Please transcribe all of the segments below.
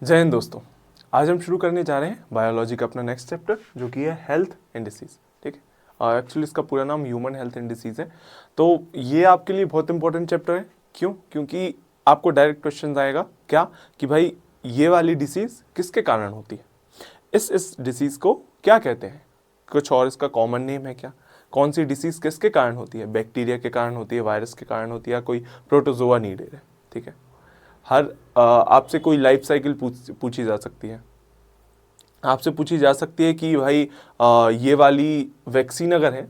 जय हिंद दोस्तों। आज हम शुरू करने जा रहे हैं बायोलॉजी का अपना नेक्स्ट चैप्टर, जो कि है हेल्थ एंड डिसीज। ठीक है, एक्चुअली इसका पूरा नाम ह्यूमन हेल्थ एंड डिसीज है। तो ये आपके लिए बहुत इंपॉर्टेंट चैप्टर है। क्यों? क्योंकि आपको डायरेक्ट क्वेश्चन आएगा क्या कि भाई ये वाली डिसीज किसके कारण होती है, इस डिसीज को क्या कहते हैं, कुछ और इसका कॉमन नेम है क्या, कौन सी डिसीज किसके कारण होती है, बैक्टीरिया के कारण होती है, वायरस के कारण होती है, या कोई प्रोटोजोआ नीडेड है। ठीक है, हर आपसे कोई लाइफ साइकिल पूछी जा सकती है। आपसे पूछी जा सकती है कि भाई ये वाली वैक्सीन अगर है,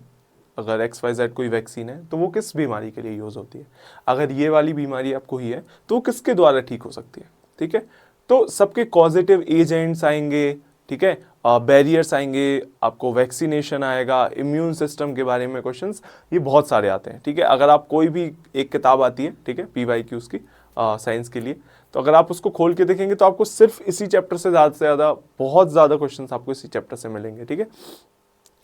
अगर XYZ कोई वैक्सीन है तो वो किस बीमारी के लिए यूज़ होती है, अगर ये वाली बीमारी आपको ही है तो वो किसके द्वारा ठीक हो सकती है। ठीक है, तो सबके कॉजेटिव एजेंट्स आएंगे। ठीक है, बैरियर्स आएंगे, आपको वैक्सीनेशन आएगा, इम्यून सिस्टम के बारे में क्वेश्चंस ये बहुत सारे आते हैं। ठीक है, अगर आप कोई भी एक किताब आती है, ठीक है, PYQs की साइंस के लिए, तो अगर आप उसको खोल के देखेंगे तो आपको सिर्फ इसी चैप्टर से ज़्यादा बहुत ज़्यादा क्वेश्चंस आपको इसी चैप्टर से मिलेंगे। ठीक है,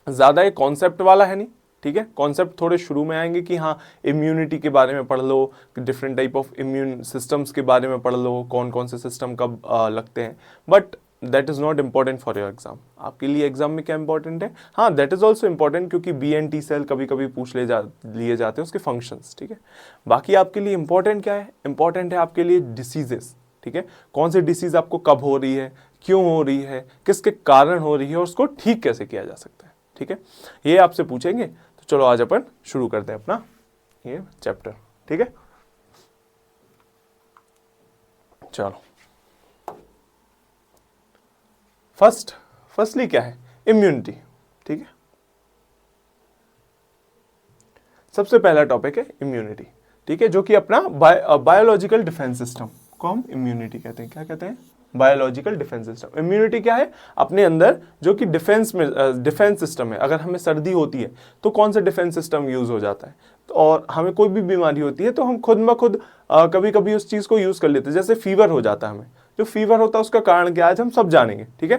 ज़्यादा ये कॉन्सेप्ट वाला है नहीं। ठीक है, कॉन्सेप्ट थोड़े शुरू में आएंगे कि हाँ इम्यूनिटी के बारे में पढ़ लो, different type of immune systems के बारे में पढ़ लो, कौन कौन से सिस्टम कब लगते हैं, but that is not important for your exam. आपके लिए एग्जाम में क्या इंपॉर्टेंट है, हाँ दैट इज़ ऑल्सो इम्पॉर्टेंट, क्योंकि BNT सेल कभी कभी लिए जाते हैं उसके फंक्शंस। ठीक है, बाकी आपके लिए इंपॉर्टेंट क्या है, इंपॉर्टेंट है आपके लिए डिसीजेस। ठीक है, कौन सी डिसीज आपको कब हो रही है, क्यों हो रही है, किसके कारण हो रही है, और उसको ठीक कैसे किया जा सकता है। ठीक है, ये आपसे पूछेंगे। तो चलो आज अपन शुरू करते हैं अपना ये चैप्टर। ठीक है, चलो फर्स्टली क्या है, इम्यूनिटी। ठीक है, सबसे पहला टॉपिक है इम्यूनिटी। ठीक है, जो कि अपना बायोलॉजिकल डिफेंस सिस्टम को हम इम्यूनिटी कहते हैं। क्या कहते हैं? Biological defence system. इम्यूनिटी क्या है? अपने अंदर जो कि डिफेंस सिस्टम है। अगर हमें सर्दी होती है तो कौन सा डिफेंस सिस्टम यूज हो जाता है, और हमें कोई भी बीमारी होती है तो हम खुद ब खुद कभी कभी उस चीज को यूज कर लेते हैं। जैसे फीवर हो जाता है हमें, जो फीवर होता है उसका कारण क्या है आज हम सब जानेंगे। ठीक है,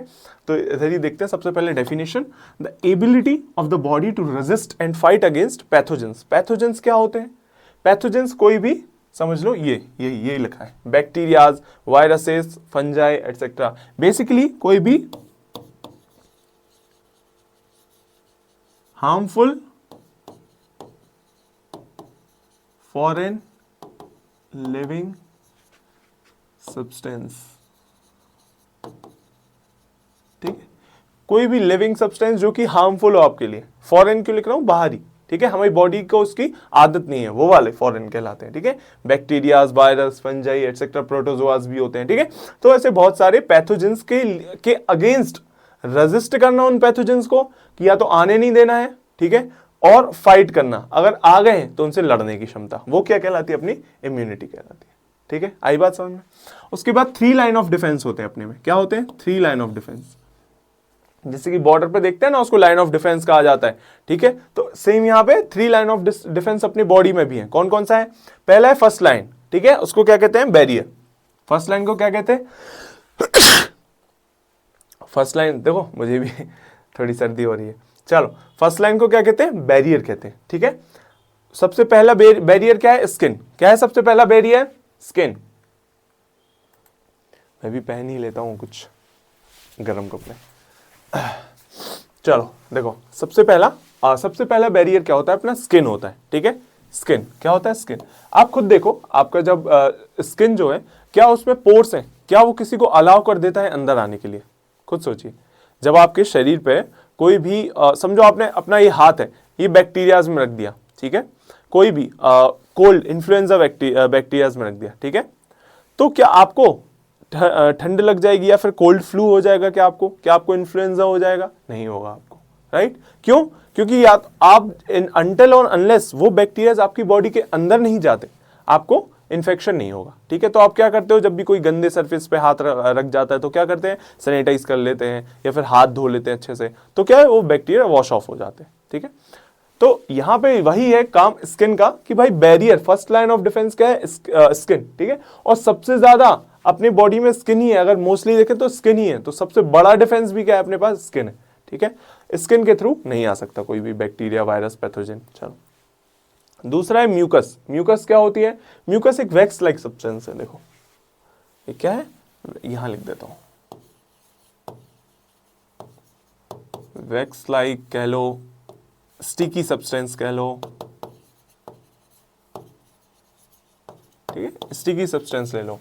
तो इधर ही देखते हैं। सबसे पहले definition, the ability of the body to resist and fight against pathogens. Pathogens क्या होते हैं? पैथोजेंस कोई भी समझ लो, ये लिखा है, bacterias, viruses, fungi etcetera. Basically कोई भी हार्मफुल फॉरेन लिविंग सब्सटेंस। ठीक है, कोई भी लिविंग सब्सटेंस जो कि हार्मफुल हो आपके लिए। फॉरेन क्यों लिख रहा हूं? बाहरी। ठीक है, हमारी बॉडी को उसकी आदत नहीं है, वो वाले फॉरेन कहलाते हैं। ठीक है, बैक्टीरियाज, वायरस, फंजाई एटसेट्रा, प्रोटोजोआस भी होते हैं। ठीक है, तो ऐसे बहुत सारे पैथोजेंस के अगेंस्ट रेजिस्ट करना उन पैथोजेंस को, कि या तो आने नहीं देना है, ठीक है, और फाइट करना, अगर आ गए तो उनसे लड़ने की क्षमता, वो क्या कहलाती है? अपनी इम्यूनिटी कहलाती है। ठीक है, आई बात समझ में? उसके बाद 3 लाइन ऑफ डिफेंस होते हैं अपने में। क्या होते हैं? 3 लाइन ऑफ डिफेंस। जैसे कि बॉर्डर पे देखते हैं ना, उसको लाइन ऑफ डिफेंस कहा जाता है। ठीक है, तो सेम यहां पे 3 लाइन ऑफ डिफेंस अपनी बॉडी में भी है। कौन कौन सा है? पहला है फर्स्ट लाइन। ठीक है, उसको क्या कहते हैं? बैरियर। फर्स्ट लाइन को क्या कहते हैं? फर्स्ट लाइन, देखो मुझे भी थोड़ी सर्दी हो रही है। चलो, फर्स्ट लाइन को क्या कहते हैं? बैरियर कहते हैं। ठीक है, सबसे पहला बैरियर क्या है? स्किन। क्या है सबसे पहला बैरियर? स्किन। मैं भी पहन ही लेता हूं कुछ गर्म कपड़े। चलो देखो, सबसे पहला बैरियर क्या होता है? अपना स्किन होता है। ठीक है, स्किन क्या होता है? स्किन। आप खुद देखो, आपका जब स्किन जो है, क्या उसमें पोर्स हैं? क्या वो किसी को अलाउ कर देता है अंदर आने के लिए? खुद सोचिए। जब आपके शरीर पे कोई भी समझो आपने अपना ये हाथ है, ये बैक्टीरियाज में रख दिया। ठीक है, कोई भी कोल्ड इन्फ्लुएंजा बैक्टीरियाज में रख दिया। ठीक है, तो क्या आपको ठंड लग जाएगी या फिर कोल्ड फ्लू हो जाएगा? क्या आपको इन्फ्लुएंजा हो जाएगा? नहीं होगा आपको, राइट? क्यों? क्योंकि या तो आप अनटिल और अनलेस वो बैक्टीरियाज आपकी बॉडी के अंदर नहीं जाते, आपको इन्फेक्शन नहीं होगा। ठीक है, तो आप क्या करते हो? जब भी कोई गंदे सरफेस पे हाथ रख जाता है तो क्या करते हैं? सैनिटाइज कर लेते हैं या फिर हाथ धो लेते हैं अच्छे से, तो क्या है, वो बैक्टीरिया वॉश ऑफ हो जाते हैं। ठीक है, तो यहां पे वही है काम स्किन का, कि भाई barrier, first line of defence क्या है? स्किन। ठीक है, और सबसे ज्यादा अपनी बॉडी में स्किन ही है। अगर मोस्टली देखें तो स्किन ही है, तो सबसे बड़ा डिफेंस भी क्या है अपने पास? स्किन है। ठीक है, स्किन के थ्रू नहीं आ सकता कोई भी बैक्टीरिया, वायरस, पैथोजन। चलो, दूसरा है म्यूकस। म्यूकस क्या होती है? म्यूकस एक वैक्स लाइक सब्सटेंस है। देखो ये क्या है? यहां लिख देता हूं, वैक्स लाइक कह लो, स्टिकी सब्सटेंस कह लो, ठीक है, स्टिकी सब्सटेंस ले लो।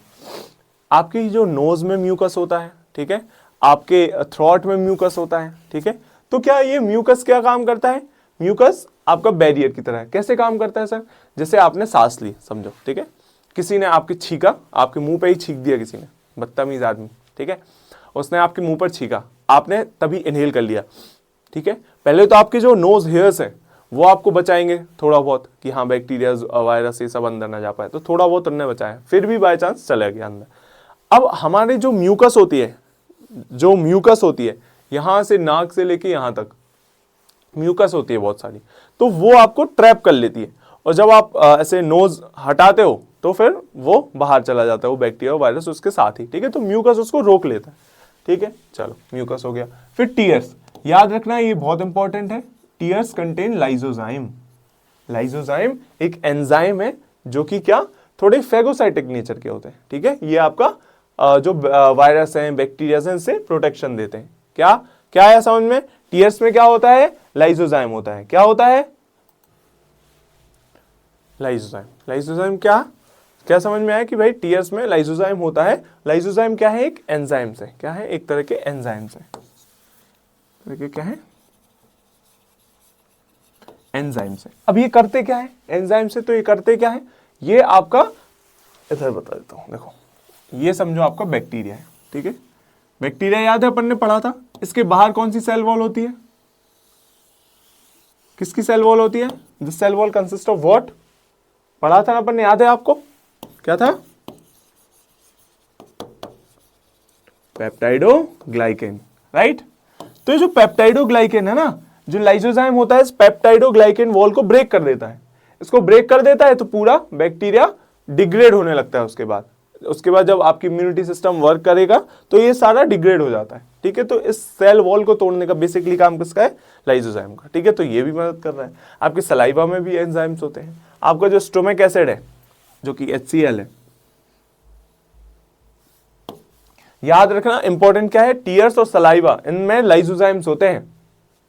आपकी जो नोज में म्यूकस होता है, ठीक है, आपके थ्रोट में म्यूकस होता है, ठीक है, तो क्या ये म्यूकस क्या काम करता है? म्यूकस आपका बैरियर की तरह है। कैसे काम करता है सर? जैसे आपने सांस ली, समझो, ठीक है, किसी ने आपके छींका, आपके मुंह पे ही छींक दिया किसी ने, बदतमीज आदमी, ठीक है, उसने आपके मुंह पर छींका, आपने तभी इनहेल कर लिया, ठीक है। पहले तो आपके जो नोज हेयर्स है वो आपको बचाएंगे थोड़ा बहुत, कि हाँ बैक्टीरिया वायरस ये सब अंदर ना जा पाए, तो थोड़ा बहुत उन्होंने बचाया, फिर भी बाय चांस चले गया अंदर। अब हमारी जो म्यूकस होती है, जो म्यूकस होती है यहां से नाक से लेके यहां तक म्यूकस होती है बहुत सारी, तो वो आपको ट्रैप कर लेती है, और जब आप ऐसे नोज हटाते हो तो फिर वो बाहर चला जाता है, वो बैक्टीरिया वायरस उसके साथ ही, ठीक है, तो म्यूकस उसको रोक लेता है, ठीक है। चलो म्यूकस हो गया। फिर टीयर्स, याद रखना ये बहुत इंपॉर्टेंट है, टीयर्स कंटेन लाइसोजाइम। लाइसोजाइम एक एंजाइम है जो कि क्या, थोड़े फेगोसाइटिक नेचर के होते हैं, ठीक है, ये आपका जो वायरस हैं, बैक्टीरिया हैं, इनसे प्रोटेक्शन देते हैं। क्या क्या है समझ में? टीयर्स में क्या होता है? लाइसोजाइम होता है। क्या होता है? लाइसोजाइम। लाइसोजाइम क्या क्या समझ में आया कि भाई टीयर्स में लाइसोजाइम होता है। लाइसोजाइम क्या है? एक एंजाइम से, क्या है, एक तरह के एंजाइम से, देखिए क्या है, एंजाइम से। अब ये करते क्या है एंजाइम से? तो ये करते क्या है, ये आपका, इधर बता देता हूं, देखो ये समझो आपका बैक्टीरिया है, ठीक है, बैक्टीरिया याद है अपन ने पढ़ा था, इसके बाहर कौन सी सेल वॉल होती है? किसकी सेल वॉल होती है? This cell wall consist of what? पढ़ा था ना अपन ने, याद है आपको? क्या था? Peptidoglycan, right. तो ये जो पेप्टाइडोग्लाइकेन है ना, जो लाइसोजाइम होता है, इस पेप्टाइडोग्लाइकेन वॉल को ब्रेक कर देता है। इसको ब्रेक कर देता है तो पूरा बैक्टीरिया डिग्रेड होने लगता है। उसके बाद जब आपकी इम्यूनिटी सिस्टम वर्क करेगा तो ये सारा डिग्रेड हो जाता है, ठीक है। तो इस सेल वॉल को तोड़ने का बेसिकली काम किसका है? लाइसोजाइम का, ठीक है। तो ये भी मदद कर रहा है। आपके सलाइवा में भी एंजाइम्स होते हैं। आपका जो स्टोमिक एसिड है जो कि HCl है, याद रखना इंपॉर्टेंट क्या है, टीयर्स और सलाइवा इनमें लाइसोजाइम्स होते हैं।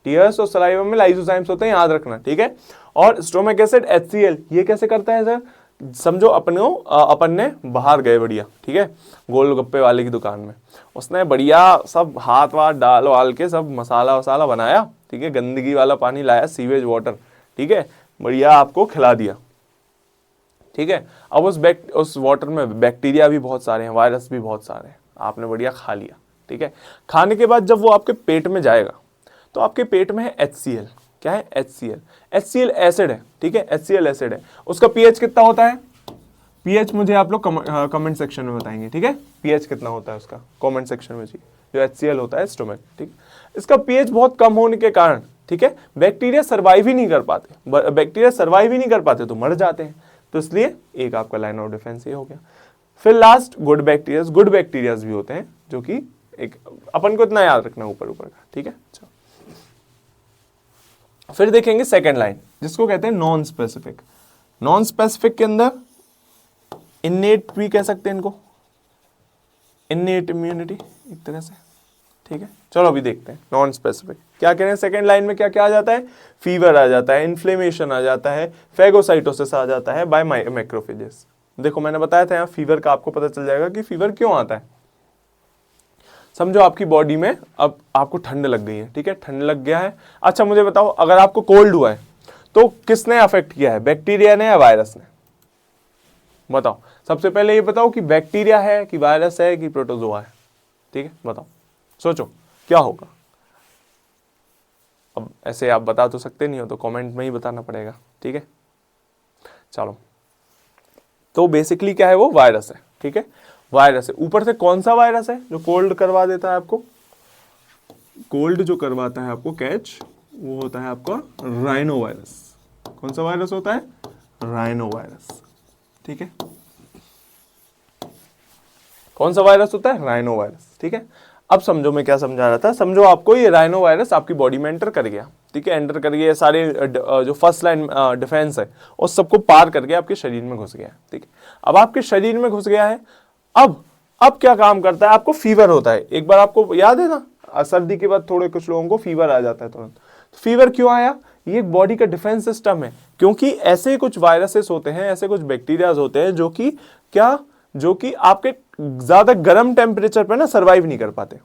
टीयर्स और सलाइवा में लाइसोजाइम्स होते हैं, याद रखना, ठीक है। और स्टोमिक एसिड HCl ये कैसे करता है सर? समझो अपन ने बाहर गए बढ़िया, ठीक है, गोलगप्पे वाले की दुकान में, उसने बढ़िया सब हाथ वाथ डाल वाल के सब मसाला वसाला बनाया, ठीक है, गंदगी वाला पानी लाया, सीवेज वाटर, ठीक है, बढ़िया आपको खिला दिया, ठीक है। अब उस वाटर में बैक्टीरिया भी बहुत सारे हैं, वायरस भी बहुत सारे हैं, आपने बढ़िया खा लिया, ठीक है। खाने के बाद जब वो आपके पेट में जाएगा तो आपके पेट में है HCl। क्या है? HCl एसिड है, ठीक है, HCl एसिड है। उसका pH कितना होता है? pH मुझे आप लोग कमेंट सेक्शन में बताएंगे, ठीक है। pH कितना होता है उसका कमेंट सेक्शन में जी, जो HCl होता है स्टोमक, ठीक। इसका pH बहुत कम होने के कारण, ठीक है, बैक्टीरिया सर्वाइव ही नहीं कर पाते, तो मर जाते हैं। तो इसलिए एक आपका लाइन ऑफ डिफेंस ये हो गया। फिर लास्ट गुड बैक्टीरियाज भी होते हैं, जो कि एक अपन को इतना याद रखना ऊपर का, ठीक है। फिर देखेंगे सेकेंड लाइन, जिसको कहते हैं नॉन स्पेसिफिक। नॉन स्पेसिफिक के अंदर इन्नेट भी कह सकते हैं इनको, इन्नेट इम्यूनिटी एक तरह से, ठीक है। चलो अभी देखते हैं नॉन स्पेसिफिक क्या कह रहे हैं। सेकेंड लाइन में क्या क्या आ जाता है? फीवर आ जाता है, इन्फ्लेमेशन आ जाता है, फेगोसाइटोसिस आ जाता है बाय मैक्रोफेजेस। देखो मैंने बताया था यहाँ फीवर का, आपको पता चल जाएगा कि फीवर क्यों आता है। समझो आपकी बॉडी में अब आपको ठंड लग गई है, ठीक है, ठंड लग गया है। अच्छा मुझे बताओ, अगर आपको कोल्ड हुआ है तो किसने अफेक्ट किया है, बैक्टीरिया ने या वायरस ने? बताओ, सबसे पहले ये बताओ कि बैक्टीरिया है कि वायरस है कि प्रोटोजोआ है, ठीक है, बताओ, सोचो क्या होगा। अब ऐसे आप बता तो सकते नहीं हो, तो कमेंट में ही बताना पड़ेगा, ठीक है। चलो, तो बेसिकली क्या है, वो वायरस है, ठीक है, वायरस है। ऊपर से कौन सा वायरस है जो कोल्ड करवा देता है आपको? कोल्ड जो करवाता है आपको कैच, वो होता है आपका राइनो वायरस। कौन सा वायरस होता है? राइनो वायरस, ठीक है। कौन सा वायरस होता है? राइनो वायरस, ठीक है। अब समझो मैं क्या समझा रहा था। समझो आपको ये राइनो वायरस आपकी बॉडी में एंटर कर गया, ठीक है, एंटर कर गया, सारे जो फर्स्ट लाइन डिफेंस है उस सबको पार करके आपके शरीर में घुस गया, ठीक है। अब आपके शरीर में घुस गया है, अब अब क्या काम करता है, आपको फीवर होता है, एक बार आपको याद है ना, सर्दी के बाद थोड़े कुछ लोगों को फीवर आ जाता है तुरंत। तो फीवर क्यों आया, ये एक बॉडी का डिफेंस सिस्टम है, क्योंकि ऐसे कुछ वायरसेस होते हैं, ऐसे कुछ बैक्टीरियाज होते हैं जो कि क्या, जो कि आपके ज्यादा गर्म टेम्परेचर पर ना सर्वाइव नहीं कर पाते।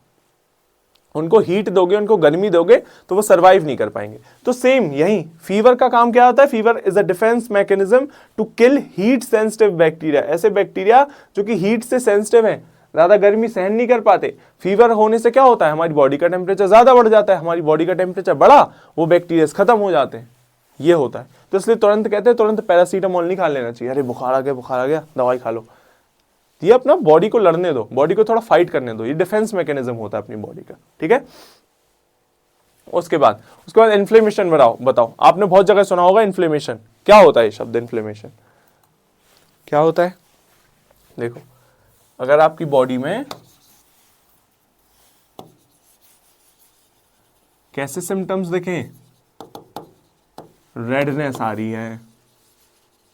उनको हीट दोगे, उनको गर्मी दोगे तो वो सर्वाइव नहीं कर पाएंगे। तो सेम यही फीवर का काम क्या होता है, fever is a defence mechanism to kill heat sensitive bacteria. ऐसे बैक्टीरिया जो कि हीट से सेंसिटिव हैं, ज्यादा गर्मी सहन नहीं कर पाते। फीवर होने से क्या होता है, हमारी बॉडी का टेम्परेचर ज्यादा बढ़ जाता है, हमारी बॉडी का टेम्परेचर बढ़ा, वो बैक्टीरिया खत्म हो जाते हैं, ये होता है। तो इसलिए तुरंत कहते हैं तुरंत पैरासीटामोल नहीं खा लेना चाहिए, अरे बुखार आ गया दवाई खा लो। ये अपना बॉडी को लड़ने दो, बॉडी को थोड़ा फाइट करने दो, ये डिफेंस मैकेनिज्म होता है अपनी बॉडी का, ठीक है। उसके बाद इन्फ्लेमेशन बताओ, आपने बहुत जगह सुना होगा इन्फ्लेमेशन। क्या होता है ये शब्द इन्फ्लेमेशन, क्या होता है? देखो, अगर आपकी बॉडी में कैसे सिम्टम्स देखें, रेडनेस आ रही है,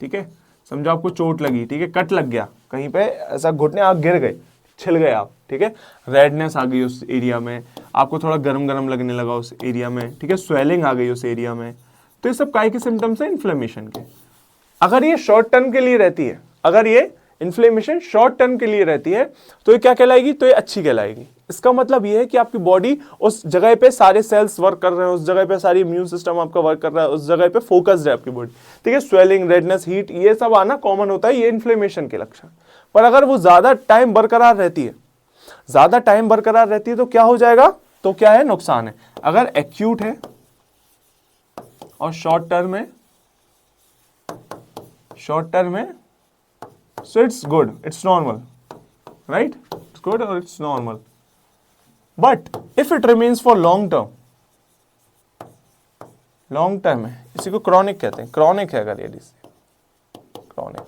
ठीक है, समझो आपको चोट लगी, ठीक है, कट लग गया कहीं पे, ऐसा घुटने आप गिर गए, छिल गए आप, ठीक है, रेडनेस आ गई उस एरिया में, आपको थोड़ा गरम गरम लगने लगा उस एरिया में, ठीक है, स्वेलिंग आ गई उस एरिया में, तो ये सब काय के सिम्टम्स हैं इन्फ्लेमेशन के। अगर ये शॉर्ट टर्म के लिए रहती है, अगर ये इन्फ्लेमेशन शॉर्ट टर्म के लिए रहती है तो ये क्या कहलाएगी, तो ये अच्छी कहलाएगी। इसका मतलब ये है कि आपकी बॉडी उस जगह पे सारे सेल्स वर्क कर रहे हैं, उस जगह पे सारी इम्यून सिस्टम आपका वर्क कर रहा है, उस जगह पे फोकस्ड है आपकी बॉडी, ठीक है। स्वेलिंग, रेडनेस, हीट, ये सब आना कॉमन होता है, ये इन्फ्लेमेशन के लक्षण। पर अगर वो ज्यादा टाइम बरकरार रहती है, ज्यादा टाइम बरकरार रहती है तो क्या हो जाएगा, तो क्या है, नुकसान है। अगर एक्यूट है और शॉर्ट टर्म है, so it's good, it's normal, right? It's good or it's normal. But if it remains for long term है, इसी को क्रॉनिक कहते हैं, क्रॉनिक है अगर ये डिसीज क्रॉनिक,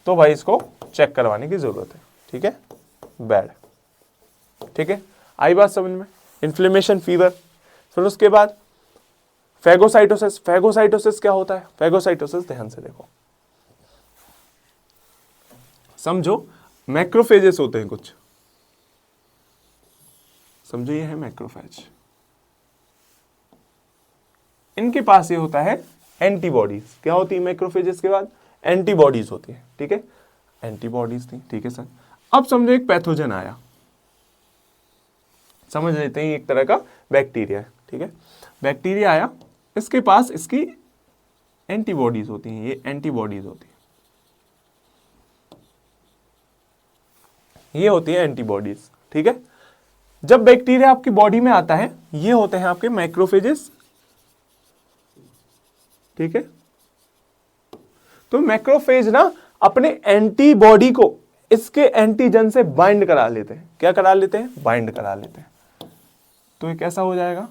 तो भाई इसको चेक करवाने की जरूरत है, ठीक है, बैड, ठीक है। आई बात समझ में, इन्फ्लेमेशन, फीवर। फिर उसके बाद फैगोसाइटोसिस। फैगोसाइटोसिस क्या होता है, फैगोसाइटोसिस ध्यान से देखो, समझो मैक्रोफेजेस होते हैं कुछ, समझो ये है मैक्रोफेज, इनके पास ये होता है एंटीबॉडीज। क्या होती है मैक्रोफेजेस के बाद, एंटीबॉडीज होती है, ठीक है, एंटीबॉडीज थी, ठीक है सर। अब समझो एक पैथोजन आया, समझ लेते हैं एक तरह का बैक्टीरिया है, ठीक है, बैक्टीरिया आया, इसके पास इसकी एंटीबॉडीज होती हैं, ये एंटीबॉडीज होती है, ये होती है एंटीबॉडीज, ठीक है। जब बैक्टीरिया आपकी बॉडी में आता है, ये होते हैं आपके मैक्रोफेजेस, ठीक है। तो मैक्रोफेज ना अपने एंटीबॉडी को इसके एंटीजन से बाइंड करा लेते हैं। क्या करा लेते हैं, बाइंड करा लेते हैं। तो ये कैसा हो जाएगा,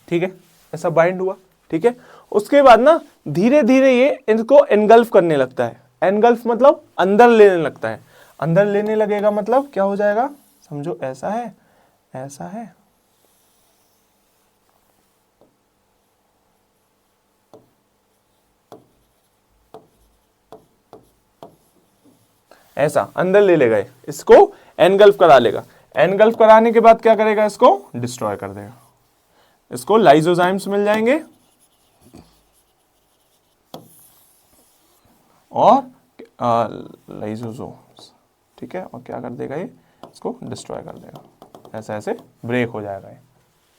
ठीक है, ऐसा बाइंड हुआ, ठीक है। उसके बाद ना धीरे धीरे ये इनको एनगल्फ करने लगता है। एनगल्फ मतलब अंदर लेने लगता है। अंदर लेने लगेगा मतलब क्या हो जाएगा, समझो ऐसा है, ऐसा है, ऐसा अंदर ले लेगा, इसको एनगल्फ करा लेगा। एनगल्फ कराने के बाद क्या करेगा, इसको डिस्ट्रॉय कर देगा। इसको लाइजोजाइम्स मिल जाएंगे और लाइजोसोम्स, ठीक है, और क्या कर देगा, ये इसको डिस्ट्रॉय कर देगा। ऐसे ऐसे ब्रेक हो जाएगा, ये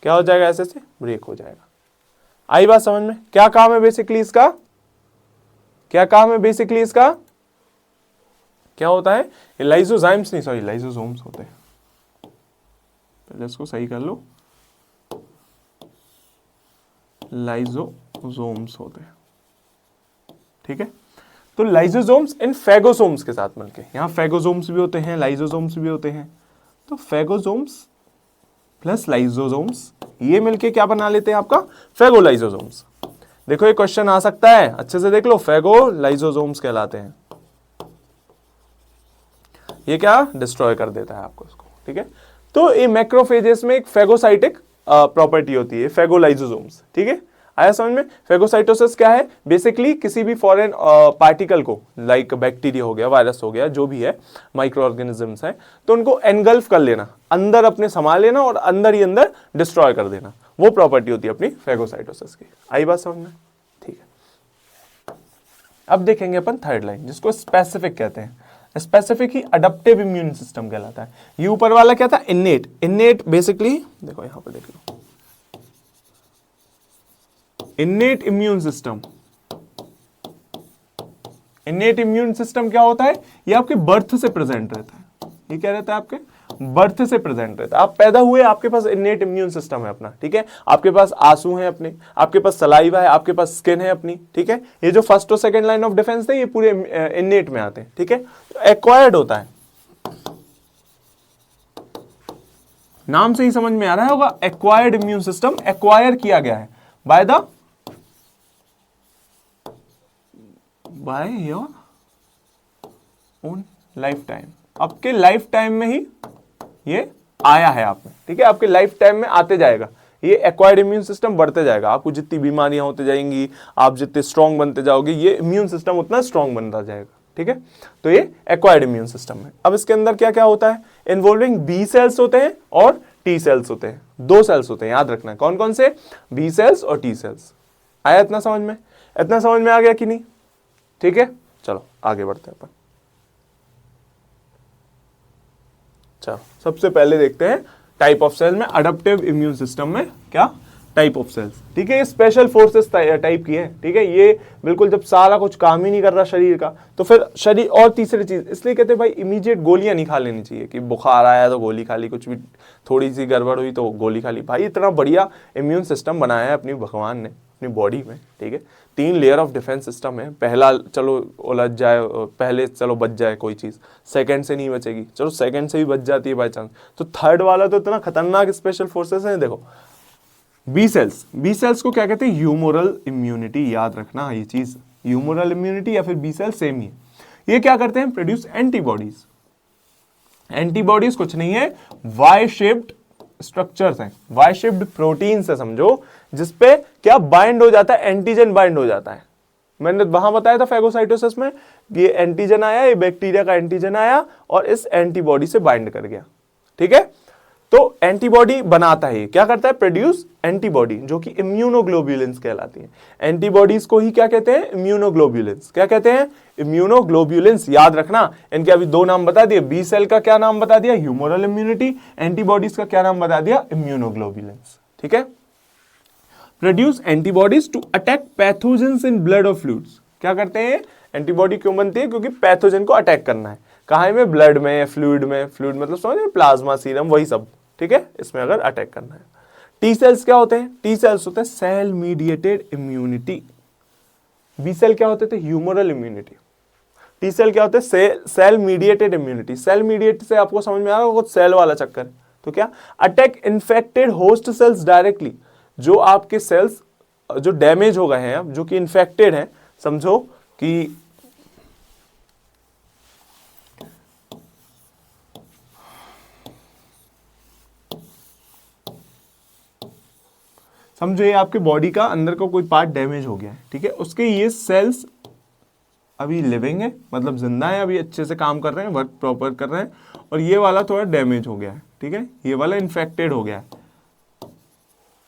क्या हो जाएगा, ऐसे ऐसे ब्रेक हो जाएगा। आई बात समझ में, क्या काम है बेसिकली इसका, क्या काम है बेसिकली इसका, क्या होता है, ये लाइजोजाइम्स नहीं, सॉरी लाइजोसोम्स होते हैं। पहले इसको सही कर लो, लाइजोसोम्स होते हैं, ठीक है। तो लाइजोसोम्स इन फेगोसोम्स के साथ मिलके, यहां फेगोसोम्स भी होते हैं, लाइजोसोम्स भी होते हैं, तो फेगोसोम्स प्लस लाइजोसोम्स ये मिलके क्या बना लेते हैं आपका, फेगोलाइजोसोम्स। देखो ये क्वेश्चन आ सकता है, अच्छे से देख लो, फेगोलाइजोसोम्स कहलाते हैं। ये क्या डिस्ट्रॉय कर देता है आपको इसको, ठीक है। तो ये मैक्रोफेजेस में एक फेगोसाइटिक प्रॉपर्टी होती है, फेगोलाइसोसोम्स। ठीक है, आया समझ में? फेगोसाइटोसिस क्या है? बेसिकली किसी भी फॉरेन पार्टिकल को, लाइक बैक्टीरिया हो गया, वायरस हो गया, जो भी है, माइक्रो ऑर्गेनिजम्स है, तो उनको एनगल्फ कर लेना, अंदर अपने समा लेना और अंदर ही अंदर डिस्ट्रॉय कर देना, वो प्रॉपर्टी होती है अपनी फेगोसाइटोसिस की। आई बात समझ में? ठीक है, अब देखेंगे अपन थर्ड लाइन, जिसको स्पेसिफिक कहते हैं। स्पेसिफिक ही अडप्टिव इम्यून सिस्टम कहलाता है। ये ऊपर वाला क्या था? इन्नेट। इन्नेट बेसिकली देखो यहां पर देख लो, innate immune system. Innate immune system क्या होता है? ये आपके बर्थ से प्रेजेंट रहता है। ये क्या रहता है? आपके बर्थ से प्रेजेंट रहता है। आप पैदा हुए, आपके पास इन्नेट इम्यून सिस्टम है अपना। ठीक है, आपके पास आंसू हैं अपने, आपके पास सलाइवा है, आपके पास स्किन है अपनी। ठीक है, ये जो फर्स्ट और सेकंड लाइन ऑफ डिफेंस है, ये पूरे इन्नेट में आते हैं। ठीक है, एक्वायर्ड होता है, नाम से ही समझ में आ रहा होगा, एक्वायर्ड इम्यून सिस्टम। एक्वायर किया गया है by your own life time. आपके लाइफ टाइम में ही ये आया है आप में। ठीक है, आपके लाइफ टाइम में आते जाएगा, ये एक्वायर्ड इम्यून सिस्टम बढ़ते जाएगा। आपको जितनी बीमारियां होती जाएंगी, आप जितने स्ट्रांग बनते जाओगे, ये इम्यून सिस्टम उतना स्ट्रांग बनता जाएगा। ठीक है, तो ये एक्वायर्ड इम्यून सिस्टम है। अब इसके अंदर क्या क्या होता है? इन्वॉल्विंग बी सेल्स होते हैं और टी सेल्स होते हैं। दो सेल्स होते हैं, याद रखना है। कौन कौन से? बी सेल्स और टी सेल्स। आया इतना समझ में? इतना समझ में आ गया कि नहीं? ठीक है, चलो आगे बढ़ते हैं अपन। चलो सबसे पहले देखते हैं टाइप ऑफ सेल में, अडप्टिव इम्यून सिस्टम में क्या टाइप ऑफ सेल्स। ठीक है, ये स्पेशल फोर्सेस टाइप की है। ठीक है, ये बिल्कुल जब सारा कुछ काम ही नहीं कर रहा शरीर का, तो फिर शरीर। और तीसरी चीज इसलिए कहते हैं भाई, इमीडिएट गोलियां नहीं खा लेनी चाहिए कि बुखार आया तो गोली खा ली, कुछ भी थोड़ी सी गड़बड़ हुई तो गोली खा ली। भाई इतना बढ़िया इम्यून सिस्टम बनाया है अपनी भगवान ने अपनी बॉडी में। ठीक है, 3 लेयर ऑफ डिफेंस सिस्टम है। पहला चलो उलझ जाए, पहले चलो बच जाए कोई चीज, सेकंड से नहीं बचेगी, चलो सेकंड से भी बच जाती है बाय चांस, तो थर्ड वाला तो इतना खतरनाक स्पेशल फोर्सेस है। देखो बी सेल्स, बी सेल्स को क्या कहते हैं? Humoral immunity. याद रखना ये चीज, ह्यूमोरल इम्यूनिटी या फिर बी सेल सेम ही है। ये क्या करते हैं? Produce antibodies. एंटीबॉडीज कुछ नहीं है, वाई शेप्ड स्ट्रक्चर्स हैं, वाई शेप्ड प्रोटीन से समझो, जिसपे क्या बाइंड हो जाता है? एंटीजन बाइंड हो जाता है। मैंने वहां बताया था फेगोसाइटोसिस में, ये एंटीजन आया, ये बैक्टीरिया का एंटीजन आया और इस एंटीबॉडी से बाइंड कर गया। ठीक है, तो एंटीबॉडी बनाता है, क्या करता है? प्रोड्यूस एंटीबॉडी, जो कि इम्यूनोग्लोब्युलिन्स कहलाती है। एंटीबॉडीज को ही क्या कहते हैं? इम्यूनोग्लोब्युलिन्स। क्या कहते हैं? इम्यूनोग्लोब्युलिन्स। याद रखना, इनके अभी 2 नाम बता दिए। बी सेल का क्या नाम बता दिया? Humoral immunity. एंटीबॉडीज का क्या नाम बता दिया? इम्यूनोग्लोब्युलिन्स। ठीक है, produce antibodies to attack pathogens in blood और फ्लूइड्स। क्या करते हैं? एंटीबॉडी क्यों बनती है? क्योंकि पैथोजन को अटैक करना है। कहाँ में? ब्लड में, फ्लूइड में। फ्लूइड मतलब समझ, प्लाज्मा, सीरम, वही सब। ठीक है, इसमें अगर अटैक करना है। टी सेल्स क्या होते हैं? टी सेल्स होते हैं cell mediated immunity. B cell क्या होते थे? Humoral immunity. टी सेल क्या होते हैं? Cell mediated immunity. Cell mediate से आपको समझ में आ रहा होगा, सेल वाला चक्कर। तो क्या? Attack infected host cells directly. जो आपके सेल्स जो डैमेज हो गए हैं, जो कि इन्फेक्टेड हैं, समझो कि समझो ये आपके बॉडी का अंदर का कोई पार्ट डैमेज हो गया है। ठीक है, उसके ये सेल्स अभी लिविंग है, मतलब जिंदा है, अभी अच्छे से काम कर रहे हैं, वर्क प्रॉपर कर रहे हैं, और ये वाला थोड़ा डैमेज हो गया है। ठीक है, ये वाला इन्फेक्टेड हो गया है।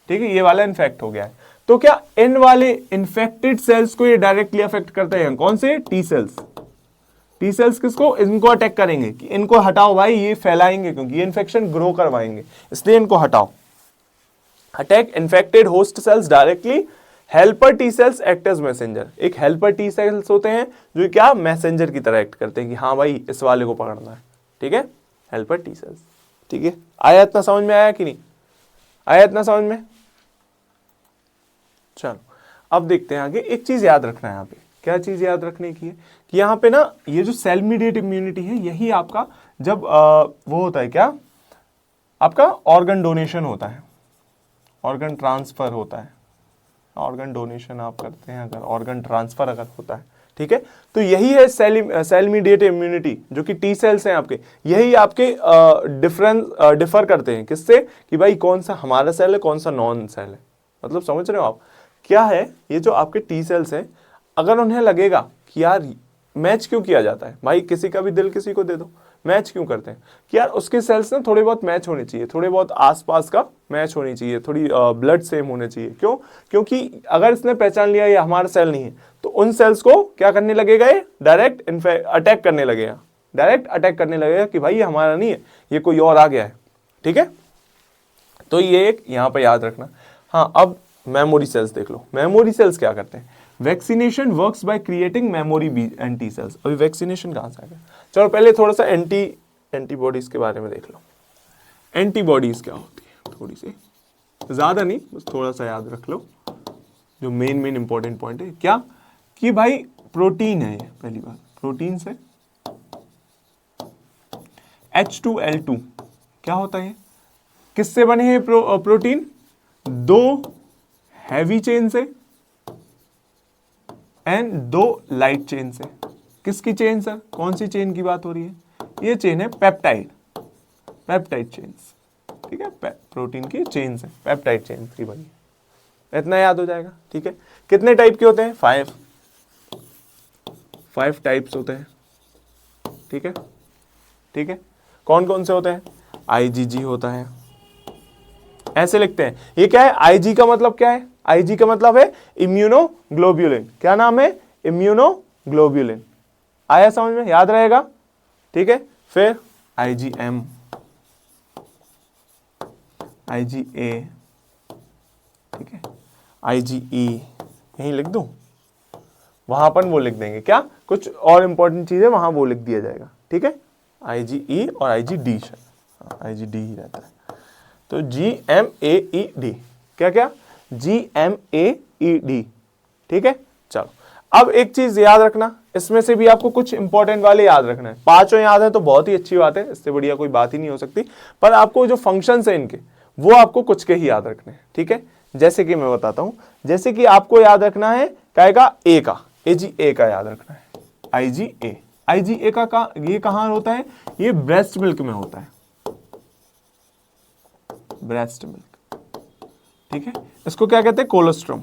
ठीक है, ये वाला इन्फेक्ट हो गया है। तो क्या इन वाले इन्फेक्टेड सेल्स को ये डायरेक्टली अफेक्ट करते हैं? कौन से? T cells. टी सेल्स किसको? इनको अटैक करेंगे कि इनको हटाओ भाई, ये फैलाएंगे, क्योंकि ये इन्फेक्शन ग्रो करवाएंगे, इसलिए इनको हटाओ। Attack infected host cells directly. Helper T cells act as messenger. एक हेल्पर टी सेल्स होते हैं जो क्या मैसेंजर की तरह एक्ट करते हैं कि हाँ भाई इस वाले को पकड़ना है। ठीक है, हेल्पर टी सेल्स। ठीक है, आया इतना समझ में? आया कि नहीं आया इतना समझ में? चलो अब देखते हैं आगे। एक चीज याद रखना है यहाँ पे, क्या चीज याद रखने की है कि यहाँ पे ना ये जो सेल मीडिएट इम्यूनिटी है, यही आपका जब वो होता है क्या, आपका ऑर्गन डोनेशन होता है, ऑर्गन ट्रांसफर होता है। ऑर्गन डोनेशन आप करते हैं, अगर ऑर्गन ट्रांसफर अगर होता है, ठीक है। तो यही है सेल मीडिएटेड इम्यूनिटी, जो कि टी सेल्स हैं आपके, यही आपके डिफर करते हैं किससे, कि भाई कौन सा हमारा सेल है, कौन सा नॉन सेल है। मतलब समझ रहे हो आप क्या है, ये जो आपके टी सेल्स हैं, अगर उन्हें लगेगा कि यार मैच क्यों किया जाता है, भाई किसी का भी दिल किसी को दे दो, मैच क्यों करते हैं कि यार उसके सेल्स ना थोड़े बहुत मैच होने चाहिए, थोड़े बहुत आसपास का मैच होनी चाहिए, थोड़ी ब्लड सेम होने चाहिए। क्यों? क्योंकि अगर इसने पहचान लिया ये हमारा सेल नहीं है, तो उन सेल्स को क्या करने लगेगा, ये डायरेक्ट अटैक करने लगेगा, डायरेक्ट अटैक करने लगेगा कि भाई ये हमारा नहीं है, ये कोई और आ गया है। ठीक है, तो ये एक यहाँ पे याद रखना। हाँ, अब मेमोरी सेल्स देख लो। मेमोरी सेल्स क्या करते हैं, vaccination works by creating memory anti cells. अभी वैक्सीनेशन कहाँ से आ गया, चलो पहले थोड़ा सा एंटीबॉडीज के बारे में देख लो। एंटीबॉडीज क्या होती है, थोड़ी सी, ज्यादा नहीं, बस थोड़ा सा याद रख लो, जो मेन इंपॉर्टेंट पॉइंट है क्या, कि भाई प्रोटीन है ये, पहली बात प्रोटीन से H2L2 क्या होता है, किससे बने हैं प्रोटीन, दो हैवी चेन से एंड दो लाइट चेन से। किसकी चेन सर, कौन सी चेन की बात हो रही है, ये चेन है पेप्टाइड चेन्स। ठीक है, प्रोटीन की चेन है, पेप्टाइड चेन की बनी है, इतना याद हो जाएगा। ठीक है, कितने टाइप के होते हैं, 5 टाइप्स होते हैं। ठीक है, ठीक है, कौन कौन से होते हैं, IgG होता है, ऐसे लिखते हैं। ये क्या है, IG का मतलब क्या है, IG का मतलब है इम्यूनोग्लोब्यूलिन। क्या नाम है, इम्यूनोग्लोब्यूलिन। आया समझ में, याद रहेगा। ठीक है, फिर IgM, IgA, ठीक है, IgE, यहीं लिख दूं, वहां पर वो लिख देंगे क्या, कुछ और इंपॉर्टेंट चीज है वहां वो लिख दिया जाएगा। ठीक है, IgE और IgD, IgD ही रहता है। तो GMAED, क्या क्या, GMAED। ठीक है, चलो अब एक चीज याद रखना, इसमें से भी आपको कुछ इंपॉर्टेंट वाले याद रखना है। पांचों याद है तो बहुत ही अच्छी बात है, इससे बढ़िया कोई बात ही नहीं हो सकती, पर आपको जो फंक्शंस है इनके, वो आपको कुछ के ही याद रखने हैं। ठीक है, जैसे कि मैं बताता हूं, जैसे कि आपको याद रखना है क्या का, ए का, AGA का याद रखना है, IgA का ये कहां होता है, ये ब्रेस्ट मिल्क में होता है, ब्रेस्ट मिल्क। ठीक है, इसको क्या कहते हैं, कोलेस्ट्रम।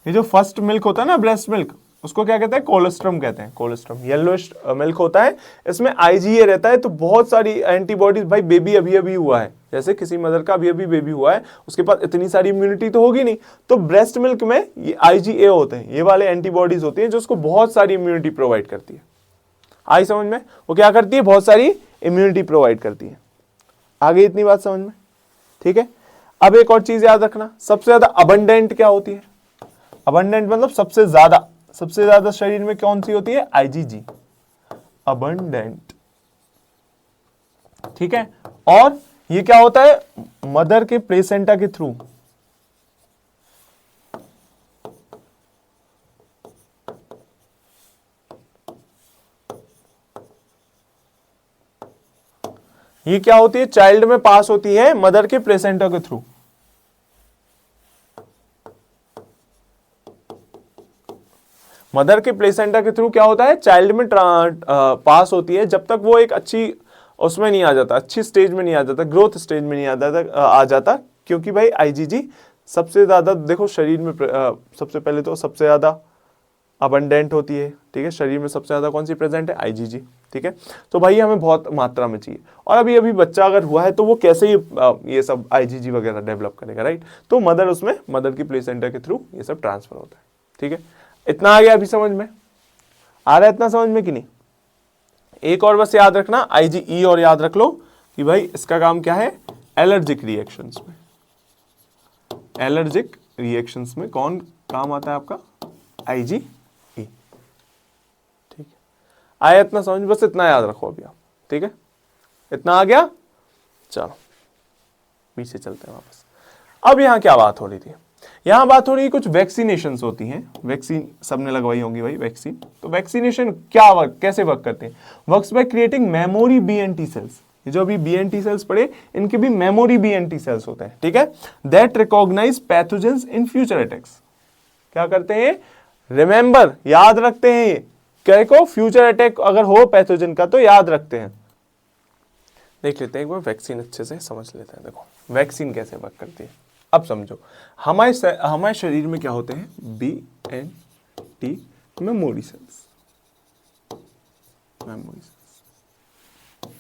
ये जो फर्स्ट मिल्क होता है ना, ब्रेस्ट मिल्क, उसको क्या कहते हैं, कोलेस्ट्रम कहते हैं, कोलेस्ट्रम। येलोइश मिल्क होता है, इसमें IgA रहता है। तो बहुत सारी एंटीबॉडीज, भाई बेबी अभी अभी हुआ है, जैसे किसी मदर का अभी अभी बेबी हुआ है, उसके पास इतनी सारी इम्यूनिटी तो होगी नहीं, तो ब्रेस्ट मिल्क में ये IgA होते हैं, ये वाले एंटीबॉडीज होती हैं जो उसको बहुत सारी इम्यूनिटी प्रोवाइड करती है। आई समझ में, वो क्या करती है, बहुत सारी इम्यूनिटी प्रोवाइड करती है। आगे इतनी बात समझ में। ठीक है, अब एक और चीज याद रखना, सबसे ज्यादा अबंडेंट क्या होती है, अबंडेंट मतलब सबसे ज्यादा शरीर में कौन सी होती है, IgG, अबंडेंट। ठीक है, और ये क्या होता है, मदर के प्लेसेंटा के थ्रू, ये क्या होती है, चाइल्ड में पास होती है मदर के प्लेसेंटा के थ्रू। मदर के प्लेसेंटा के थ्रू क्या होता है, चाइल्ड में पास होती है, जब तक वो एक अच्छी उसमें नहीं आ जाता, अच्छी स्टेज में नहीं आ जाता, ग्रोथ स्टेज में नहीं आ जाता। क्योंकि भाई IgG सबसे ज्यादा, देखो शरीर में सबसे पहले तो सबसे ज्यादा अबंडेंट होती है। ठीक है, शरीर में सबसे ज्यादा कौन सी प्रेजेंट है, IgG। ठीक है, तो भाई हमें बहुत मात्रा में चाहिए। और अभी अभी बच्चा अगर हुआ है तो वो कैसे ये सब IgG वगैरह डेवलप करेगा, राइट। तो मदर उसमें, मदर की प्लेसेंटा के थ्रू ये सब ट्रांसफर होता है। ठीक है, इतना आ गया अभी समझ में, आ रहा है इतना समझ में कि नहीं। एक और बस याद रखना, IgE और याद रख लो कि भाई इसका काम क्या है, एलर्जिक रिएक्शंस में। एलर्जिक रिएक्शंस में कौन काम आता है आपका, IgE। ठीक है, आया इतना समझ, बस इतना याद रखो अभी आप। ठीक है, इतना आ गया, चलो पीछे चलते हैं वापस। अब यहां क्या बात हो रही थी, यहां बात हो रही है कुछ वैक्सीनेशंस होती हैं, वैक्सीन सबने लगवाई होंगी भाई वैक्सीन। तो वैक्सीनेशन क्या कैसे वर्क करते हैं, works by creating memory B and T cells. ये जो अभी बी एंड टी सेल्स पढ़े, इनके भी memory B and T cells होते हैं। ठीक है, that recognise pathogens in future attacks. क्या करते हैं, रिमेंबर, याद रखते हैं, क्या को फ्यूचर अटैक अगर हो पैथोजन का तो याद रखते हैं। देख लेते हैं एक बार वैक्सीन अच्छे से समझ लेते हैं। देखो वैक्सीन कैसे वर्क करती है, अब समझो। हमारे शरीर में क्या होते हैं, BNT मेमोरी सेल्स,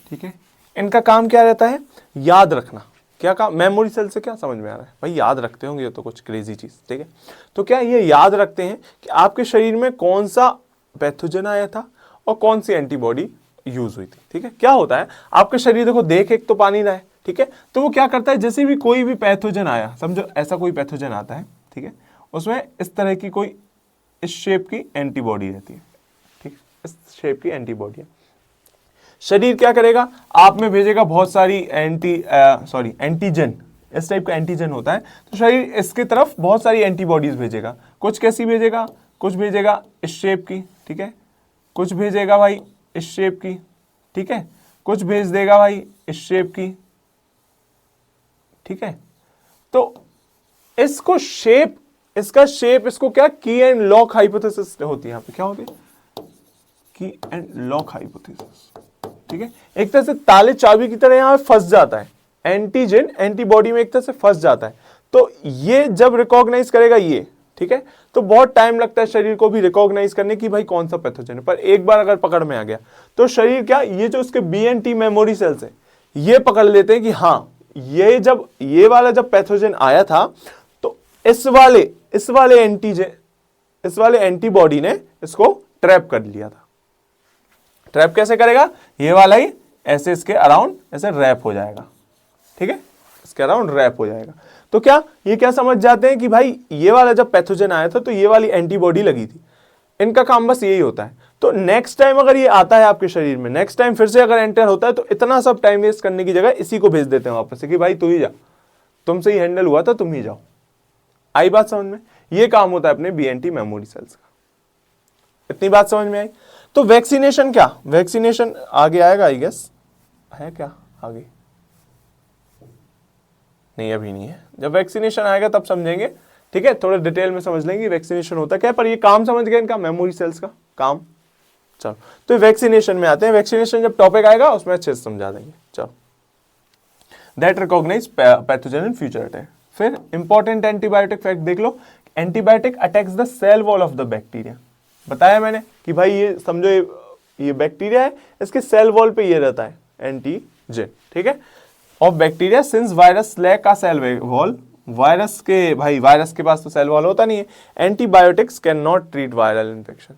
ठीक है। इनका काम क्या रहता है, याद रखना। क्या काम, मेमोरी सेल से क्या समझ में आ रहा है भाई, याद रखते होंगे, ये तो कुछ क्रेजी चीज, ठीक है। तो क्या ये याद रखते हैं कि आपके शरीर में कौन सा पैथोजन आया था और कौन सी एंटीबॉडी यूज हुई थी, ठीक है। क्या होता है, आपका शरीर देखो देख एक तो पानी रहा है, ठीक है, तो वो क्या करता है, जैसे भी कोई भी पैथोजन आया, समझो ऐसा कोई पैथोजन आता है, ठीक है, उसमें इस तरह की कोई इस शेप की एंटीबॉडी रहती है, ठीक, इस शेप की एंटीबॉडी है। शरीर क्या करेगा, आप में भेजेगा बहुत सारी एंटीजन, इस टाइप का एंटीजन होता है, तो शरीर इसके तरफ बहुत सारी एंटीबॉडीज भेजेगा। कुछ कैसी भेजेगा, कुछ भेजेगा इस शेप की, ठीक है, कुछ भेजेगा भाई इस शेप की, ठीक है, कुछ भेज देगा भाई इस शेप की, ठीक है। तो इसको शेप, इसका शेप, इसको क्या की एंड लॉक हाइपोथेसिस होती है, यहां पे क्या होती है, की एंड लॉक हाइपोथेसिस, ठीक है। एक तरह से ताले चाबी की तरह यहां फंस जाता है, एंटीजन एंटीबॉडी में एक तरह से फंस जाता है। तो ये जब रिकॉग्नाइज करेगा ये, ठीक है, तो बहुत टाइम लगता है शरीर को भी रिकॉग्नाइज करने की भाई कौन सा पैथोजन है, पर एक बार अगर पकड़ में आ गया तो शरीर क्या, ये जो उसके BNT मेमोरी सेल्स है ये पकड़ लेते हैं कि हाँ, ये वाला जब पैथोजन आया था तो इस वाले एंटीजन, इस वाले एंटीबॉडी ने इसको ट्रैप कर लिया था। ट्रैप कैसे करेगा, ये वाला ही ऐसे इसके अराउंड ऐसे रैप हो जाएगा, ठीक है, इसके अराउंड रैप हो जाएगा। तो क्या ये क्या समझ जाते हैं कि भाई ये वाला जब पैथोजन आया था तो ये वाली एंटीबॉडी लगी थी, इनका काम बस यही होता है। तो नेक्स्ट टाइम अगर ये आता है आपके शरीर में, नेक्स्ट टाइम फिर से अगर एंटर होता है तो इतना सब टाइम वेस्ट करने की जगह इसी को भेज देते हैं वापस से कि भाई तू ही जा, तुमसे ही हैंडल हुआ था, तुम ही जाओ। आई बात समझ में, ये काम होता है अपने BNT मेमोरी सेल्स का। इतनी बात समझ में आई। तो वैक्सीनेशन क्या, वैक्सीनेशन आगे आएगा आई गेस, है क्या आगे, नहीं अभी नहीं है, जब वैक्सीनेशन आएगा तब समझेंगे, ठीक है, थोड़ा डिटेल में समझ लेंगे वैक्सीनेशन होता क्या है। पर ये काम समझ गए इनका, मेमोरी सेल्स का काम। चलो तो वैक्सीनेशन में आते हैं, वैक्सीनेशन जब टॉपिक आएगा उसमें अच्छे से समझा देंगे। चलो, that recognize pathogen in future attack. फिर इंपॉर्टेंट एंटीबायोटिक फैक्ट देख लो, antibiotic attacks the cell wall of the bacteria. बताया मैंने कि भाई ये समझो ये बैक्टीरिया है, इसके सेल वॉल पे ये रहता है एंटीजन, ठीक है, of bacteria since virus lack का सेल वॉल, वायरस के पास तो सेल वॉल होता नहीं है। Antibiotics can not treat viral infection,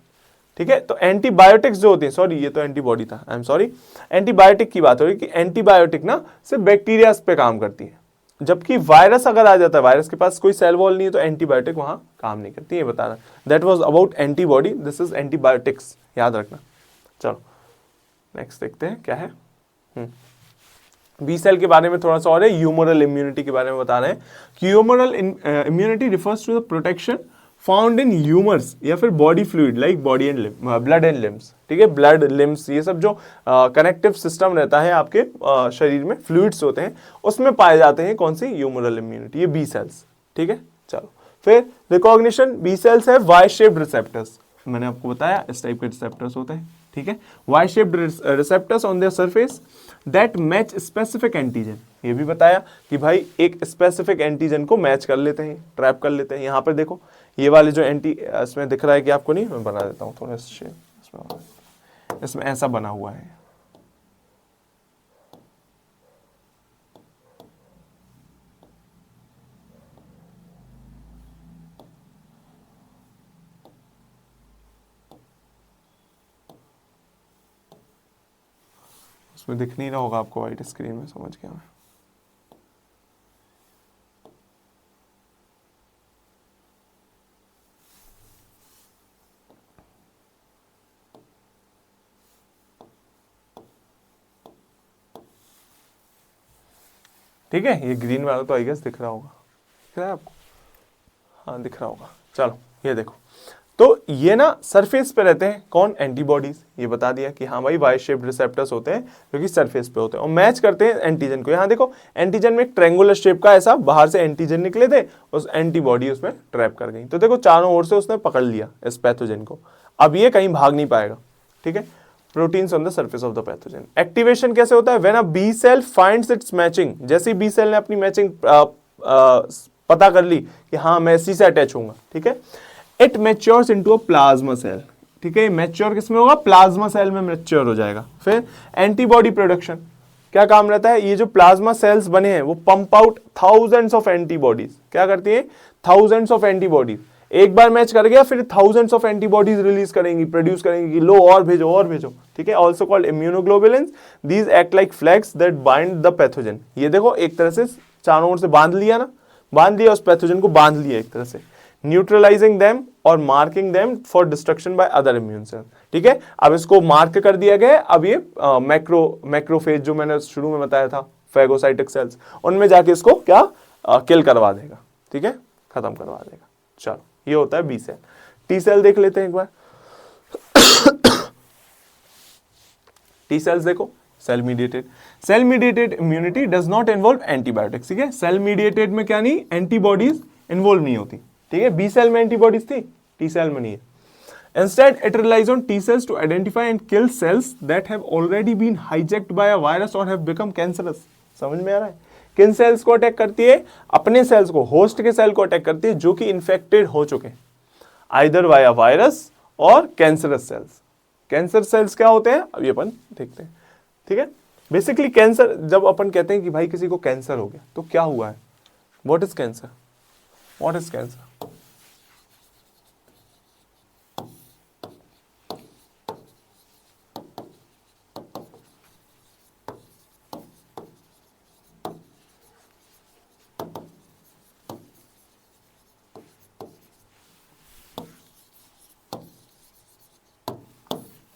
ठीक है। तो एंटीबायोटिक्स जो होती है, सॉरी ये तो एंटीबॉडी था, आई एम सॉरी, एंटीबायोटिक की बात हो रही कि एंटीबायोटिक ना सिर्फ बैक्टीरिया पे काम करती है, जबकि वायरस अगर आ जाता है, वायरस के पास कोई सेल वॉल नहीं है तो एंटीबायोटिक वहां काम नहीं करती है, बताना। That was about antibody, this is antibiotics, याद रखना। चलो नेक्स्ट देखते हैं क्या है। बी सेल के बारे में थोड़ा सा और है, ह्यूमरल इम्यूनिटी के बारे में बता रहे हैं कि humoral immunity refers to the protection found in humours या फिर body fluid like body and blood and lymphs, ठीक है, ब्लड लिम्स, ये सब जो कनेक्टिव सिस्टम रहता है आपके शरीर में, फ्लूइड्स होते हैं, उसमें पाए जाते हैं कौन सी, ह्यूमरल इम्यूनिटी, ये बी सेल्स, ठीक है। चलो फिर रिकॉग्निशन, बी सेल्स है वाई शेप्ड रिसेप्टर्स, मैंने आपको बताया इस टाइप के रिसेप्टर्स होते हैं, ठीक है, Y shaped receptors on their surface that match specific antigen, ये भी बताया कि भाई एक स्पेसिफिक एंटीजन को मैच कर लेते हैं, ट्रैप कर लेते हैं। यहाँ पर देखो ये वाले जो इसमें दिख रहा है कि आपको नहीं, मैं बना देता हूँ थोड़ा शेप, इसमें ऐसा बना हुआ है, उसमें दिख नहीं रहा होगा आपको वाइट स्क्रीन में, समझ गया मैं। ठीक है, ये ग्रीन वाला तो आई गेस दिख रहा होगा, दिख रहा है आपको, हाँ दिख रहा होगा। चलो ये देखो, तो ये ना सरफेस पे रहते हैं, कौन, एंटीबॉडीज। ये बता दिया कि हाँ भाई वाई शेप्ड रिसेप्टर्स होते हैं जो कि सरफेस पे होते हैं और मैच करते हैं एंटीजन को। यहाँ देखो एंटीजन में एक ट्रायंगुलर शेप का ऐसा बाहर से एंटीजन निकले थे, उस एंटीबॉडी उसमें ट्रैप कर गई। तो देखो चारों ओर से उसने पकड़ लिया इस पैथोजन को, अब ये कहीं भाग नहीं पाएगा, ठीक है। Proteins on the surface of the pathogen. Activation कैसे होता है, when a B cell finds its matching, जैसे ही बी सेल ने अपनी मैचिंग पता कर ली कि हाँ मैं इसी से अटैच होऊंगा, ठीक है, it matures into a plasma cell, ठीक है। मैच्योर किसमें होगा, प्लाज्मा सेल में मैच्योर हो जाएगा। फिर एंटीबॉडी प्रोडक्शन, क्या काम रहता है, ये जो प्लाज्मा सेल्स बने हैं वो pump out thousands of antibodies, क्या करती है, थाउजेंड्स ऑफ एंटीबॉडीज, एक बार मैच कर गया फिर थाउजेंड्स ऑफ एंटीबॉडीज रिलीज करेंगी, प्रोड्यूस करेंगी कि लो और भेजो और भेजो, ठीक है। Also called immunoglobulins, these act like flags that bind the pathogen. ये देखो एक तरह से चारों ओर से बांध लिया ना, बांध लिया उस पैथोजन को, बांध लिया एक तरह से, न्यूट्रलाइजिंग देम और marking them for destruction by other immune cell, ठीक है। अब इसको मार्क कर दिया गया है, अब ये मैक्रोफेज जो मैंने शुरू में बताया था, फैगोसाइटिक सेल्स, उनमें जाके इसको क्या किल करवा देगा, ठीक है, खत्म करवा देगा। चलो ये होता है बी सेल। टी सेल देख लेते हैं एक बार। टी सेल्स देखो, cell mediated, cell mediated immunity does not involve antibiotics, ठीक है। सेल मीडिएटेड में क्या नहीं, एंटीबॉडीज इन्वॉल्व नहीं होती, ठीक है। बी सेल में एंटीबॉडीज थी, टी सेल में नहीं है। Instead, it relies on T cells to identify and kill cells that have already been hijacked by a virus or have become cancerous। समझ में आ रहा है, किन सेल्स को अटैक करती है, अपने सेल्स को, होस्ट के सेल को अटैक करती है जो कि इन्फेक्टेड हो चुके, आइदर वाया वायरस और कैंसरस सेल्स। कैंसर सेल्स क्या होते हैं, अब ये अपन देखते हैं, ठीक है। बेसिकली कैंसर, जब अपन कहते हैं कि भाई किसी को कैंसर हो गया तो क्या हुआ है, what is cancer, what is cancer,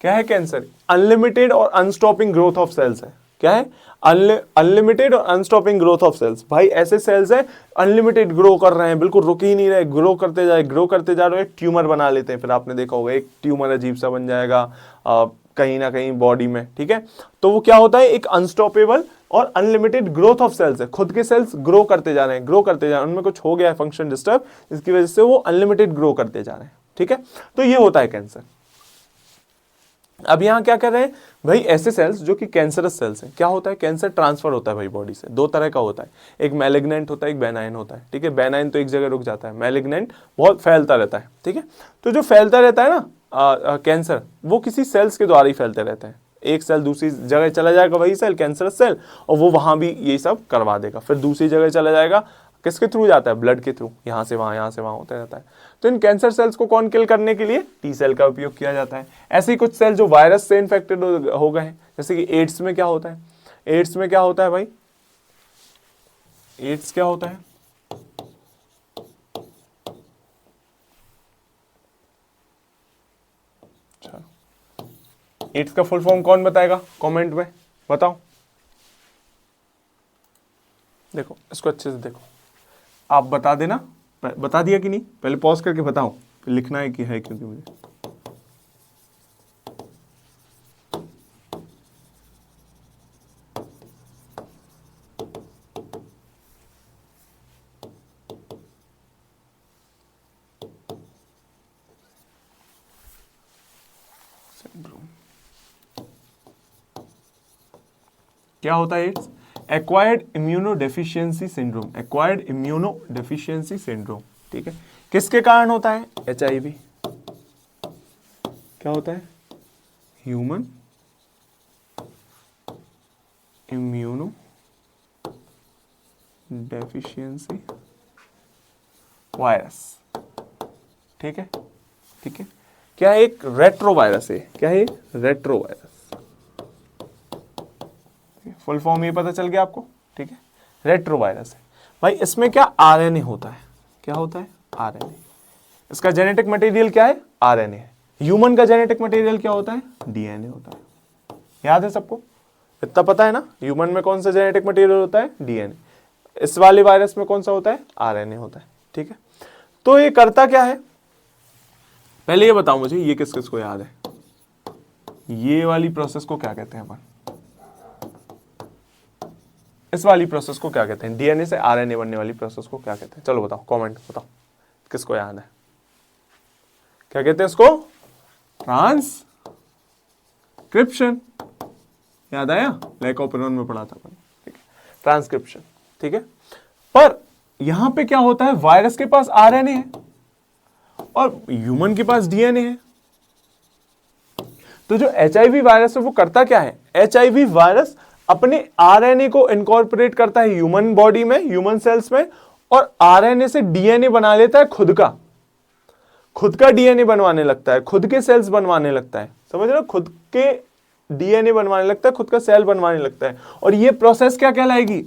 क्या है कैंसर, अनलिमिटेड और अनस्टॉपिंग ग्रोथ ऑफ सेल्स है। क्या है, अनलिमिटेड और अनस्टॉपिंग ग्रोथ ऑफ सेल्स। भाई ऐसे सेल्स है अनलिमिटेड ग्रो कर रहे हैं, बिल्कुल रुक ही नहीं रहे, ग्रो करते जाए, ग्रो करते जा रहे हैं, ट्यूमर बना लेते हैं। फिर आपने देखा होगा एक ट्यूमर अजीब सा बन जाएगा कहीं ना कहीं बॉडी में, ठीक है। तो वो क्या होता है, एक अनस्टॉपेबल और अनलिमिटेड ग्रोथ ऑफ सेल्स है। खुद के सेल्स ग्रो करते जा रहे हैं, ग्रो करते जा रहे हैं, उनमें कुछ हो गया है फंक्शन डिस्टर्ब, इसकी वजह से वो अनलिमिटेड ग्रो करते जा रहे हैं, ठीक है। तो ये होता है कैंसर। अब यहां क्या कर रहे हैं भाई, ऐसे सेल्स जो कि कैंसरस सेल्स हैं, क्या होता है, कैंसर ट्रांसफर होता है भाई बॉडी से, दो तरह का होता है, एक मैलिग्नेंट होता है, एक बेनाइन होता है, ठीक है। बेनाइन तो एक जगह रुक जाता है, मैलिग्नेंट बहुत फैलता रहता है, ठीक है। तो जो फैलता रहता है ना कैंसर, वो किसी सेल्स के द्वारा ही फैलते रहते हैं। एक सेल दूसरी जगह चला जाएगा, वही सेल कैंसरस सेल, और वो वहां भी ये सब करवा देगा। फिर दूसरी जगह चला जाएगा, किसके थ्रू जाता है, ब्लड के थ्रू, यहाँ से वहाँ, यहाँ से वहाँ होता रहता है। तो इन कैंसर सेल्स को कौन किल करने के लिए, टी सेल का उपयोग किया जाता है। ऐसे ही कुछ सेल जो वायरस से इन्फेक्टेड हो गए हैं, जैसे कि एड्स में क्या होता है, एड्स में क्या होता है भाई, एड्स क्या होता है, एड्स का फुल फॉर्म कौन बताएगा, कमेंट में बताओ। देखो इसको अच्छे से देखो, आप बता देना, बता दिया कि नहीं, पहले पॉज करके बताओ, फिर लिखना है कि है, क्योंकि मुझे क्या होता है AIDS, acquired immunodeficiency syndrome, acquired immunodeficiency syndrome, ठीक है। किसके कारण होता है, HIV, क्या होता है, ह्यूमन इम्यूनो डेफिशिएंसी वायरस, ठीक है, ठीक है। क्या है, एक रेट्रो वायरस है, क्या है, रेट्रो वायरस, फुल फॉर्म ये पता चल गया आपको, ठीक है। रेट्रो वायरस है भाई, इसमें क्या RNA होता है, क्या होता है, RNA। इसका जेनेटिक मटेरियल क्या है, RNA है। ह्यूमन का जेनेटिक मटेरियल क्या होता है, DNA होता है। याद है सबको, इतना पता है ना, ह्यूमन में कौन सा जेनेटिक मटेरियल होता है, DNA। इस वाले वायरस में कौन सा होता है, RNA होता है, ठीक है। तो ये करता क्या है, पहले ये बताओ मुझे, ये किस किस को याद है, ये वाली प्रोसेस को क्या कहते हैं अपन, इस वाली प्रोसेस को क्या कहते हैं, डीएनए से आरएनए बनने वाली प्रोसेस को क्या कहते हैं? चलो बताओ, कमेंट बताओ किसको याद है, क्या कहते हैं इसको? ट्रांसक्रिप्शन। याद आया? लैक ऑफ पेरोन में पढ़ा था अपन, ठीक है, ट्रांसक्रिप्शन, ठीक है। पर यहां पे क्या होता है, वायरस के पास आरएनए है और ह्यूमन के पास डीएनए है। तो जो एचआईवी वायरस है वो करता क्या है, एचआईवी वायरस अपने आरएनए को इनकॉर्पोरेट करता है ह्यूमन बॉडी में, ह्यूमन सेल्स में, और आरएनए से डीएनए बना लेता है खुद का डीएनए बनवाने लगता है, खुद के सेल्स बनवाने लगता है, समझ रहे हो, खुद के डीएनए बनवाने लगता है, खुद का सेल बनवाने लगता है। और ये प्रोसेस क्या कहलाएगी,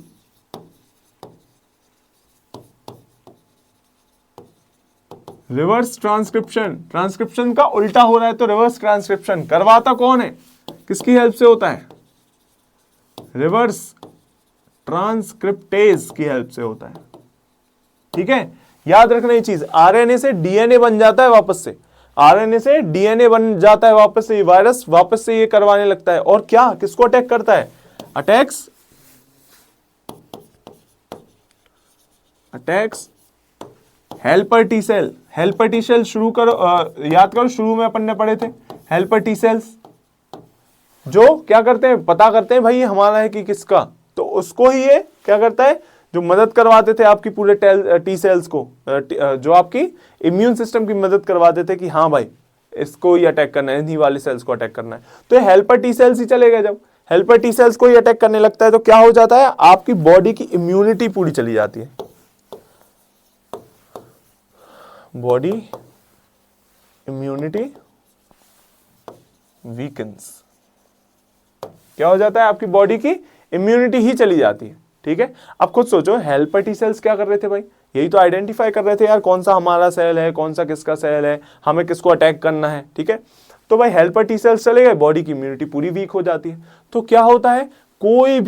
रिवर्स ट्रांसक्रिप्शन। ट्रांसक्रिप्शन का उल्टा हो रहा है तो रिवर्स ट्रांसक्रिप्शन। करवाता कौन है, किसकी हेल्प से होता है, रिवर्स ट्रांसक्रिप्टेज की हेल्प से होता है, ठीक है। याद रखना ये चीज, आरएनए से डीएनए बन जाता है वापस से, आरएनए से डीएनए बन जाता है वापस से, वायरस वापस से ये करवाने लगता है। और क्या, किसको अटैक करता है, attacks helper T cell. Helper T cell शुरू करो, याद करो, शुरू में अपन ने पढ़े थे हेल्पर टी सेल्स, जो क्या करते हैं, पता करते हैं भाई ये हमारा है कि किसका, तो उसको ही ये क्या करता है, जो मदद करवाते थे आपकी पूरे टी सेल्स को, जो आपकी इम्यून सिस्टम की मदद करवाते थे कि हाँ भाई इसको ही अटैक करना है, इन्हीं वाले सेल्स को अटैक करना है। तो ये हेल्पर टी सेल्स ही चलेगा। जब हेल्पर टी सेल्स को ही अटैक करने लगता है तो क्या हो जाता है, आपकी बॉडी की इम्यूनिटी पूरी चली जाती है, बॉडी इम्यूनिटी वीकन्स। क्या हो जाता है, आपकी बॉडी की इम्यूनिटी ही चली जाती है, ठीक है। अब खुद सोचो, हेल्पर टी सेल्स क्या कर रहे थे भाई, यही तो आइडेंटिफाई कर रहे थे यार, कौन सा हमारा सेल है, कौन सा किसका सेल है, हमें किसको अटैक करना है, ठीक है। तो भाई हेल्पर टी सेल्स चले गए, बॉडी की इम्यूनिटी पूरी वीक हो जाती है। तो क्या होता है, कोई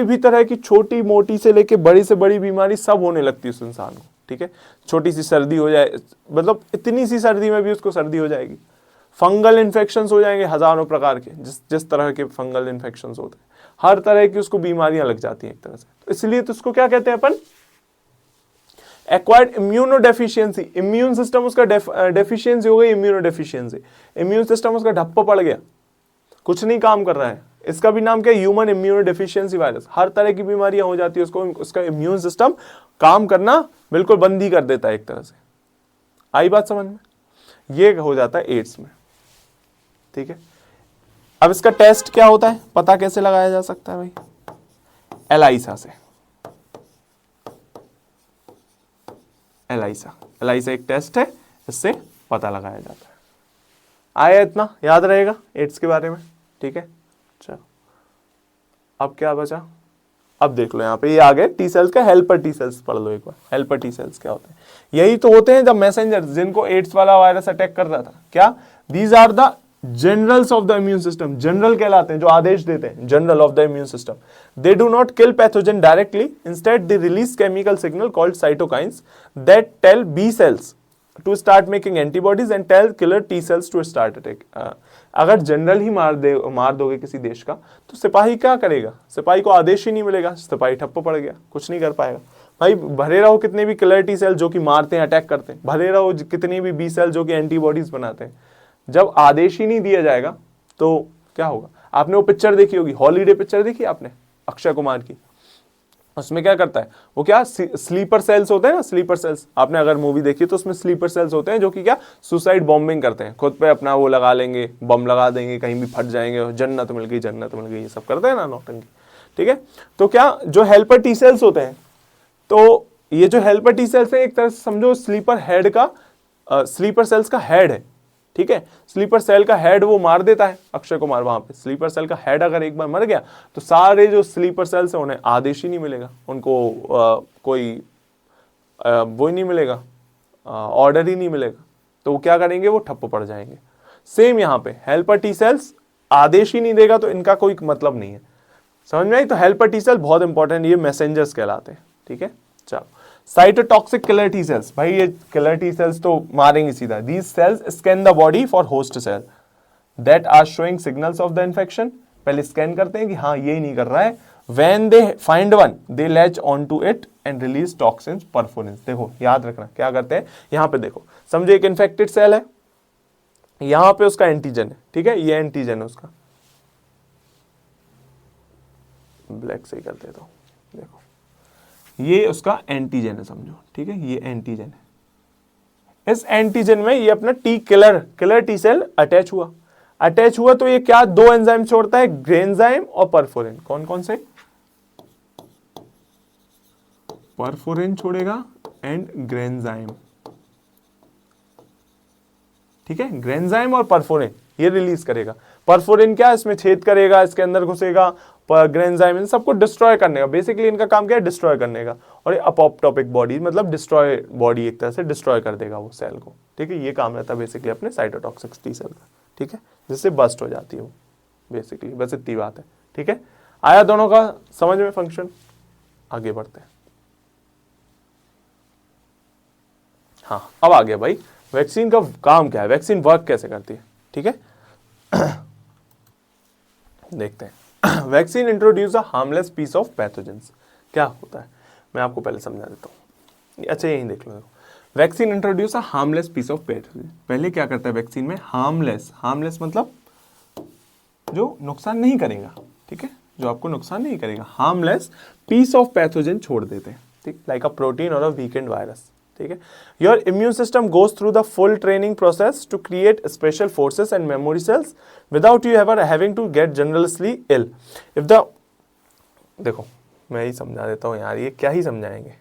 भी तरह की छोटी मोटी से लेके बड़ी से बड़ी बीमारी सब होने लगती है उस इंसान को, ठीक है। छोटी सी सर्दी हो जाए, मतलब इतनी सी सर्दी में भी उसको सर्दी हो जाएगी, फंगल इन्फेक्शंस हो जाएंगे हजारों प्रकार के, जिस तरह के फंगल इन्फेक्शंस होते हैं, हर तरह की उसको बीमारियां लग जाती हैं एक तरह से। तो इसलिए तो उसको क्या कहते हैं अपन, एक्वायर्ड इम्यूनोडेफिशिएंसी। इम्यून सिस्टम उसका डेफिशिएंसी हो गई, इम्यूनोडेफिशिएंसी, इम्यून सिस्टम उसका ढप्प पड़ गया, कुछ नहीं काम कर रहा है। इसका भी नाम क्या है, ह्यूमन इम्यूनोडेफिशिएंसी वायरस। हर तरह की बीमारियां हो जाती है उसको, उसका इम्यून सिस्टम काम करना बिल्कुल बंद ही कर देता है एक तरह से। आई बात समझ में? ये हो जाता है एड्स में, ठीक है। अब इसका टेस्ट क्या होता है, पता कैसे लगाया जा सकता है भाई, एलाइसा से। एलाइसा एक टेस्ट है, इससे पता लगाया जाता है। आया इतना, याद रहेगा एड्स के बारे में, ठीक है। चलो अब क्या बचा, अब देख लो यहाँ पे, ये आ गए टी सेल्स का, हेल्पर टी सेल्स पढ़ लो एक बार। हेल्पर टी सेल्स क्या होते हैं, यही तो होते हैं जब मैसेंजर, जिनको एड्स वाला वायरस अटैक कर रहा था, क्या, these are the generals of the immune system. General कहलाते हैं, जो आदेश देते हैं, general of the immune system. They do not kill pathogen directly, instead they release chemical signal called cytokines that tell B cells to start making antibodies and tell killer T cells to start attack. अगर general ही मार दोगे किसी देश का, तो सिपाही क्या करेगा, सिपाही को आदेश ही नहीं मिलेगा, सिपाही ठप्प पड़ गया, कुछ नहीं कर पाएगा। भाई भरे रहो कितने भी किलर टी सेल जो कि मारते हैं, अटैक करते हैं, भरे रहो कितने भी बी सेल जो कि एंटीबॉडीज बनाते हैं, जब आदेश ही नहीं दिया जाएगा तो क्या होगा। आपने वो पिक्चर देखी होगी, हॉलीडे पिक्चर देखी आपने, अक्षय कुमार की, उसमें क्या करता है वो, क्या स्लीपर सेल्स होते हैं ना, स्लीपर सेल्स, आपने अगर मूवी देखी तो उसमें स्लीपर सेल्स होते हैं जो कि क्या, सुसाइड बॉम्बिंग करते हैं, खुद पे अपना वो लगा लेंगे, बम लगा देंगे, कहीं भी फट जाएंगे, जन्नत मिल गई, ये सब करते हैं ना नौटंकी, ठीक है। तो क्या, जो हेल्पर टी सेल्स होते हैं, तो ये जो हेल्पर टी सेल्स है एक तरह से समझो स्लीपर हेड का, स्लीपर सेल्स का हेड है, ठीक है। स्लीपर सेल का हेड वो मार देता है अक्षय कुमार वहां पे। स्लीपर सेल का हेड अगर एक बार मर गया तो सारे जो स्लीपर सेल्स हैं उन्हें आदेश ही नहीं मिलेगा, उनको कोई वो ही नहीं मिलेगा, ऑर्डर ही नहीं मिलेगा, तो वो क्या करेंगे, वो ठप्प पड़ जाएंगे। सेम यहाँ पे हेल्पर टी सेल्स आदेश ही नहीं देगा तो इनका कोई मतलब नहीं है, समझ में आई। तो हेल्पर टी सेल बहुत इंपॉर्टेंट, ये मैसेंजर्स कहलाते हैं, ठीक है। चलो साइटोटॉक्सिक किलर टी सेल्स, भाई ये किलर टी सेल्स तो मारेंगे सीधा। These cells scan the body for host cell that are showing signals of the infection. पहले स्कैन करते हैं कि हाँ ये नहीं कर रहा है। When they find one, they latch onto it and release toxins, perforins। देखो याद रखना क्या करते हैं, यहां पे देखो, समझो एक इन्फेक्टेड सेल है, यहां पे उसका एंटीजन है, ठीक है, ये एंटीजन है उसका, ब्लैक से ही कर देता हूं, देखो ये उसका एंटीजन है समझो, ठीक है, ये एंटीजन है। इस एंटीजन में ये अपना T killer T cell attach हुआ तो ये क्या दो एंजाइम छोड़ता है, ग्रेन्जाइम और परफोरिन। कौन कौन से, परफोरिन छोड़ेगा एंड ग्रेन्जाइम, ठीक है, ग्रेन्जाइम और परफोरिन ये रिलीज करेगा। परफोरिन क्या इसमें छेद करेगा, इसके अंदर घुसेगा, ग्रेन्जाइम इन सबको डिस्ट्रॉय करने का, बेसिकली इनका काम क्या है, डिस्ट्रॉय करने का। और ये अपोप्टोपिक बॉडी मतलब डिस्ट्रॉय बॉडी, एक तरह से डिस्ट्रॉय कर देगा वो सेल को, ठीक है, ये काम रहता है बेसिकली अपने साइटोटॉक्सिक टी सेल का, ठीक है, जिससे बस्ट हो जाती है वो, बेसिकली बस इतनी बात है, ठीक है। आया दोनों का समझ में फंक्शन, आगे बढ़ते हैं। हाँ अब आ गया भाई वैक्सीन का काम क्या है, वैक्सीन वर्क कैसे करती है, ठीक है। देखते हैं। Vaccine introduce a harmless piece of pathogens. क्या होता है मैं आपको पहले समझा देता हूँ, अच्छा यही देख लो। Vaccine introduce a harmless piece of pathogen. पहले क्या करता है वैक्सीन में, हार्मलेस मतलब जो नुकसान नहीं करेगा, ठीक है, जो आपको नुकसान नहीं करेगा, हार्मलेस पीस ऑफ पैथोजन छोड़ देते हैं, ठीक, लाइक अ प्रोटीन और अ वीकेंड वायरस, ठीक है। Your immune system goes through the full training process to create special forces and memory cells without you ever having to get generally ill. If the, देखो मैं ही समझा देता हूँ यार, ये क्या ही समझाएंगे,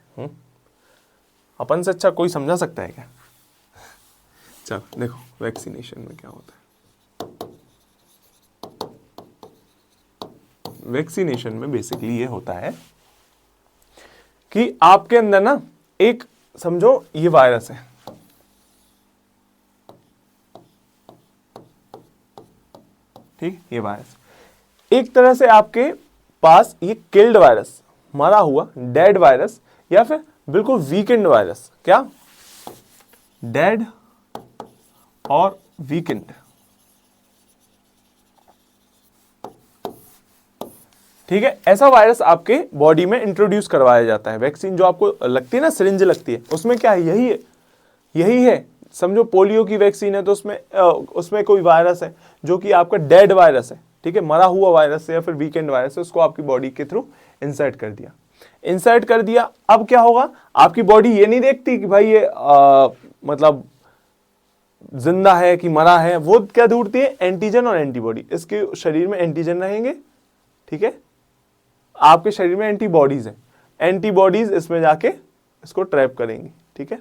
अपन से अच्छा कोई समझा सकता है क्या। चलो देखो वैक्सीनेशन में क्या होता है, वैक्सीनेशन में बेसिकली ये होता है कि आपके अंदर ना एक, समझो ये वायरस है, ठीक, ये वायरस एक तरह से आपके पास ये किल्ड वायरस, मरा हुआ डेड वायरस, या फिर बिल्कुल वीकेंड वायरस, क्या डेड और वीकेंड, ठीक है, ऐसा वायरस आपके बॉडी में इंट्रोड्यूस करवाया जाता है। वैक्सीन जो आपको लगती है ना, सिरिंज लगती है, उसमें क्या है, यही है। समझो पोलियो की वैक्सीन है तो उसमें कोई वायरस है जो कि आपका डेड वायरस है, ठीक है, मरा हुआ वायरस है या फिर वीकेंड वायरस है, उसको आपकी बॉडी के थ्रू इंसर्ट कर दिया। अब क्या होगा, आपकी बॉडी ये नहीं देखती कि भाई ये मतलब जिंदा है कि मरा है, वो क्या ढूंढती है, एंटीजन और एंटीबॉडी। इसके शरीर में एंटीजन रहेंगे, ठीक है, आपके शरीर में एंटीबॉडीज है, एंटीबॉडीज इसमें जाके इसको ट्रैप करेंगी, ठीक है।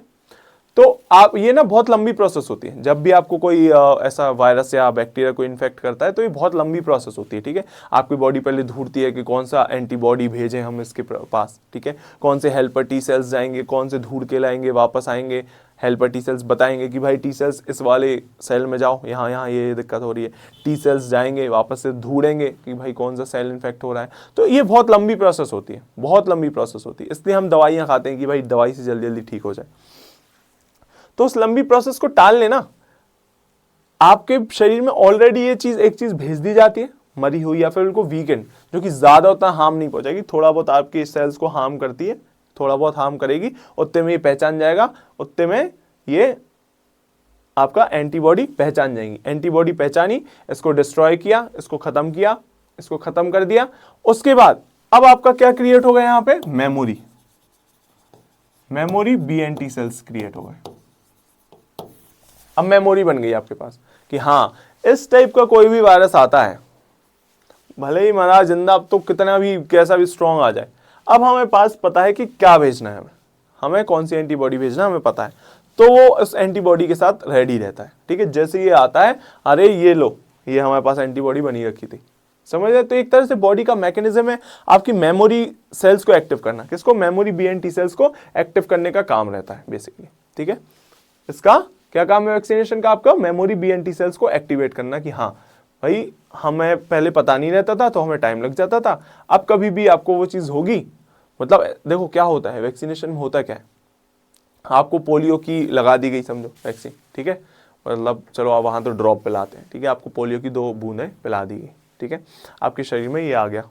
तो आप ये ना बहुत लंबी प्रोसेस होती है, जब भी आपको कोई ऐसा वायरस या बैक्टीरिया को इन्फेक्ट करता है तो ये बहुत लंबी प्रोसेस होती है, ठीक है। आपकी बॉडी पहले ढूंढती है कि कौन सा एंटीबॉडी भेजें हम इसके पास, ठीक है, कौन से हेल्पर टी सेल्स जाएंगे, कौन से ढूंढ के लाएंगे, वापस आएंगे, हेल्पर टी सेल्स बताएंगे कि भाई टी सेल्स इस वाले सेल में जाओ, यहाँ ये दिक्कत हो रही है, टी सेल्स जाएंगे वापस से ढूंढेंगे कि भाई कौन सा सेल इन्फेक्ट हो रहा है। तो ये बहुत लंबी प्रोसेस होती है, बहुत लंबी प्रोसेस होती है, इसलिए हम दवाइयाँ खाते हैं कि भाई दवाई से जल्दी जल्दी ठीक हो जाए। तो उस लंबी प्रोसेस को टाल लेना, आपके शरीर में ऑलरेडी ये चीज, एक चीज भेज दी जाती है मरी हुई या फिर उनको वीकेंड, जो कि ज्यादा उतना हार्म नहीं पहुंचाएगी, थोड़ा बहुत आपके सेल्स को हार्म करती है, थोड़ा बहुत हार्म करेगी, उतने में ये पहचान जाएगा, उतने में ये आपका एंटीबॉडी पहचान जाएंगी। एंटीबॉडी पहचानी, इसको डिस्ट्रॉय किया, इसको खत्म किया, इसको खत्म कर दिया। उसके बाद अब आपका क्या क्रिएट होगा, यहां पे मेमोरी BNT सेल्स क्रिएट हो गए। अब मेमोरी बन गई आपके पास कि हाँ इस टाइप का कोई भी वायरस आता है, भले ही मरा जिंदा, अब तो कितना भी कैसा भी स्ट्रॉन्ग आ जाए, अब हमें पास पता है कि क्या भेजना है, हमें कौन सी एंटीबॉडी भेजना हमें पता है, तो वो उस एंटीबॉडी के साथ रेडी रहता है, ठीक है। जैसे ये आता है, अरे ये लो, ये हमारे पास एंटीबॉडी बनी रखी थी, समझ रहे। तो एक तरह से बॉडी का मैकेनिज्म है आपकी मेमोरी सेल्स को एक्टिव करना, किसको, मेमोरी BNT सेल्स को एक्टिव करने का काम रहता है बेसिकली, ठीक है। इसका क्या काम है वैक्सीनेशन का, आपका मेमोरी BNT सेल्स को एक्टिवेट करना कि हाँ भाई हमें पहले पता नहीं रहता था तो हमें टाइम लग जाता था, अब कभी भी आपको वो चीज़ होगी, मतलब देखो क्या होता है वैक्सीनेशन में, होता क्या है, आपको पोलियो की लगा दी गई समझो वैक्सीन, ठीक है, मतलब चलो आप वहाँ तो ड्रॉप पिलाते हैं, ठीक है, आपको पोलियो की 2 बूंदें पिला दी गई, ठीक है, आपके शरीर में ये आ गया,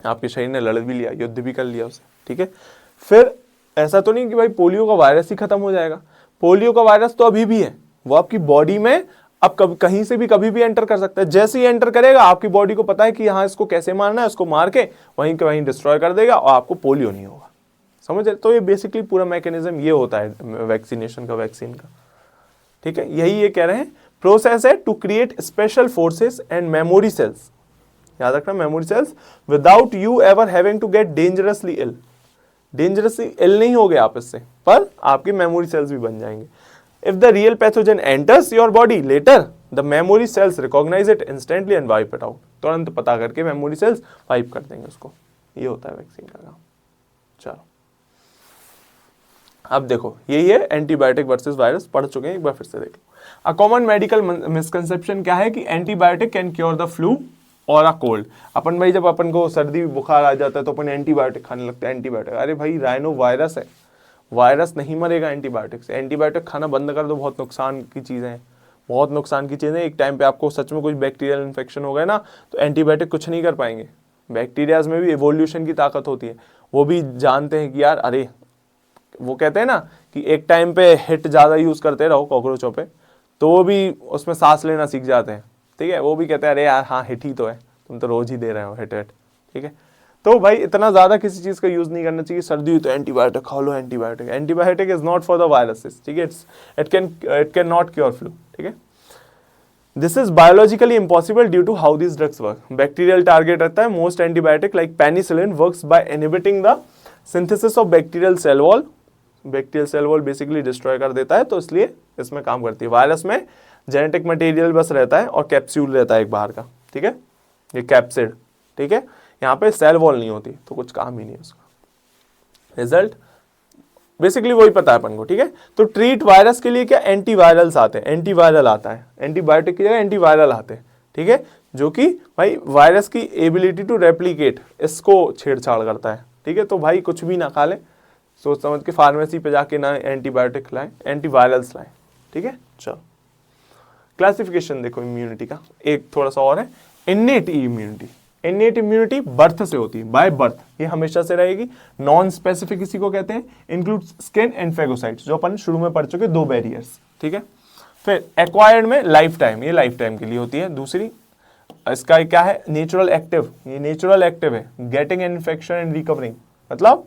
आपके शरीर ने लड़ भी लिया, युद्ध भी कर लिया उसे, ठीक है। फिर ऐसा तो नहीं कि भाई पोलियो का वायरस ही खत्म हो जाएगा, पोलियो का वायरस तो अभी भी है, वो आपकी बॉडी में अब कहीं से भी कभी भी एंटर कर सकता है। जैसे ही एंटर करेगा आपकी बॉडी को पता है कि हाँ इसको कैसे मारना है, उसको मार के वहीं के वहीं डिस्ट्रॉय कर देगा और आपको पोलियो नहीं होगा। समझ रहे? तो ये बेसिकली पूरा मैकेनिज्म ये होता है वैक्सीनेशन का, वैक्सीन का, ठीक है। यही ये कह रहे हैं प्रोसेस है to create special forces and memory cells, याद रखना memory cells, without you ever having to get dangerously ill. Dangerously ill नहीं हो गए आप इससे, पर आपके मेमोरी सेल्स भी बन जाएंगे। If the real pathogen enters your body later, the memory cells recognise it instantly and wipe it out. तुरंत पता करके मेमोरी सेल्स वाइप कर देंगे उसको। ये होता है वैक्सीन का काम। चलो अब देखो यही है एंटीबायोटिक वर्सेस वायरस, पढ़ चुके हैं, एक बार फिर से देख लो। अ कॉमन मेडिकल मिसकंसेप्शन क्या है कि antibiotic can cure the flu और अ कोल्ड। अपन भाई जब अपन को सर्दी बुखार आ जाता है तो अपन एंटीबायोटिक खाने लगते हैं। एंटीबायोटिक, अरे भाई राइनो वायरस है, वायरस नहीं मरेगा एंटीबायोटिक से। एंटीबायोटिक खाना बंद कर दो, बहुत नुकसान की चीज़ें हैं, बहुत नुकसान की चीज़ें। एक टाइम पे आपको सच में कुछ बैक्टीरियल इन्फेक्शन हो गया ना तो एंटीबायोटिक कुछ नहीं कर पाएंगे। बैक्टीरियाज में भी एवोल्यूशन की ताकत होती है, वो भी जानते हैं कि यार अरे, वो कहते हैं ना कि एक टाइम पे हिट ज़्यादा यूज़ करते रहो कॉकरोचों पे तो वो भी उसमें सांस लेना सीख जाते हैं, ठीक है। वो भी कहते हैं अरे यार हाँ हिट ही तो है, तुम तो रोज ही दे रहे हो हिट, ठीक है। तो भाई इतना ज़्यादा किसी चीज़ का यूज़ नहीं करना चाहिए। सर्दी हुई तो एंटीबायोटिक खा लो, antibiotic, antibiotic is not for the viruses, ठीक है। It can not cure flu, ठीक है। This is biologically impossible due to how this drugs work. Bacterial target रहता है। Most antibiotic like penicillin works by inhibiting the synthesis of bacterial cell wall. Bacterial cell wall basically destroy कर देता है, तो इसलिए इसमें काम करती है। वायरस में जेनेटिक मटेरियल बस रहता है और कैप्सूल रहता है एक बाहर का, ठीक है, ये कैप्सिड, ठीक है। यहाँ पे सेल वॉल नहीं होती तो कुछ काम ही नहीं है उसका। रिजल्ट बेसिकली वही पता है अपन को, ठीक है। तो ट्रीट वायरस के लिए क्या एंटीवायरल्स आते हैं, एंटीवायरल आता है, एंटीबायोटिक की जगह एंटीवायरल आते हैं, ठीक है, जो कि भाई वायरस की एबिलिटी टू रेप्लिकेट इसको छेड़छाड़ करता है, ठीक है। तो भाई कुछ भी ना खा लें, सोच समझ के फार्मेसी पे जाके ना एंटीबायोटिक लाएं, एंटीवायरल्स लाएं, ठीक है। चलो क्लासिफिकेशन देखो इम्यूनिटी का, एक थोड़ा सा और है। Innate immunity, innate immunity birth से होती है, बाय बर्थ, ये हमेशा से रहेगी। नॉन स्पेसिफिक इसी को कहते हैं। इंक्लूड स्किन एंड फेगोसाइट्स, जो अपन शुरू में पढ़ चुके 2 बैरियर्स, ठीक है। फिर एक्वायर्ड में लाइफ टाइम, ये लाइफ टाइम के लिए होती है। दूसरी इसका क्या है, नेचुरल एक्टिव, ये नेचुरल एक्टिव है, getting an infection and recovering, मतलब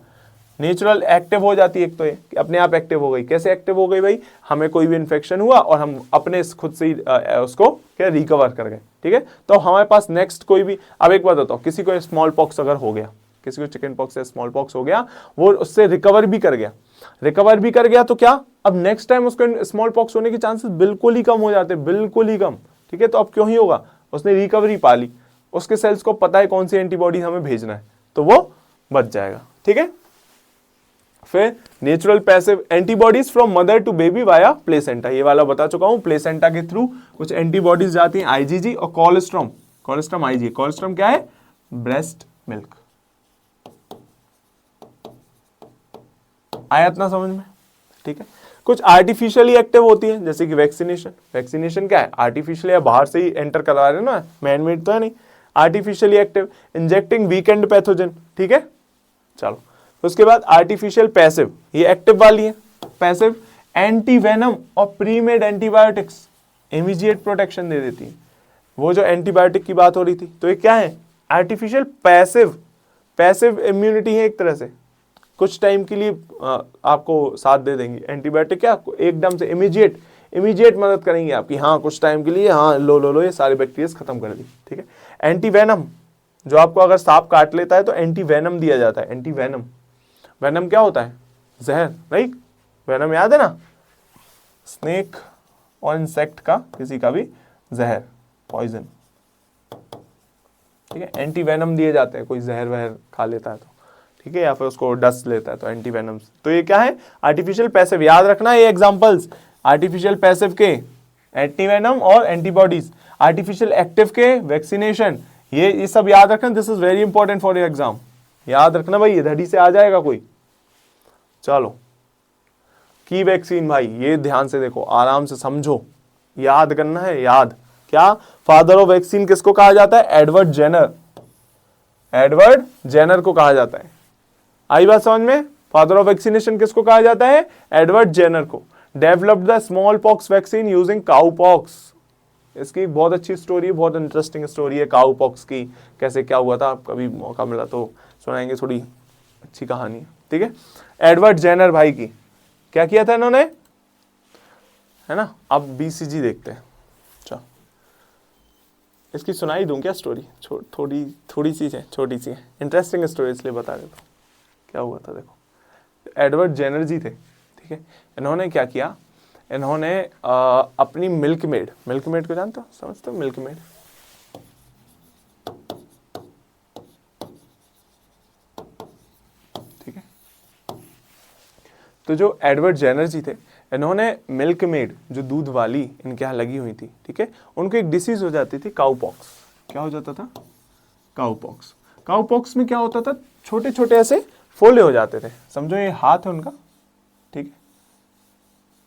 नेचुरल एक्टिव हो जाती है। एक तो ये कि अपने आप एक्टिव हो गई। कैसे एक्टिव हो गई भाई, हमें कोई भी इन्फेक्शन हुआ और हम अपने खुद से ही उसको क्या रिकवर कर गए, ठीक है। तो हमारे पास नेक्स्ट कोई भी, अब एक बात बताओ, किसी को स्मॉल पॉक्स अगर हो गया, किसी को चिकन पॉक्स या स्मॉल पॉक्स हो गया, वो उससे रिकवर भी कर गया, रिकवर भी कर गया, तो क्या अब नेक्स्ट टाइम उसको स्मॉल पॉक्स होने के चांसेस बिल्कुल ही कम हो जाते हैं, बिल्कुल ही कम, ठीक है। तो अब क्यों ही होगा, उसने रिकवरी पा ली, उसके सेल्स को पता है कौन सी एंटीबॉडी हमें भेजना है, तो वो बच जाएगा, ठीक है। फिर natural passive antibodies from mother to baby via placenta, ये वाला बता चुका हूं। प्लेसेंटा के थ्रू कुछ एंटीबॉडीज जाती हैं, आईजीजी और कोलेस्ट्रॉम, कोलेस्ट्रॉम आईजी। कोलेस्ट्रॉम क्या है, ब्रेस्ट मिल्क। आया इतना समझ में, ठीक है। कुछ आर्टिफिशियली एक्टिव होती है, जैसे कि वैक्सीनेशन। वैक्सीनेशन क्या है, आर्टिफिशियल या बाहर से ही एंटर करा रहे हो ना, मैन मेड तो है नहीं, artificially active. Injecting weekend pathogen, ठीक है। चलो उसके बाद आर्टिफिशियल पैसिव, ये एक्टिव वाली है। पैसिव एंटी वेनम और प्रीमेड एंटीबायोटिक्स, इमीडिएट प्रोटेक्शन दे देती है। वो जो एंटीबायोटिक की बात हो रही थी, तो ये क्या है, आर्टिफिशियल पैसिव, पैसिव इम्यूनिटी है एक तरह से, कुछ टाइम के लिए आपको साथ दे देंगी। एंटीबायोटिक क्या एकदम से इमीडिएट मदद करेंगे आपकी, हाँ कुछ टाइम के लिए, हाँ लो ये सारे बैक्टीरिया खत्म कर दी, ठीक है। एंटी वेनम, जो आपको अगर सांप काट लेता है तो एंटी वेनम दिया जाता है। एंटी वेनम, वेनम क्या होता है, जहर, राइट। वेनम याद है ना, स्नेक और इंसेक्ट का किसी का भी जहर, पॉइजन, ठीक है। एंटी वेनम दिए जाते हैं, कोई जहर वहर खा लेता है तो, ठीक है, या फिर उसको डस लेता है तो एंटी वेनम। तो ये क्या है, आर्टिफिशियल पैसिव, याद रखना ये एग्जांपल्स। आर्टिफिशियल पैसिव के एंटी वेनम और एंटीबॉडीज, आर्टिफिशियल एक्टिव के वैक्सीनेशन, ये सब याद रखना। This is very important for your exam, याद रखना भाई, धड़ी से आ जाएगा कोई। चलो, की वैक्सीन भाई, ये ध्यान से देखो, आराम से समझो, याद करना है, याद। क्या फादर ऑफ वैक्सीन किसको कहा जाता है? Edward Jenner. एडवर्ड जेनर को कहा जाता है। आई बात समझ में? फादर ऑफ वैक्सीनेशन किसको कहा जाता है? एडवर्ड जेनर को। Developed the small pox vaccine using cow pox. इसकी बहुत अच्छी स्टोरी है, बहुत इंटरेस्टिंग स्टोरी है काउ पॉक्स की, कैसे क्या हुआ था। कभी मौका मिला तो सुनाएंगे, थोड़ी अच्छी कहानी है, ठीक है। एडवर्ड जेनर भाई की क्या किया था इन्होंने, है ना। अब बीसीजी देखते हैं। चलो, इसकी सुनाई दूं क्या स्टोरी? थोड़ी सी है, छोटी सी है, इंटरेस्टिंग स्टोरी इसलिए बता देता हूँ। क्या हुआ था देखो, एडवर्ड जेनर जी थे, ठीक है। इन्होंने क्या किया, इन्होंने अपनी मिल्क मेड को जानते हो, समझते हो मिल्क मेड? ठीक है। तो जो एडवर्ड जेनर जी थे, इन्होंने मिल्क मेड जो दूध वाली इनके यहाँ लगी हुई थी, ठीक है, उनको एक डिसीज हो जाती थी, काउ पॉक्स। क्या हो जाता था? Cow pox. काउ पॉक्स में क्या होता था, छोटे छोटे ऐसे फोले हो जाते थे। समझो ये हाथ है उनका, ठीक है,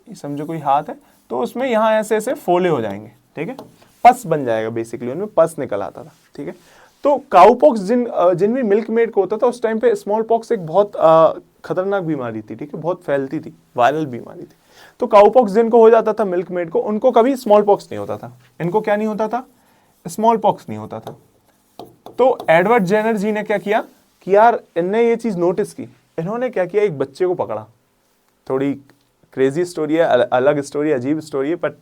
ये समझो कोई हाथ है, तो उसमें यहाँ ऐसे ऐसे फोले हो जाएंगे, ठीक है, पस बन जाएगा, बेसिकली उनमें पस निकल आता था, ठीक है। तो काउ पॉक्स जिन भी मिल्क मेड को होता था उस टाइम पे, स्मॉल पॉक्स एक बहुत खतरनाक बीमारी थी, ठीक है, बहुत फैलती थी, वायरल बीमारी थी। तो काउ पॉक्स जिनको हो जाता था मिल्क मेड को, उनको कभी स्मॉल पॉक्स नहीं होता था। इनको क्या नहीं होता था? स्मॉल पॉक्स नहीं होता था। तो एडवर्ड जेनर जी ने क्या किया कि यार, इनने ये चीज नोटिस की। इन्होंने क्या किया, एक बच्चे को पकड़ा। थोड़ी क्रेजी स्टोरी है, अलग स्टोरी, अजीब स्टोरी है, बट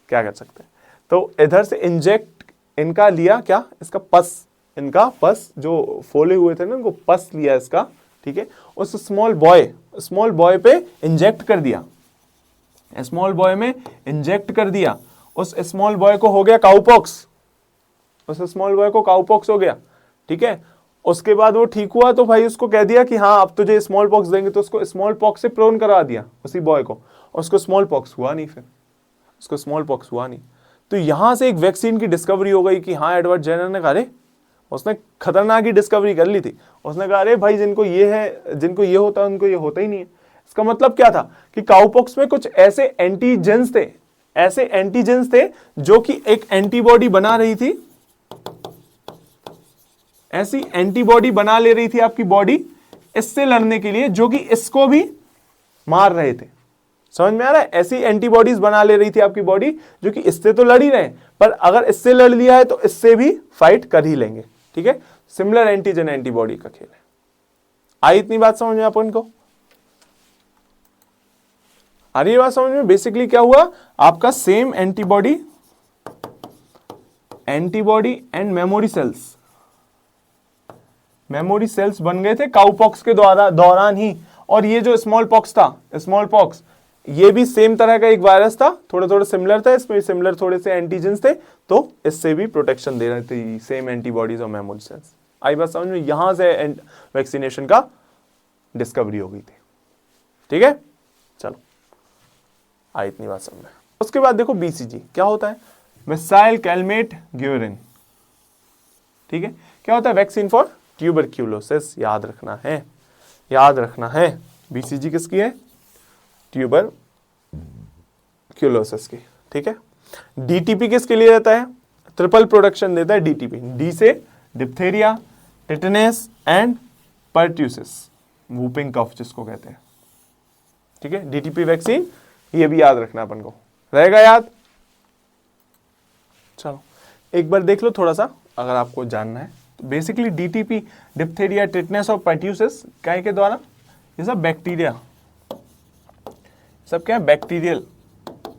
क्या कर सकते हैं। तो इधर से इंजेक्ट इनका लिया, क्या, इसका पस, इनका पस जो फोले हुए थे ना, उनको पस लिया इसका, ठीक है, उस स्मॉल बॉय पे इंजेक्ट कर दिया। स्मॉल बॉय में इंजेक्ट कर दिया, उस स्मॉल बॉय को हो गया काउपॉक्स, उस स्मॉल बॉय को काउपॉक्स हो गया, ठीक है। उसके बाद वो ठीक हुआ तो भाई उसको कह दिया कि हाँ अब तुझे स्मॉल पॉक्स देंगे, तो उसको स्मॉल पॉक्स से प्रोन करा दिया उसी बॉय को। उसको स्मॉल पॉक्स हुआ नहीं, फिर उसको स्मॉल पॉक्स हुआ नहीं। तो यहां से एक वैक्सीन की डिस्कवरी हो गई कि हाँ, एडवर्ड जेनर ने कहा, अरे, उसने खतरनाक ही डिस्कवरी कर ली थी। उसने कहा, अरे भाई, जिनको ये है, जिनको ये होता है, उनको ये होता ही नहीं है। इसका मतलब क्या था कि काउपॉक्स में कुछ ऐसे एंटीजेंस थे जो कि एक एंटीबॉडी बना रही थी, ऐसी एंटीबॉडी बना ले रही थी आपकी बॉडी इससे लड़ने के लिए, जो कि इसको भी मार रहे थे। समझ में आ रहा है? ऐसी एंटीबॉडीज बना ले रही थी आपकी बॉडी, जो कि इससे तो लड़ ही रहे हैं, पर अगर इससे लड़ लिया है तो इससे भी फाइट कर ही लेंगे, ठीक है। सिमिलर एंटीजन एंटीबॉडी का खेल है। आई इतनी बात समझ में अपन को? आ रही बात समझ में? बेसिकली क्या हुआ, आपका same antibody and memory sales बन गए थे काउपॉक्स के दौरान ही। और ये जो स्मॉल पॉक्स, ये भी सेम तरह का एक वायरस था, थोड़ा थोड़ा सिमिलर था, इसमें सिमिलर थोड़े से एंटीजेंस थे, तो इससे भी प्रोटेक्शन दे रहे थे सेम एंटीबॉडीज और मेमोरी सेल्स। आई बात समझ में? यहां से वैक्सीनेशन का डिस्कवरी हो गई थी, ठीक है। चलो, आई इतनी बात समझ में। उसके बाद देखो बीसीजी क्या होता है, मिसाइल कैलमेट गिबरेलिन, ठीक है। क्या होता है? Vaccine for tuberculosis. याद रखना है। बीसीजी किसकी है? ट्यूबरक्यूलोसिस की, ठीक है। डीटीपी किसके लिए रहता है? ट्रिपल प्रोटेक्शन देता है डीटीपी। डी से diphtheria, tetanus and pertussis, whooping cough जिसको कहते हैं, ठीक है। डीटीपी वैक्सीन, ये भी याद रखना अपन को, रहेगा याद। चलो एक बार देख लो थोड़ा सा, अगर आपको जानना है तो। बेसिकली डीटीपी, डिप्थेरिया, टिटनेस और पर्ट्यूसिस काय के द्वारा? ये सब बैक्टीरिया, सब क्या है? बैक्टीरियल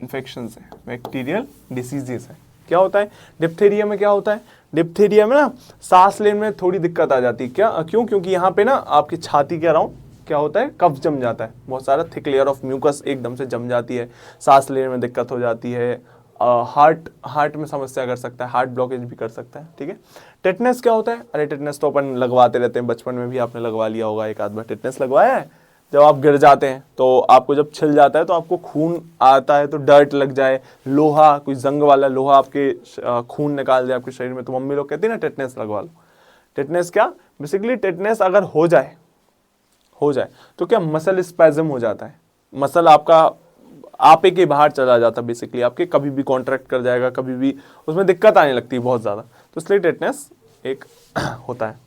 इन्फेक्शन है, बैक्टीरियल डिसीजेस है। क्या होता है डिप्थेरिया में? क्या होता है डिप्थेरिया में ना, सांस लेने में थोड़ी दिक्कत आ जाती है। क्योंकि यहाँ पे ना आपकी छाती के अराउंड क्या होता है, कफ जम जाता है, बहुत सारा थिक लेयर ऑफ म्यूकस एकदम से जम जाती है, सांस लेने में दिक्कत हो जाती है, हार्ट में समस्या कर सकता है, हार्ट ब्लॉकेज भी कर सकता है, ठीक है। टेटनेस क्या होता है? अरे टेटनेस तो अपन लगवाते रहते हैं, बचपन में भी आपने लगवा लिया होगा, एक आध बार टेटनेस लगवाया है। जब आप गिर जाते हैं तो आपको जब छिल जाता है तो आपको खून आता है, तो डर्ट लग जाए, लोहा, कोई जंग वाला लोहा आपके खून निकाल दे आपके शरीर में, तो मम्मी लोग कहती है ना टेटनेस लगवा लो। टेटनेस क्या? बेसिकली टेटनेस अगर हो जाए तो क्या मसल स्पैज्म हो जाता है, मसल आपका आपे के बाहर चला जाता है, बेसिकली आपके कभी भी कॉन्ट्रैक्ट कर जाएगा, कभी भी उसमें दिक्कत आने लगती है बहुत ज़्यादा, तो इसलिए टेटनेस एक होता है।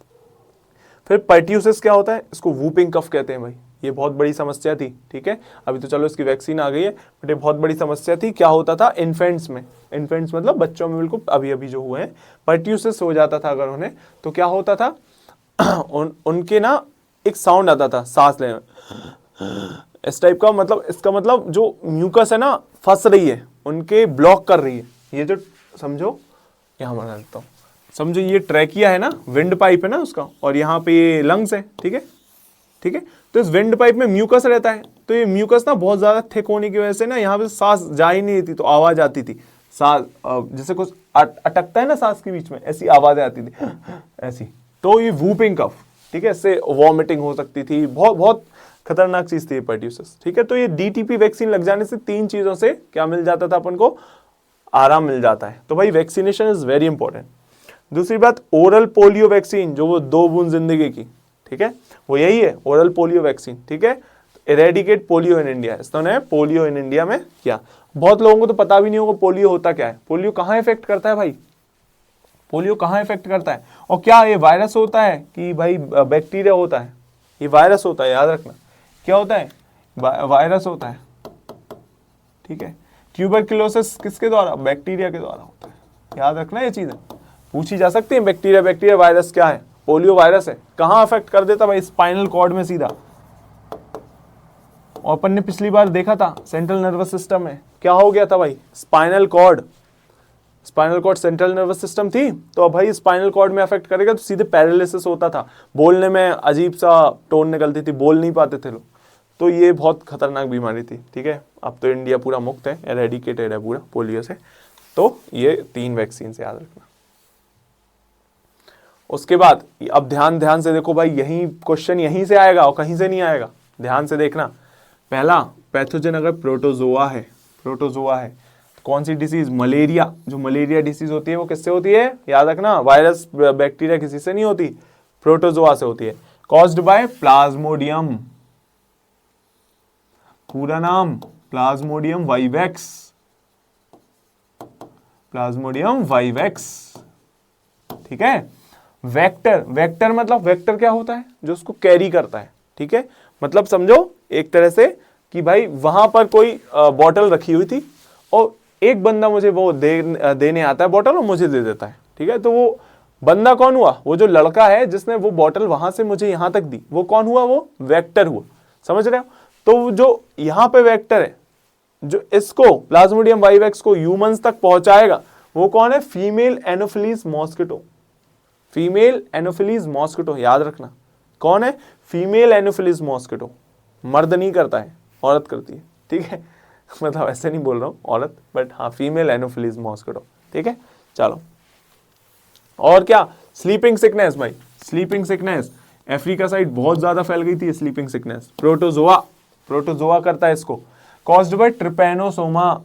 फिर पर्ट्यूसिस क्या होता है, इसको वूपिंग कफ कहते हैं भाई, ये बहुत बड़ी समस्या थी, ठीक है। अभी तो चलो इसकी वैक्सीन आ गई है, बट ये बहुत बड़ी समस्या थी। क्या होता था इन्फेंट्स में, इन्फेंट्स मतलब बच्चों में बिल्कुल अभी अभी जो हुए हैं, पर्ट्यूसिस हो जाता था अगर उन्हें, तो क्या होता था उनके ना एक साउंड आता था सांस लेने में, इस टाइप का, मतलब इसका मतलब जो म्यूकस है ना फंस रही है उनके, ब्लॉक कर रही है, ये जो समझो यहाँ बना देता हूँ, समझो ये ट्रैकिया है ना, विंड पाइप है ना उसका, और यहाँ पे ये लंग्स है, ठीक है ठीक है। तो इस विंड पाइप में म्यूकस रहता है, तो ये म्यूकस ना बहुत ज्यादा थिक होने की वजह से ना यहाँ पे सांस जा ही नहीं थी, तो आवाज आती थी, सांस जैसे कुछ अटकता है ना सांस के बीच में, ऐसी आवाजें आती थी ऐसी, तो ये वूपिंग कफ, ठीक है। इससे वॉमिटिंग हो सकती थी, बहुत बहुत खतरनाक चीज थी पर्ट्यूसिस, ठीक है। तो ये डीटीपी वैक्सीन लग जाने से 3 चीजों से क्या मिल जाता था अपन को, आराम मिल जाता है। तो भाई वैक्सीनेशन इज वेरी इंपॉर्टेंट। दूसरी बात, ओरल पोलियो वैक्सीन, जो वो 2 बूंद जिंदगी की, ठीक है, वो यही है ओरल पोलियो वैक्सीन, ठीक है। इरेडिकेट पोलियो इन इंडिया, इसने पोलियो इन इंडिया में किया। बहुत लोगों को तो पता भी नहीं होगा पोलियो होता क्या है, पोलियो कहाँ इफेक्ट करता है भाई, पोलियो कहाँ इफेक्ट करता है, और क्या ये वायरस होता है कि भाई बैक्टीरिया होता है, ये वायरस होता है, याद रखना। क्या होता है, वायरस होता है, ठीक है। ट्यूबरक्लोसिस किसके द्वारा, बैक्टीरिया के द्वारा होता है, याद रखना, ये चीजें पूछी जा सकती है। बैक्टीरिया वायरस क्या है, पोलियो वायरस है। कहाँ अफेक्ट कर देता भाई, स्पाइनल कॉर्ड में सीधा, और अपन ने पिछली बार देखा था सेंट्रल नर्वस सिस्टम में क्या हो गया था भाई, spinal cord central nervous system थी, तो अब भाई स्पाइनल कॉर्ड में अफेक्ट करेगा तो सीधे पैरालिसिस होता था, बोलने में अजीब सा टोन निकलती थी, बोल नहीं पाते थे लोग, तो ये बहुत खतरनाक बीमारी थी, ठीक है। अब तो इंडिया पूरा मुक्त है, एरेडिकेटेड है पूरा पोलियो से। तो ये 3 वैक्सीन से याद रखना। उसके बाद अब ध्यान से देखो भाई, यही क्वेश्चन यहीं से आएगा और कहीं से नहीं आएगा, ध्यान से देखना। पहला, पैथोजन अगर प्रोटोजोआ है तो कौन सी डिसीज, मलेरिया, जो मलेरिया डिसीज होती है वो किससे होती है, याद रखना, वायरस बैक्टीरिया किसी से नहीं होती, प्रोटोजोआ से होती है। कॉज्ड बाय प्लाज्मोडियम, पूरा नाम प्लाज्मोडियम वाइवेक्स, ठीक है। वेक्टर मतलब वेक्टर क्या होता है, जो उसको कैरी करता है, ठीक है। मतलब समझो एक तरह से कि भाई वहां पर कोई बॉटल रखी हुई थी और एक बंदा मुझे वो देने आता है बॉटल और मुझे दे देता है, ठीक है। तो वो बंदा कौन हुआ, वो जो लड़का है जिसने वो बॉटल वहां से मुझे यहां तक दी, वो कौन हुआ, वो वेक्टर हुआ, समझ रहे हो। तो जो यहां पे वेक्टर है, जो इसको प्लाज्मोडियम वाइवेक्स को ह्यूमंस तक पहुंचाएगा, वो कौन है, फीमेल एनोफिलीज मॉस्किटो, याद रखना, कौन है, फीमेल एनोफिलीज मॉस्किटो। मर्द नहीं करता है, औरत करती है, ठीक है। मतलब ऐसे नहीं बोल रहा हूं औरत, बट हाँ फीमेल एनोफिलीज मॉस्किटो, ठीक है। चलो, और क्या, स्लीपिंग सिकनेस भाई, स्लीपिंग सिकनेस अफ्रीका साइड बहुत ज्यादा फैल गई थी स्लीपिंग सिकनेस, प्रोटोजोआ करता है इसको, कॉज्ड बाय ट्रिपैनोसोमा,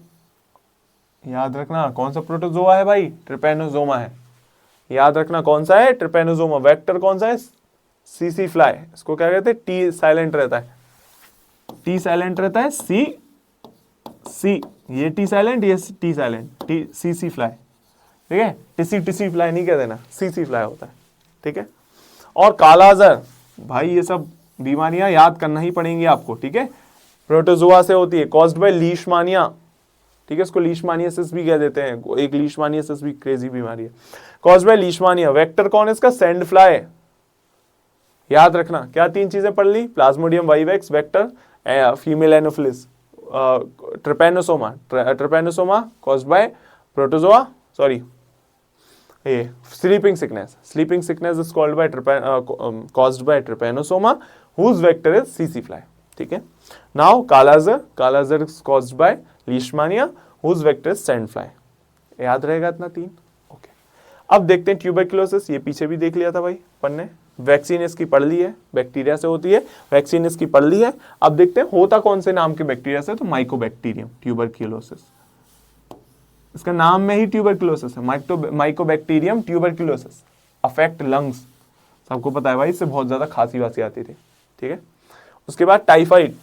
याद रखना कौन सा प्रोटोजोआ है भाई, ट्रिपैनोसोमा है, याद रखना कौन सा है, ट्रिपैनोसोमा। वेक्टर कौन सा है, सीसी फ्लाई, इसको क्या कहते हैं, टी साइलेंट रहता है, सी, ये टी साइलेंट, ये टी साइलेंट, सीसी फ्लाई, ठीक है। टिसी फ्लाई नहीं कह देना, सीसी फ्लाई होता है, ठीक है। और कालाजार भाई, ये सब बीमारियां याद करना ही पड़ेंगी आपको, ठीक है। प्रोटोजोआ से होती है, कॉज्ड बाय लीशमानिया, ठीक है, इसको लीशमानियासिस भी कह देते हैं, एक लीशमानियासिस भी क्रेजी बीमारी है, कॉज्ड बाय लीशमानिया। वेक्टर कौन है इसका, सैंड फ्लाई, याद रखना। क्या 3 चीजें पढ़ ली, plasmodium vivax, vector, female anopheles, trypanosoma caused by protozoa, sorry ये sleeping sickness is called by caused by trypanosoma whose vector is सीसी फ्लाई, ठीक है। Now kala azar is caused by leishmania whose vector is sand fly, याद रहेगा इतना 3, okay. अब देखते हैं ट्यूबरक्लोसिस, ये पीछे भी देख लिया था भाई अपन ने, वैक्सीन इसकी पढ़ ली है, बैक्टीरिया से होती है, वैक्सीन इसकी पढ़ ली है। अब देखते हैं होता कौन से नाम के बैक्टीरिया से, तो माइकोबैक्टीरियम ट्यूबरक्लोसिस, इसका नाम में ही ट्यूबरक्लोसिस है, माइकोबैक्टीरियम ट्यूबरक्लोसिस, अफेक्ट लंग्स, सबको पता है भाई, इससे बहुत ज़्यादा खांसी वासी आती थी, ठीक है। उसके बाद टाइफाइड।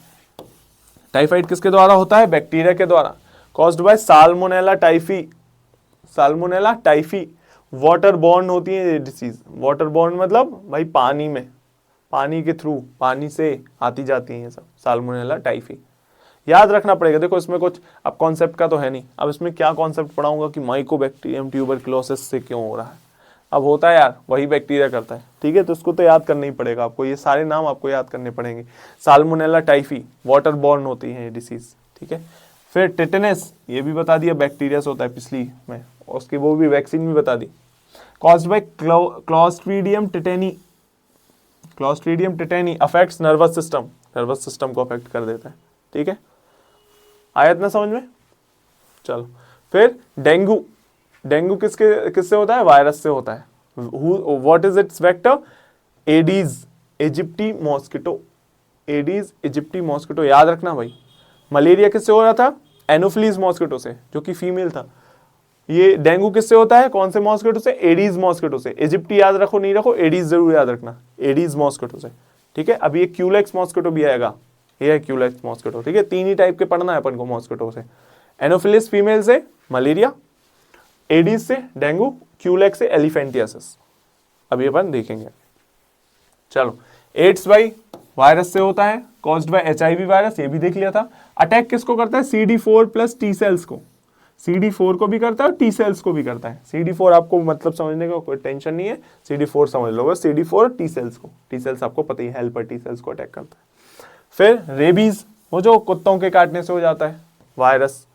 टाइफाइड किसके द्वारा होता है? बैक्टीरिया के द्वारा, caused by salmonella typhi. Salmonella typhi water borne होती है ये डिसीज। वाटर बॉर्न मतलब भाई पानी में, पानी के थ्रू, पानी से आती जाती है ये सब, साल्मोनेला टाइफी। याद रखना पड़ेगा। देखो इसमें कुछ अब कॉन्सेप्ट का तो है नहीं, अब इसमें क्या कॉन्सेप्ट पढ़ाऊंगा कि माइकोबैक्टीरियम ट्यूबरक्लोसिस से क्यों हो रहा है। अब होता है यार, वही बैक्टीरिया करता है, ठीक है। तो इसको तो याद करना ही पड़ेगा आपको, ये सारे नाम आपको याद करने पड़ेंगे। साल्मोनेला टाइफी वाटर बॉर्न होती है ये डिसीज, ठीक है। फिर टिटेनस, ये भी बता दिया बैक्टीरिया से होता है पिछली में, उसकी वो भी वैक्सीन भी बता दी। Caused by clostridium tetani. Clostridium tetani affects nervous system, nervous system को अफेक्ट कर देता है, ठीक है। आया इतना समझ में? चलो फिर डेंगू। डेंगू किससे होता है? वायरस से होता है। What is its vector? Aedes aegypti mosquito. Aedes aegypti mosquito, याद रखना भाई। मलेरिया किससे हो रहा था? एनोफिलीज मॉस्किटो से, जो कि फीमेल था। ये डेंगू किससे होता है? कौन से मॉस्किटो से? एडीज मॉस्किटो से। इजिप्टी याद रखो नहीं रखो, एडीज जरूर याद रखना, एडीज मॉस्किटो से, ठीक है। अब ये क्यूलेक्स मॉस्किटो भी आएगा, ये है क्यूलेक्स मॉस्किटो, ठीक है। तीन ही टाइप के पढ़ना है अपन को मॉस्किटो से। एनोफिलिस फीमेल से मलेरिया, एडीज से डेंगू, क्यूलेक्स से एलिफेंटियासिस। अभी अपन देखेंगे। चलो, एड्स भाई वायरस से होता है, कॉज्ड बाय HIV वायरस, ये भी देख लिया था। अटैक किसको करता है? CD4 प्लस टी सेल्स को। CD4 को भी करता है और टी सेल्स को भी करता है। CD4 आपको मतलब समझने का कोई टेंशन नहीं है, CD4 समझ लो, CD4 टी सेल्स को, टी सेल्स आपको पता ही है, हेल्पर टी सेल्स को अटैक करता है। फिर रेबीज, वो जो कुत्तों के काटने से हो जाता है वायरस।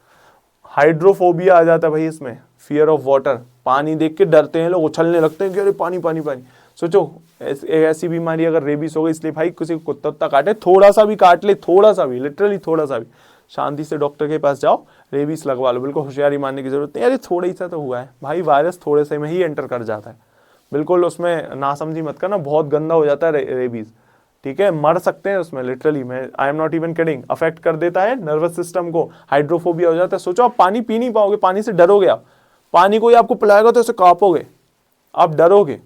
हाइड्रोफोबिया आ जाता है भाई इसमें, फियर ऑफ वाटर, पानी देख के डरते हैं लोग, उछलने लगते हैं कि अरे पानी पानी पानी। सोचो ऐसी बीमारी अगर रेबीज हो गई, इसलिए भाई किसी को कुत्ता काटे, थोड़ा सा भी काट ले, थोड़ा सा भी, लिटरली थोड़ा सा भी, शांति से डॉक्टर के पास जाओ, रेबीज लगवा लो। बिल्कुल होशियारी मानने की जरूरत नहीं, अरे थोड़ा ही सा तो हुआ है भाई, वायरस थोड़े से में ही एंटर कर जाता है। बिल्कुल उसमें नासमझी मत करना, बहुत गंदा हो जाता है रेबीज, ठीक है। मर सकते हैं उसमें, लिटरली, मैं I am not even kidding. Affect कर देता है नर्वस सिस्टम को, हाइड्रोफोबिया हो जाता है। सोचो आप पानी पी नहीं पाओगे, पानी से डरोगे आप, पानी कोई आपको पिलाएगा तो ऐसे कांपोगे, आप डरोगे,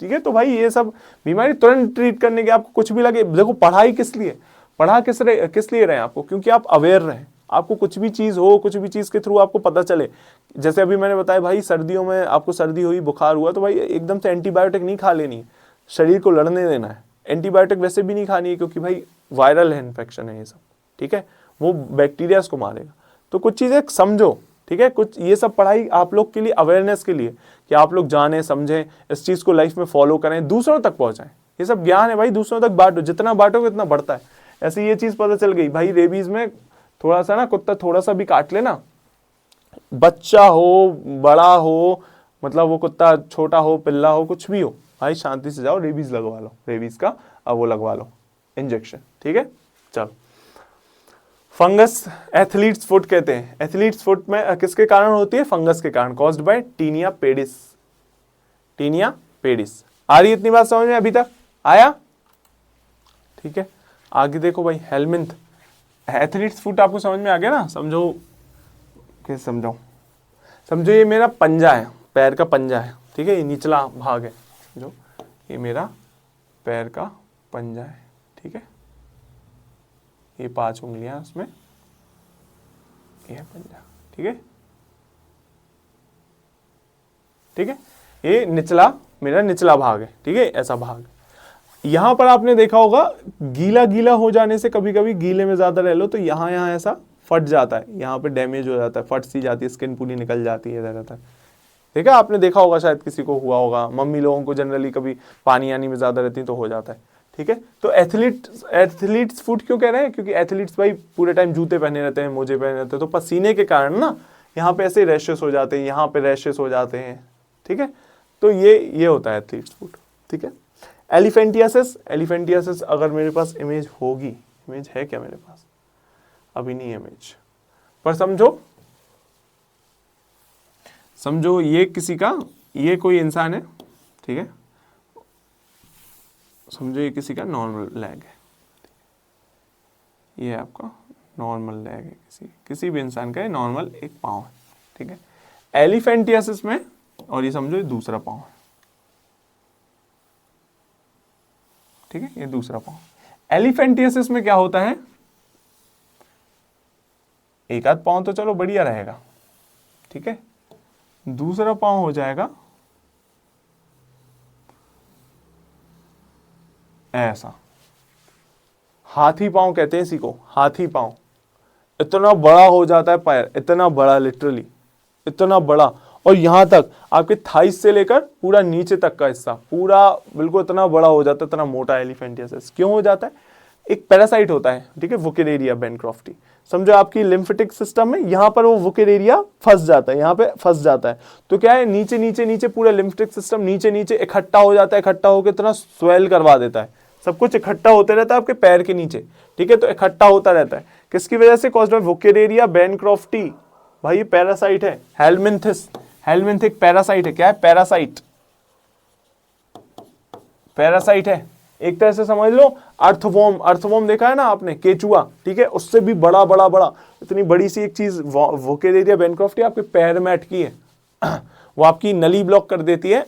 ठीक है। तो भाई ये सब बीमारी तुरंत ट्रीट करने के, आपको कुछ भी लगे, देखो पढ़ाई किस लिए, पढ़ा किस लिए रहे आपको? क्योंकि आप अवेयर रहें, आपको कुछ भी चीज़ हो, कुछ भी चीज़ के थ्रू आपको पता चले। जैसे अभी मैंने बताया भाई, सर्दियों में आपको सर्दी हुई, बुखार हुआ, तो भाई एकदम से एंटीबायोटिक नहीं खा लेनी, शरीर को लड़ने देना है। एंटीबायोटिक वैसे भी नहीं खानी है, क्योंकि भाई वायरल है, इन्फेक्शन है ये सब, ठीक है, वो बैक्टीरिया को मारेगा। तो कुछ चीज़ें समझो, ठीक है। कुछ ये सब पढ़ाई आप लोग के लिए, अवेयरनेस के लिए, कि आप लोग जाने समझें, इस चीज़ को लाइफ में फॉलो करें, दूसरों तक पहुंचाएं। ये सब ज्ञान है भाई, दूसरों तक बांटो, जितना बांटोगे उतना बढ़ता है। ऐसे ये चीज़ पता चल गई भाई, रेबीज में थोड़ा सा ना, कुत्ता थोड़ा सा भी काट लेना, बच्चा हो बड़ा हो, मतलब वो कुत्ता छोटा हो पिल्ला हो कुछ भी हो, भाई शांति से जाओ, रेबीज लगवा लो, रेबीज का अब वो लगवा लो इंजेक्शन, ठीक है। चलो, फंगस एथलीट्स फुट कहते हैं। एथलीट्स फुट में किसके कारण होती है? फंगस के कारण, caused by tinea pedis. Tinea pedis. आ रही इतनी बात समझ में अभी तक? आया? ठीक है, आगे देखो भाई, हेलमिंथ। एथलीट्स फुट आपको समझ में आ गया ना? समझो, कैसे समझाऊं? समझो ये मेरा पंजा है, पैर का पंजा है, ठीक है, ये निचला भाग है, जो ये मेरा पैर का पंजा है, ठीक है, ये 5 उंगलियां उसमें, ये है पंजा, ठीक है, ठीक है, ये निचला, मेरा निचला भाग है, ठीक है, ऐसा भाग। यहां पर आपने देखा होगा, गीला गीला हो जाने से, कभी कभी गीले में ज्यादा रह लो तो यहाँ ऐसा फट जाता है, यहाँ पे डैमेज हो जाता है, फट सी जाती है, स्किन पूरी निकल जाती है, रहता है, ठीक है। आपने देखा होगा, शायद किसी को हुआ होगा, मम्मी लोगों को जनरली कभी पानी आनी में ज्यादा रहती है तो हो जाता है, ठीक है। तो एथलीट्स फुट क्यों कह रहे हैं? क्योंकि एथलीट्स भाई पूरे टाइम जूते पहने रहते हैं, मोजे पहने रहते हैं, तो पसीने के कारण ना यहाँ पे ऐसे रैशेस हो जाते हैं, यहाँ पे रैशेस हो जाते हैं, ठीक है। तो ये होता है एथलीट्स फुट, ठीक है। एलिफेंटियासिस, एलिफेंटियासिस अगर मेरे पास इमेज होगी, इमेज है क्या मेरे पास? अभी नहीं इमेज, पर समझो ये किसी का, ये कोई इंसान है, ठीक है, समझो ये किसी का नॉर्मल लेग है, ये आपका नॉर्मल लेग है, किसी भी इंसान का नॉर्मल एक पाँव है, ठीक है। एलिफेंटियासिस में, और ये समझो ये दूसरा पाँव है, ठीक है, ये दूसरा पाँव। एलिफेंटियसिस में क्या होता है, एक आध पाँव तो चलो बढ़िया रहेगा, ठीक है, दूसरा पाँव हो जाएगा ऐसा, हाथी पाँव कहते हैं इसी को, हाथी पाँव। इतना बड़ा हो जाता है पैर, इतना बड़ा, लिटरली इतना बड़ा, और यहां तक आपके थाइस से लेकर पूरा नीचे तक का हिस्सा पूरा बिल्कुल इतना बड़ा हो जाता है, इतना मोटा एलिफेंटियसिस। क्यों हो जाता है, एक पैरासाइट होता है, ठीक है, वुकेरेरिया बेनक्रॉफ्टी। समझो आपकी लिम्फेटिक सिस्टम में यहाँ पर वो वुकेरेरिया फंस जाता है, यहाँ पे फंस जाता है, तो क्या है, नीचे नीचे नीचे पूरा लिम्फेटिक सिस्टम नीचे नीचे इकट्ठा हो जाता है, इकट्ठा होकर इतना स्वेल करवा देता है, सब कुछ इकट्ठा होते रहता है आपके पैर के नीचे, ठीक है, तो इकट्ठा होता रहता है, किसकी वजह से, कॉज्ड बाय वुकेरेरिया बेनक्रॉफ्टी। भाई ये पैरासाइट है, हेलमिंथिस, हेलमिंथिक पैरासाइट है, क्या है, पैरासाइट, पैरासाइट है, एक तरह से समझ लो अर्थवॉर्म, अर्थवॉर्म देखा है ना आपने, केचुआ, ठीक है, उससे भी बड़ा बड़ा बड़ा, इतनी बड़ी सी एक चीज वुकेरेरिया बेनक्रॉफ्टी आपके पैर में अटकी है, वो आपकी नली ब्लॉक कर देती है,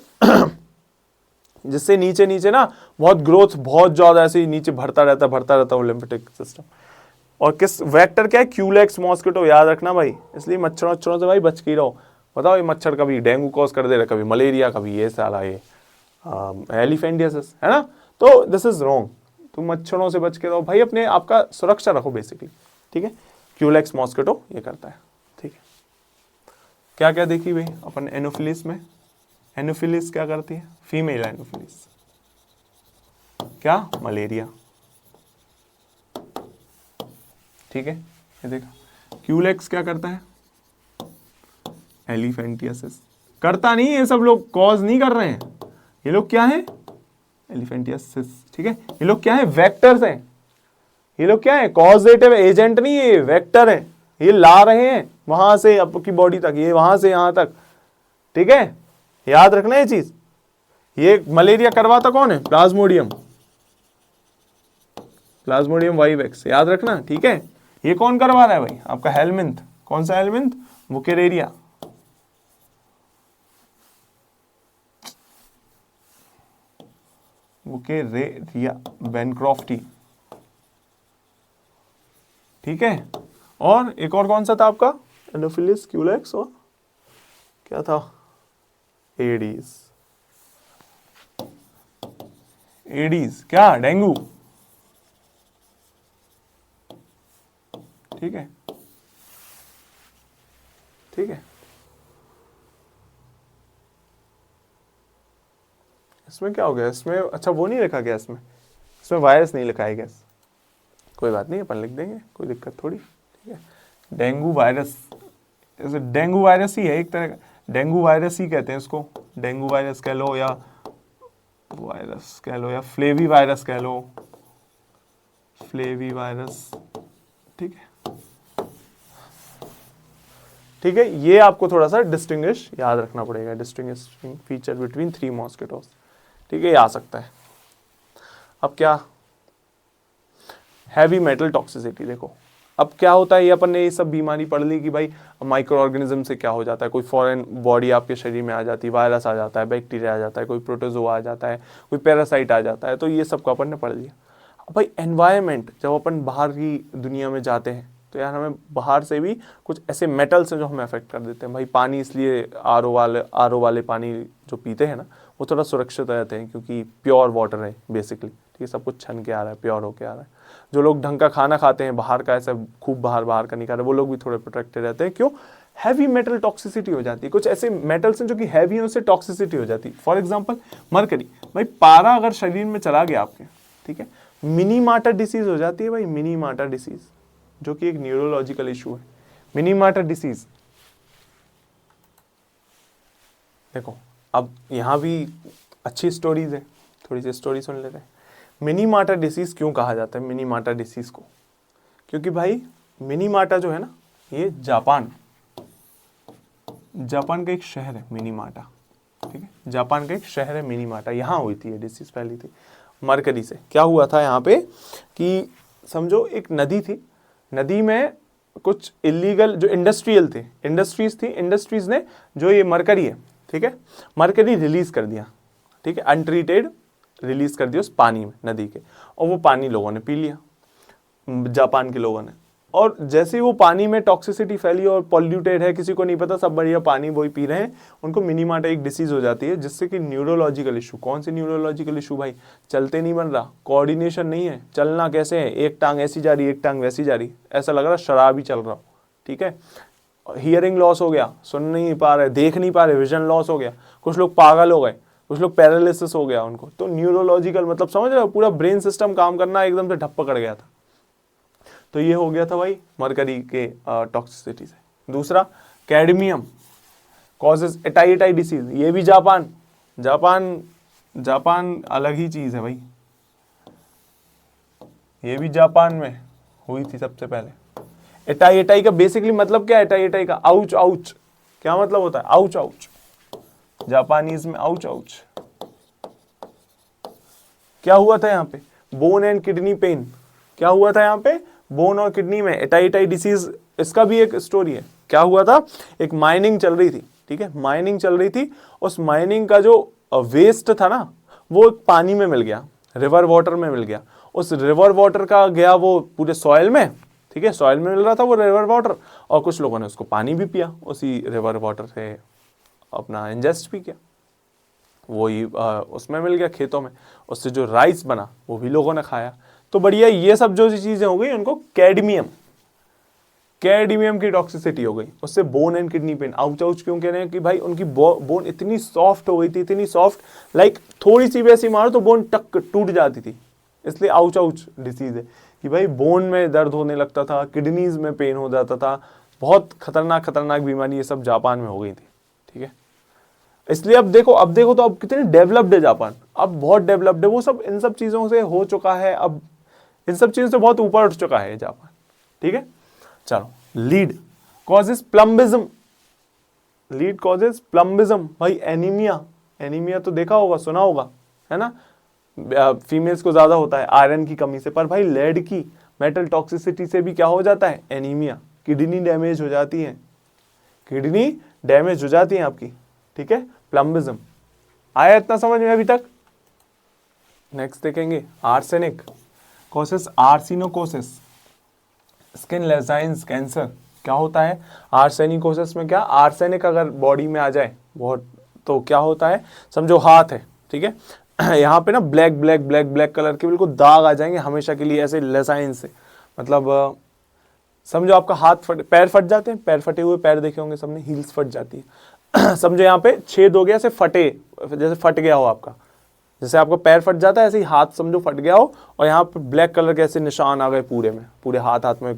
जिससे नीचे नीचे ना बहुत ग्रोथ, बहुत ज्यादा ऐसे नीचे भरता रहता वो लिम्फेटिक सिस्टम। और किस वेक्टर क्या है, क्यूलेक्स मॉस्किटो, याद रखना भाई, इसलिए मच्छरों से भाई बच के ही रहो। बताओ ये मच्छर कभी डेंगू कॉज कर दे रहा, कभी मलेरिया, कभी ये साला ये एलिफेंटियसिस, है ना, तो दिस इज रॉन्ग। तुम मच्छरों से बच के रहो भाई, अपने आपका सुरक्षा रखो बेसिकली, ठीक है। क्यूलेक्स मॉस्किटो ये करता है, ठीक है। क्या क्या देखी भाई अपन एनोफिलिस में, एनोफिलिस क्या करती है, फीमेल एनोफिलिस, क्या, मलेरिया, ठीक है, ये देखा। क्यूलेक्स क्या करता है, एलिफेंटियसिस करता नहीं, ये सब लोग कॉज नहीं कर रहे हैं, ये लोग क्या है, एलिफेंटियसिस, ठीक है, ये लोग क्या है, वेक्टर्स हैं, ये लोग क्या है, कॉजेटिव एजेंट नहीं है, वेक्टर है, ये ला रहे हैं वहां से आपकी बॉडी तक, ये वहां से यहां तक, ठीक है, याद रखना ये चीज। ये मलेरिया करवाता कौन है, प्लाज्मोडियम, प्लाज्मोडियम वाइवेक्स, याद रखना, ठीक है। ये कौन करवा रहा है भाई, आपका हेलमिंथ, कौन सा हेलमिंथ, वुकेरेरिया, वुकेरेरिया बेनक्रॉफ्टी, ठीक है। और एक और कौन सा था आपका, एनोफिलिस, क्यूलेक्स, और क्या था, एडीज, एडीज क्या, डेंगू, ठीक है, ठीक है। इसमें क्या हो गया, इसमें अच्छा वो नहीं लिखा गया, इसमें वायरस नहीं लिखा है, गैस कोई बात नहीं, अपन लिख देंगे, कोई दिक्कत थोड़ी, ठीक है। डेंगू वायरस, डेंगू वायरस ही है एक तरह का, डेंगू वायरस ही कहते हैं इसको, डेंगू वायरस कह लो या वायरस कह लो या फ्लेवी वायरस कह लो, फ्लेवी वायरस, ठीक है, ठीक है। ये आपको थोड़ा सा डिस्टिंग्विश याद रखना पड़ेगा, डिस्टिंग्विशिंग फीचर बिटवीन 3 मॉस्किटोस, ठीक है, ये आ सकता है। अब क्या, हैवी मेटल टॉक्सिसिटी, देखो अब क्या होता है, ये अपन ने ये सब बीमारी पढ़ ली कि भाई माइक्रो ऑर्गेनिज्म से क्या हो जाता है, कोई फॉरेन बॉडी आपके शरीर में आ जाती है, वायरस आ जाता है, बैक्टीरिया आ जाता है, कोई प्रोटोजोआ आ जाता है, कोई पैरासाइट आ जाता है, तो ये सब को अपन ने पढ़ लिया। अब भाई एनवायरनमेंट, जब अपन बाहर की दुनिया में जाते हैं तो यार हमें बाहर से भी कुछ ऐसे मेटल्स हैं जो हमें अफेक्ट कर देते हैं। भाई पानी, इसलिए आरओ वाले पानी जो पीते हैं ना, वो थोड़ा सुरक्षित रहते हैं क्योंकि प्योर वाटर है बेसिकली, ठीक है, सब कुछ छन के आ रहा है, प्योर होके आ रहा है। जो लोग ढंग का खाना खाते हैं, बाहर का ऐसा खूब बाहर का नहीं खा रहे, वो लोग भी थोड़े प्रोटेक्टेड रहते हैं। क्यों, हैवी मेटल टॉक्सिसिटी हो जाती है, कुछ ऐसे मेटल्स हैं जो कि हैवी हैं, उससे टॉक्सिसिटी हो जाती है। फॉर एग्जांपल मरकरी, भाई पारा अगर शरीर में चला गया आपके, ठीक है, मिनी मार्टर डिसीज हो जाती है भाई, मिनी मार्टर डिसीज, जो कि एक न्यूरोलॉजिकल इशू है, मिनी मार्टर डिसीज। देखो अब यहाँ भी अच्छी स्टोरीज है, थोड़ी सी स्टोरी सुन लेते हैं। मिनी मार्टर डिसीज क्यों कहा जाता है मिनी मार्टर डिसीज को, क्योंकि भाई मिनी मार्टा जो है ना, ये जापान का एक शहर है मिनी मार्टा, ठीक है, जापान का एक शहर है मिनी मार्टा, यहाँ हुई थी ये डिसीज, फैली थी मरकरी से। क्या हुआ था यहाँ पे कि समझो एक नदी थी, नदी में कुछ इलीगल जो इंडस्ट्रियल थे, इंडस्ट्रीज थी, इंडस्ट्रीज ने जो ये मरकरी है, ठीक है, मरकरी रिलीज कर दिया, ठीक है, अनट्रीटेड रिलीज कर दिया उस पानी में, नदी के, और वो पानी लोगों ने पी लिया, जापान के लोगों ने। और जैसे ही वो पानी में टॉक्सिसिटी फैली और पॉल्यूटेड है, किसी को नहीं पता, सब बढ़िया पानी वही पी रहे हैं, उनको मिनीमाटा एक डिसीज हो जाती है, जिससे कि न्यूरोलॉजिकल इशू। कौन सी न्यूरोलॉजिकल इशू भाई? चलते नहीं बन रहा, कोऑर्डिनेशन नहीं है, चलना कैसे है, एक टांग ऐसी जा रही, एक टांग वैसी जा रही, ऐसा लग रहा शराब ही चल रहा हो, ठीक है। हियरिंग लॉस हो गया, सुन नहीं पा रहे, देख नहीं पा रहे, विजन लॉस हो गया, कुछ लोग पागल हो गए, कुछ लोग पैरालिसिस हो गया उनको। तो न्यूरोलॉजिकल मतलब समझ रहे हो, पूरा ब्रेन सिस्टम काम करना एकदम से ठप पकड़ गया था। तो ये हो गया था भाई मरकरी के टॉक्सिसिटी से। दूसरा कैडमियम कॉजेज एटाई डिसीज, ये भी जापान अलग ही चीज है भाई, ये भी जापान में हुई थी सबसे पहले। एटाई का बेसिकली मतलब क्या है? एटाई का आउच आउच, क्या मतलब होता है? आउच आउच, जापानीज में आउच आउच। क्या हुआ था यहाँ पे? Bone and kidney pain. क्या हुआ था यहाँ पे? बोन और किडनी में एटाई डिसीज। इसका भी एक स्टोरी है। क्या हुआ था? एक माइनिंग चल रही थी, ठीक है, माइनिंग चल रही थी, उस माइनिंग का जो वेस्ट था ना, वो पानी में मिल गया, रिवर वाटर में मिल गया। उस रिवर वाटर का गया वो पूरे सॉइल में, ठीक है, सॉइल में मिल रहा था वो रिवर वाटर, और कुछ लोगों ने उसको पानी भी पिया, उसी रिवर वाटर से अपना इंजेस्ट भी किया, वही उसमें मिल गया खेतों में, उससे जो राइस बना वो भी लोगों ने खाया। तो बढ़िया, ये सब जो चीजें हो गई उनको कैडमियम की टॉक्सिसिटी हो गई, उससे bone and kidney pain. Ouch ouch क्यों कह रहे हैं? कि भाई उनकी बोन इतनी सॉफ्ट हो गई थी, इतनी सॉफ्ट, लाइक थोड़ी सी भी ऐसी मारो तो बोन टक टूट जाती थी, इसलिए आउच आउच डिसीज है कि भाई बोन में दर्द होने लगता था, किडनीज में पेन हो जाता था, बहुत खतरनाक बीमारी ये सब जापान में हो गई थी, ठीक है। इसलिए अब देखो तो अब कितने डेवलप्ड है जापान, अब बहुत डेवलप्ड है, वो सब इन सब चीजों से हो चुका है, अब इन सब चीजों से बहुत ऊपर उठ चुका है जापान, ठीक है। चलो, लीड कॉजेज प्लम्बिज्म, लीड कॉजेज प्लम्बिज्म, भाई एनीमिया तो देखा होगा, सुना होगा, है ना, फीमेल्स को ज्यादा होता है आयरन की कमी से। पर भाई लेड की मेटल टॉक्सिसिटी से भी क्या हो जाता है? एनीमिया, किडनी डैमेज हो जाती है, किडनी डैमेज हो जाती है आपकी, ठीक है। प्लम्बिज्म आया इतना समझ में अभी तक? नेक्स्ट देखेंगे आर्सेनिक कॉसेस आर्सिनोकोसिस, स्किन लेजाइंस कैंसर। क्या होता है आर्सेनिकोसिस में? क्या आर्सेनिक अगर बॉडी में आ जाए बहुत, तो क्या होता है, समझो हाथ है, ठीक है, यहाँ पे ना ब्लैक कलर के बिल्कुल दाग आ जाएंगे हमेशा के लिए, ऐसे लेजाइन से, मतलब समझो आपका हाथ पैर फट जाते हैं, पैर फटे हुए पैर देखे होंगे सबने, हील्स फट जाती है समझो यहाँ पे छेद हो गया, ऐसे जैसे फट गया हो आपका, जैसे आपका पैर फट जाता है ऐसे ही हाथ समझो फट गया हो, और यहाँ पे ब्लैक कलर के ऐसे निशान आ गए पूरे हाथ में,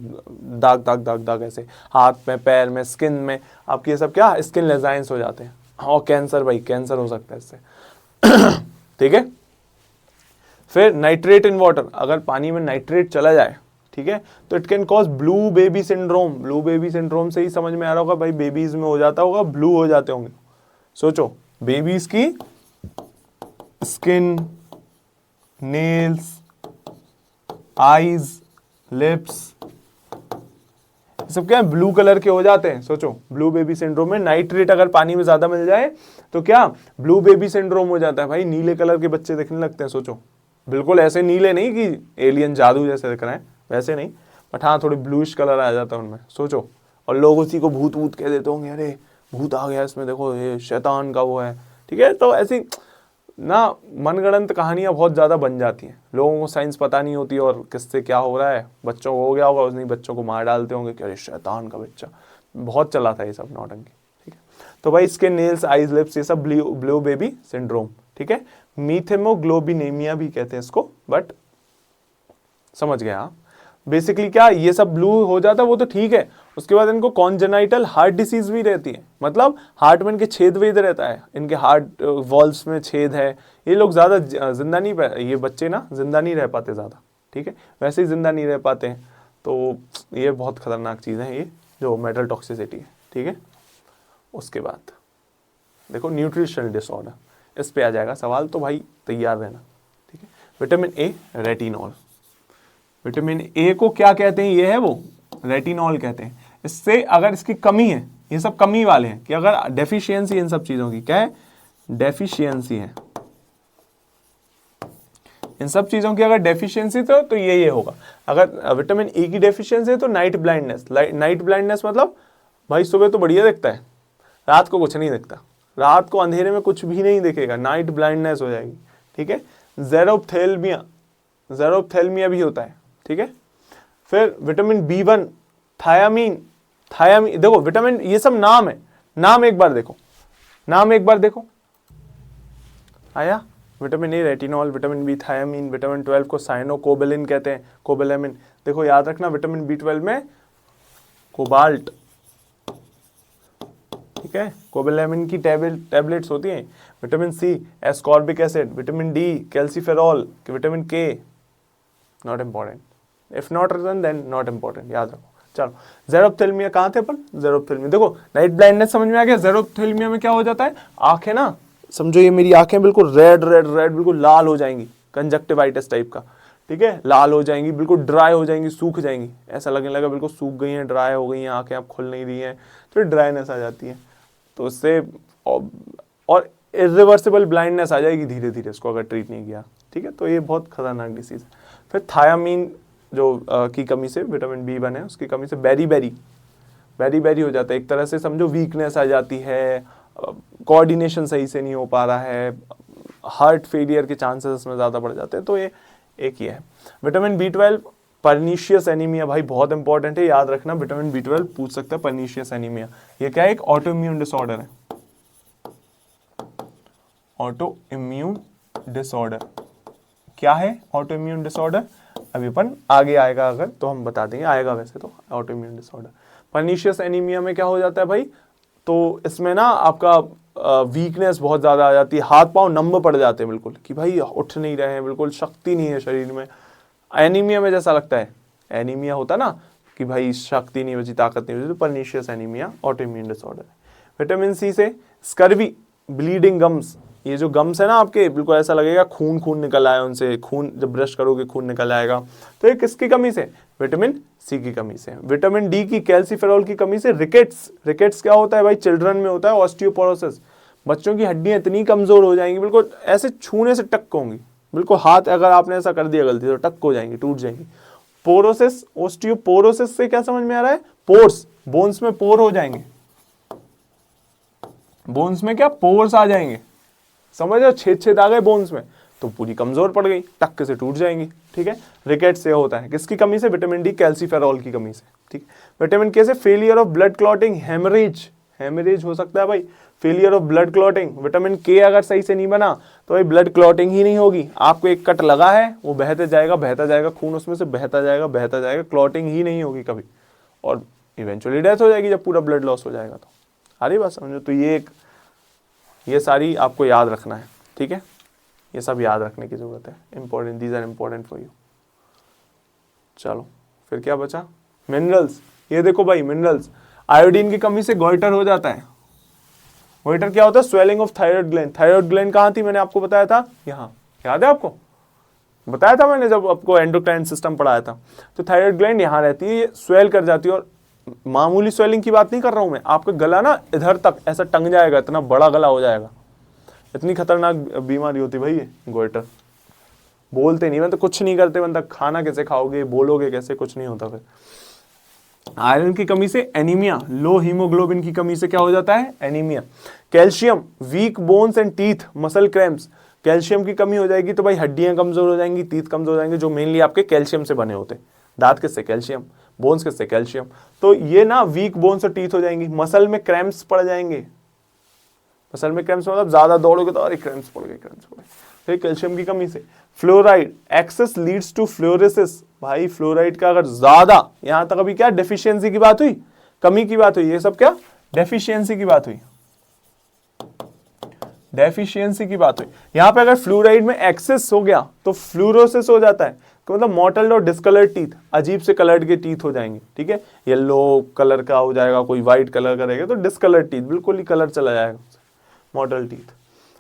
दाग ऐसे हाथ में, पैर में, स्किन में आपकी, ये सब क्या स्किन लेजाइंस हो जाते हैं। और कैंसर, भाई कैंसर हो सकता है इससे ठीक है। फिर नाइट्रेट इन वाटर, अगर पानी में नाइट्रेट चला जाए, ठीक है, तो it can cause blue baby syndrome. Blue baby syndrome से ही समझ में आ रहा होगा भाई, बेबीज में हो जाता होगा, ब्लू हो जाते होंगे। सोचो, बेबीज की स्किन, नेल्स, आईज, लिप्स, सब क्या है, ब्लू कलर के हो जाते हैं। सोचो, ब्लू बेबी सिंड्रोम में नाइट्रेट अगर पानी में ज्यादा मिल जाए तो क्या ब्लू बेबी सिंड्रोम हो जाता है भाई, नीले कलर के बच्चे दिखने लगते हैं। सोचो, बिल्कुल ऐसे नीले नहीं कि एलियन जादू जैसे दिख रहे हैं, वैसे नहीं, बट हाँ थोड़ी ब्लूइश कलर आ जाता है उनमें। सोचो, और लोग उसी को भूत भूत कह देते होंगे, अरे भूत आ गया इसमें, देखो ये शैतान का वो है, ठीक है। तो ऐसी ना मनगढ़ंत कहानियां बहुत ज़्यादा बन जाती हैं, लोगों को साइंस पता नहीं होती और किससे क्या हो रहा है, बच्चों को हो गया होगा, उसने बच्चों को मार डालते होंगे कि अरे शैतान का बच्चा, बहुत चला था ये सब नौटंकी, ठीक है। तो भाई इसके नेल्स, आईज, लिप्स, ये सब ब्लू बेबी सिंड्रोम, ठीक है। मीथेमोग्लोबिनेमिया भी कहते हैं इसको, बट समझ गए आप। बेसिकली क्या, ये सब ब्लू हो जाता है वो तो ठीक है, उसके बाद इनको कॉन्जेनाइटल हार्ट डिसीज भी रहती है, मतलब हार्ट में इनके छेद वेद रहता है, इनके हार्ट वॉल्व्स में छेद है, ये लोग ज्यादा जिंदा नहीं, ये बच्चे ना जिंदा नहीं रह पाते ज्यादा, ठीक है, वैसे ही जिंदा नहीं रह पाते हैं। तो ये बहुत खतरनाक चीज़ है ये जो मेटल टॉक्सिसिटी है, ठीक है। उसके बाद देखो न्यूट्रिशनल डिसऑर्डर, इस पे आ जाएगा सवाल, तो भाई तैयार रहना, ठीक है। Vitamin A, retinol, vitamin A को क्या कहते हैं, ये है वो रेटिनॉल कहते हैं। इससे अगर इसकी कमी है, ये सब कमी वाले हैं कि अगर डेफिशिएंसी इन सब चीजों की, क्या है, डेफिशिएंसी है, इन सब चीज़ों की अगर डेफिशिएंसी तो ये होगा। अगर विटामिन ई की डेफिशिएंसी है तो नाइट ब्लाइंडनेस। नाइट ब्लाइंडनेस मतलब भाई सुबह तो बढ़िया दिखता है, रात को कुछ नहीं दिखता, रात को अंधेरे में कुछ भी नहीं दिखेगा, नाइट ब्लाइंडनेस हो जाएगी। ठीक है, ज़ेरोप्थेल्मिया भी होता है। ठीक है, फिर विटामिन B1, थायामीन देखो विटामिन, ये सब नाम है, नाम एक बार देखो आया। Vitamin A retinol, vitamin B thiamine, vitamin 12 को साइनोकोबेलिन कहते हैं, कोबेलामिन। देखो याद रखना विटामिन B12 में कोबाल्ट, ठीक है, कोबेलामिन की टैबलेट्स होती हैं। Vitamin C ascorbic acid, vitamin D calciferol, vitamin K not important, if not written then not important, याद रखो। चलो ज़ेरोप्थेल्मिया कहाँ थे अपन, ज़ेरोप्थेल्मिया देखो नाइट ब्लाइंडनेस समझ में आ गया। ज़ेरोप्थेल्मिया में क्या हो जाता है, आंखें ना समझो ये मेरी आंखें बिल्कुल रेड बिल्कुल लाल हो जाएंगी, कंजक्टिवाइटिस टाइप का। ठीक है, लाल हो जाएंगी, बिल्कुल ड्राई हो जाएंगी, सूख जाएंगी, ऐसा लगने लगा बिल्कुल सूख गई हैं, ड्राई हो गई हैं आंखें, अब खुल नहीं रही हैं, फिर ड्राइनेस आ जाती है। तो उससे और इरिवर्सिबल ब्लाइंडनेस आ जाएगी धीरे धीरे इसको अगर ट्रीट नहीं किया। ठीक है, तो ये बहुत खतरनाक डिसीज है। फिर थायामीन जो की कमी से, विटामिन B1 है उसकी कमी से बेरी हो जाता है, एक तरह से समझो वीकनेस आ जाती है, कोऑर्डिनेशन सही से नहीं हो पा रहा है, हार्ट फेलियर के चांसेस इसमें ज़्यादा बढ़ जाते हैं। तो ये एक ही है। विटामिन B12 पर्नीशियस एनीमिया, भाई बहुत इंपॉर्टेंट है, याद रखना विटामिन B12 पूछ सकता है। पर्नीशियस एनीमिया ये क्या है, एक ऑटो इम्यून डिसऑर्डर है, ऑटो इम्यून डिसऑर्डर। क्या है ऑटो इम्यून डिसऑर्डर, अभी अपन आगे आएगा अगर तो हम बता देंगे, आएगा वैसे तो auto immune disorder. Pernicious anaemia में क्या हो जाता है भाई, तो इसमें ना आपका वीकनेस बहुत ज़्यादा आ जाती है, हाथ पांव नंम पड़ जाते हैं बिल्कुल, कि भाई उठ नहीं रहे हैं, बिल्कुल शक्ति नहीं है शरीर में। एनीमिया में जैसा लगता है, एनीमिया होता ना कि भाई शक्ति नहीं बची, ताकत नहीं बची, तो pernicious anaemia auto immune disorder है। विटामिन सी से स्कर्वी, ब्लीडिंग गम्स, ये जो गम्स है ना आपके, बिल्कुल ऐसा लगेगा खून निकल आया उनसे, खून जब ब्रश करोगे खून निकल आएगा। तो ये किसकी कमी से, विटामिन सी की कमी से। विटामिन डी की कैल्सीफेरॉल की कमी से रिकेट्स क्या होता है भाई, चिल्ड्रन में होता है ऑस्टियोपोरोसिस, बच्चों की हड्डियां इतनी कमजोर हो जाएंगी, बिल्कुल ऐसे छूने से टक होंगी, बिल्कुल हाथ अगर आपने ऐसा कर दिया गलती तो टक हो जाएंगी, टूट जाएंगी। पोरोसिस, ओस्टियोपोरोसिस से क्या समझ में आ रहा है, पोर्स, बोन्स में पोर हो जाएंगे, बोन्स में क्या पोर्स आ जाएंगे, समझ रहे, छेद आ गए बोन्स में, तो पूरी कमजोर पड़ गई, टक्के से टूट जाएंगी। ठीक है, रिकेट से होता है किसकी कमी से, विटामिन डी कैल्सीफेरॉल की कमी से। ठीक, विटामिन के से failure of blood clotting, haemorrhage हो सकता है भाई, failure of blood clotting. Vitamin K अगर सही से नहीं बना तो भाई ब्लड क्लॉटिंग ही नहीं होगी, आपको एक कट लगा है वो बहता जाएगा, खून उसमें से बहता जाएगा, क्लॉटिंग ही नहीं होगी कभी, और इवेंचुअली डेथ हो जाएगी जब पूरा ब्लड लॉस हो जाएगा। तो अरे बात समझो, तो ये सारी आपको याद रखना है। ठीक है, ये सब याद रखने की जरूरत है, important, these are important for you. चलो फिर क्या बचा, मिनरल्स। ये देखो भाई मिनरल्स, आयोडीन की कमी से गोइटर हो जाता है। गोइटर क्या होता है, swelling of thyroid gland. Thyroid gland कहाँ थी, मैंने आपको बताया था, यहाँ, याद है आपको, बताया था मैंने जब आपको एंडोक्राइन सिस्टम पढ़ाया था। तो थायराइड ग्लैंड यहाँ रहती है, ये स्वेल कर जाती है, और मामूली स्वेलिंग की बात नहीं कर रहा हूं मैं, आपका गला ना इधर तक ऐसा टंग जाएगा, इतना बड़ा गला हो जाएगा, इतनी खतरनाक बीमारी होती भाई ये गोइटर। बोलते नहीं, मैं तो कुछ नहीं करते, बंदा खाना कैसे खाओगे, बोलोगे कैसे, कुछ नहीं होता। फिर आयरन की कमी से एनीमिया, लो हीमोग्लोबिन की कमी से क्या हो जाता है, anaemia. Calcium, weak bones and teeth, muscle cramps, calcium की कमी हो जाएगी तो भाई हड्डियां कमजोर हो जाएंगी, टीथ कमजोर हो जाएंगे, जो मेनली आपके कैल्शियम से बने होते हैं। दांत किससे, कैल्शियम, बोन्स किससे, कैल्शियम। तो ये ना वीक बोन्स और टीथ हो जाएंगी। मसल में क्रैम्प्स पड़ जाएंगे, मसल में क्रैम्प्स मतलब ज्यादा दौड़ोगे तो अरे क्रैम्प्स पड़ गए, फिर कैल्शियम की कमी से। Fluoride, excess leads to fluorosis, भाई फ्लोराइड का अगर ज्यादा, यहां तक अभी क्या डेफिशिएंसी की बात हुई, कमी की बात हुई, ये सब क्या डेफिशिएंसी की बात हुई, डेफिशिएंसी की बात हुई। यहां पे अगर फ्लोराइड में एक्सेस हो गया तो फ्लोरोसिस हो जाता है, मतलब मॉटल्ड और डिस्कलर्ड टीथ, अजीब से कलर्ड के टीथ हो जाएंगे। ठीक है, येलो कलर का हो जाएगा, कोई व्हाइट कलर का रहेगा तो डिस्कलर्ड टीथ, बिल्कुल ही कलर चला जाएगा, mortal teeth.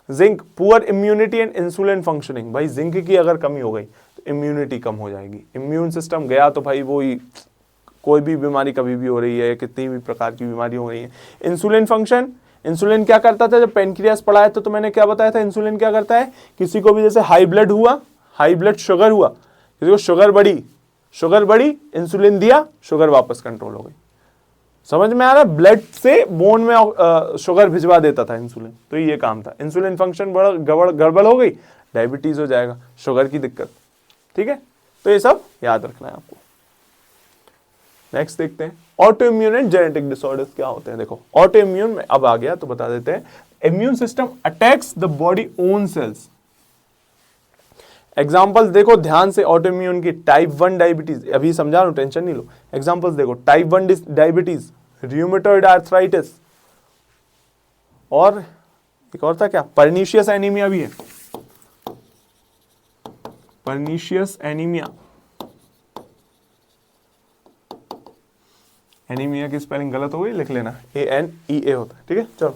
Zinc, poor immunity and insulin functioning, भाई जिंक की अगर कमी हो गई तो इम्यूनिटी कम हो जाएगी, इम्यून सिस्टम गया तो भाई वो ही, कोई भी बीमारी कभी भी हो रही है, कितनी भी प्रकार की बीमारी हो रही है। इंसुलिन फंक्शन, इंसुलिन क्या करता था, जब पेनक्रियास पढ़ाया तो मैंने क्या बताया था, इंसुलिन क्या करता है, किसी को भी जैसे हाई ब्लड हुआ, हाई ब्लड शुगर हुआ, किसी को शुगर बढ़ी, इंसुलिन दिया, शुगर वापस कंट्रोल हो गई। समझ में आ रहा है? ब्लड से बोन में शुगर भिजवा देता था इंसुलिन, तो ये काम था। इंसुलिन फंक्शन गड़बड़ हो गई, डायबिटीज हो जाएगा, शुगर की दिक्कत। ठीक है, तो ये सब याद रखना है आपको। नेक्स्ट देखते हैं auto immune and genetic disorders क्या होते हैं। देखो ऑटो इम्यून में अब आ गया तो बता देते हैं। Immune system attacks the body own cells. Examples देखो ध्यान से ऑटो इम्यून की। टाइप 1 डायबिटीज, अभी समझा लो, टेंशन नहीं लो। एग्जाम्पल्स देखो, टाइप 1 डायबिटीज, रूमेटॉइड आर्थराइटिस, और एक और था क्या, पर्नीशियस एनीमिया भी है। पर्नीशियस एनीमिया, एनीमिया की स्पेलिंग गलत हो गई, लिख लेना, ANEA होता है। ठीक है, चलो,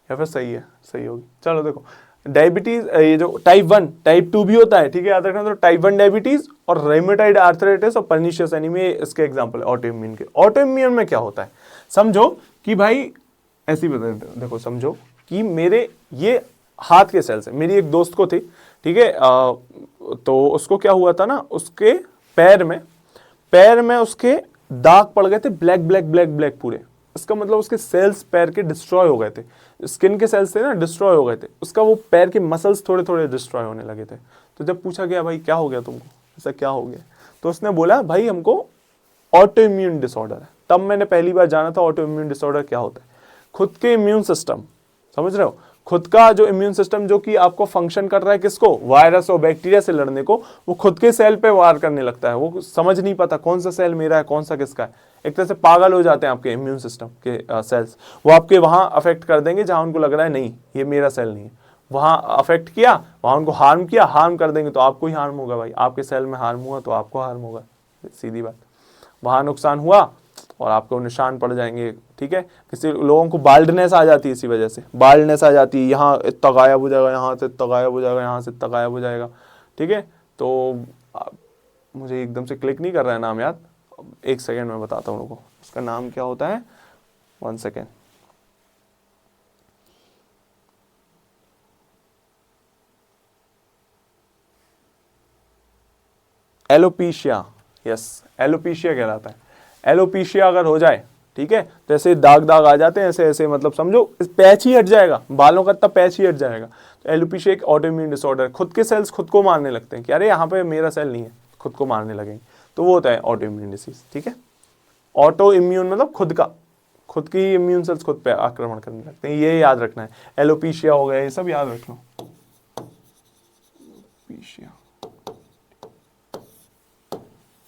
या फिर सही है, सही होगी। चलो देखो, डायबिटीज, ये जो टाइप 1, टाइप 2 भी होता है। ठीक है, याद रखना। तो टाइप 1 डायबिटीज और रूमेटॉइड आर्थराइटिस और पर्नीशियस एनीमिया इसके एग्जांपल है ऑटो इम्यून के। ऑटो इम्यून में क्या होता है, समझो कि भाई ऐसी बता, देखो समझो कि मेरे ये हाथ के सेल्स है। मेरी एक दोस्त को थी, ठीक है, तो उसको क्या हुआ था ना, उसके पैर में उसके दाग पड़ गए थे, ब्लैक ब्लैक ब्लैक ब्लैक पूरे। इसका मतलब उसके सेल्स पैर के डिस्ट्रॉय हो गए थे, स्किन के सेल्स थे ना, डिस्ट्रॉय हो गए थे। उसका वो पैर के मसल्स थोड़े थोड़े डिस्ट्रॉय होने लगे थे। तो जब पूछा गया भाई क्या हो गया तुमको, ऐसा क्या हो गया, तो उसने बोला भाई हमको ऑटो इम्यून डिसऑर्डर है। तब मैंने पहली बार जाना था ऑटो इम्यून डिसऑर्डर क्या होता है। खुद के इम्यून सिस्टम, समझ रहे हो, खुद का जो इम्यून सिस्टम जो कि आपको फंक्शन कर रहा है किसको, वायरस और बैक्टीरिया से लड़ने को, वो खुद के सेल पे वार करने लगता है। वो समझ नहीं पाता कौन सा सेल मेरा है, कौन सा किसका है। एक तरह से पागल हो जाते हैं आपके इम्यून सिस्टम के सेल्स। वो आपके वहां अफेक्ट कर देंगे जहां उनको लग रहा है नहीं ये मेरा सेल नहीं है। वहां अफेक्ट किया, वहां उनको हार्म किया, हार्म कर देंगे तो आपको ही हार्म होगा भाई। आपके सेल में हार्म हुआ तो आपको हार्म होगा, सीधी बात। वहां नुकसान हुआ और आपको निशान पड़ जाएंगे। ठीक है, किसी लोगों को बाल्डनेस आ जाती है, इसी वजह से बाल्डनेस आ जाती है। यहाँ इतना गायब हो जाएगा, यहाँ से इतना गायब हो जाएगा, यहाँ से इतना गायब हो जाएगा। ठीक है, तो मुझे एकदम से क्लिक नहीं कर रहा है नाम याद, एक सेकेंड में बताता हूँ उनको उसका नाम क्या होता है। 1 सेकेंड। एलोपीशिया, यस एलोपीशिया कहलाता है। एलोपीशिया अगर हो जाए, ठीक है, तो ऐसे दाग दाग आ जाते हैं, ऐसे ऐसे, मतलब समझो पैच ही हट जाएगा, बालों का इतना पैच ही हट जाएगा। तो एलोपीशिया एक ऑटो इम्यून डिसऑर्डर, खुद के सेल्स खुद को मारने लगते हैं कि अरे यहाँ पे मेरा सेल नहीं है, खुद को मारने लगेंगे, तो वो होता है ऑटो इम्यून डिसीज। ठीक है, ऑटो इम्यून मतलब खुद की इम्यून सेल्स खुद पे आक्रमण करने लगते हैं, ये याद रखना है। एलोपीशिया हो गया, ये सब याद रख लो।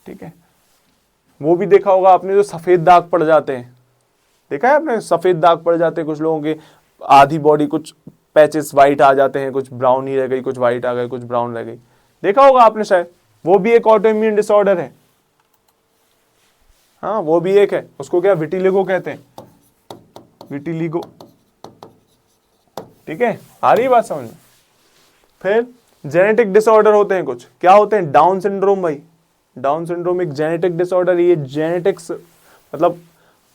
ठीक है, वो भी देखा होगा आपने जो सफेद दाग पड़ जाते हैं, देखा है आपने, सफेद दाग पड़ जाते हैं कुछ लोगों के, आधी बॉडी कुछ पैचेस वाइट आ जाते हैं, कुछ ब्राउन ही रह गई, कुछ वाइट आ गई, कुछ ब्राउन रह गई, देखा होगा आपने शायद। वो भी एक ऑटो इम्यून डिसऑर्डर है। हाँ, वो भी एक है, उसको क्या विटिलिगो कहते हैं, विटिलिगो। ठीक है, आ रही बात समझ में। फिर जेनेटिक डिसऑर्डर होते हैं कुछ, क्या होते हैं, डाउन सिंड्रोम। भाई डाउन सिंड्रोम एक जेनेटिक डिसऑर्डर, ये जेनेटिक्स मतलब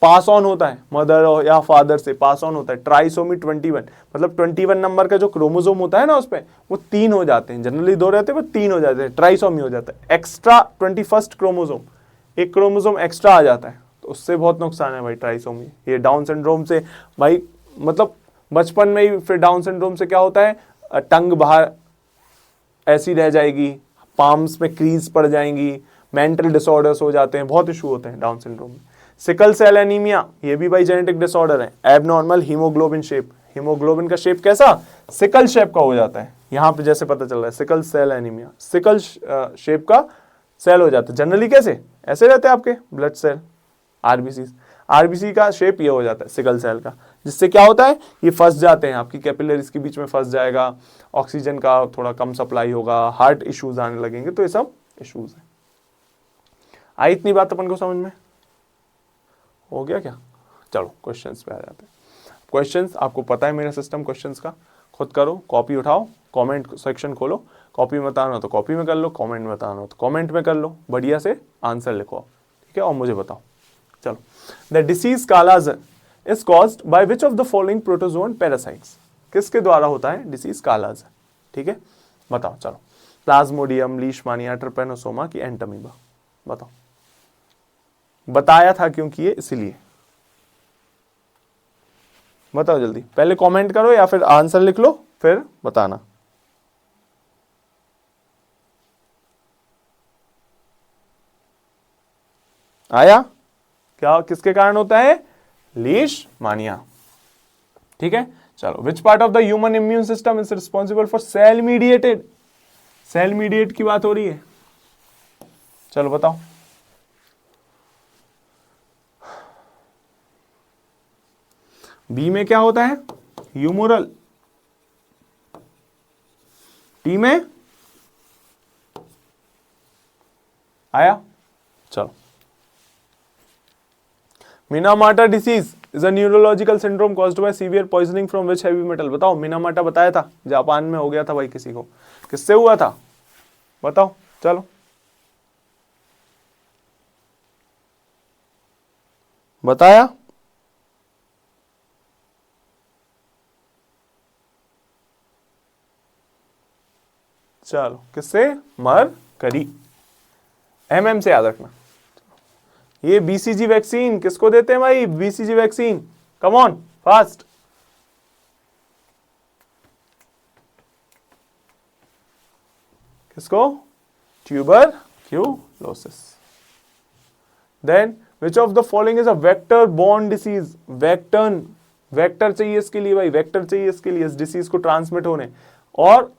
पास ऑन होता है, मदर या फादर से पास ऑन होता है। ट्राइसोमी 21 मतलब 21 नंबर का जो क्रोमोसोम होता है ना, उस पे वो 3 हो जाते हैं, जनरली 2 रहते हैं वो 3 हो जाते हैं, ट्राइसोमी हो जाता है। एक्स्ट्रा 21st क्रोमोसोम, एक क्रोमोसोम एक्स्ट्रा आ जाता है, तो उससे बहुत नुकसान है भाई ट्राइसोमी। ये डाउन सिंड्रोम से भाई मतलब बचपन में ही फिर डाउन सिंड्रोम से क्या होता है, टंग बाहर ऐसी रह जाएगी, पाम्स में क्रीज पड़ जाएंगी, मेंटल डिसऑर्डर्स हो जाते हैं, बहुत इशू होते हैं डाउन सिंड्रोम में। सिकल सेल एनीमिया, ये भी भाई जेनेटिक डिसऑर्डर है। एबनॉर्मल हीमोग्लोबिन शेप, हीमोग्लोबिन का शेप कैसा, सिकल शेप का हो जाता है। यहाँ पे जैसे पता चल रहा है sickle cell anaemia, sickle shape का सेल हो जाता है। जनरली कैसे, ऐसे रहते हैं आपके ब्लड सेल, आरबीसी का शेप ये हो जाता है सिकल सेल का, जिससे क्या होता है, ये फंस जाते हैं आपकी कैपिलरीज के बीच में, फंस जाएगा, ऑक्सीजन का थोड़ा कम सप्लाई होगा, हार्ट इश्यूज आने लगेंगे, तो ये सब इश्यूज है। आई इतनी बात अपन को समझ में हो गया क्या। चलो क्वेश्चंस पे आ जाते हैं। क्वेश्चंस आपको पता है मेरा सिस्टम क्वेश्चंस का, खुद करो, कॉपी उठाओ, कमेंट सेक्शन खोलो, कॉपी में बताना तो कॉपी में कर लो, कमेंट में बताना तो कमेंट में कर लो, बढ़िया से आंसर लिखो, ठीक है, और मुझे बताओ। चलो, the disease kala azar is caused by which of the following protozoan parasites, किसके द्वारा होता है डिसीज कालाजार, ठीक है, बताओ। चलो प्लाज्मोडियम, लीशमानिया, ट्रिपेनोसोमा की एंटमीबा? बताओ। बताया था क्योंकि ये इसलिए। बताओ जल्दी, पहले कमेंट करो या फिर आंसर लिख लो फिर बताना। आया? क्या किसके कारण होता है? लीशमानिया। ठीक है, चलो। Which part of the human immune system is responsible for cell mediated? Cell mediate की बात हो रही है, चलो बताओ। बी में क्या होता है? ह्यूमोरल। टी में आया? चलो। Minamata disease is a neurological syndrome caused by severe poisoning from which heavy metal? बताओ। मिनामाटा बताया था, जापान में हो गया था भाई किसी को, किससे हुआ था? बताओ चलो। बताया? चलो, किससे? मरकरी। एमएम से याद रखना। ये बीसीजी वैक्सीन किसको देते हैं भाई? BCG vaccine, come on fast. किसको? Tuberculosis. Then which of the following is a vector borne disease? Vector चाहिए इसके लिए भाई, वेक्टर चाहिए इसके लिए, इस डिसीज को ट्रांसमिट होने। और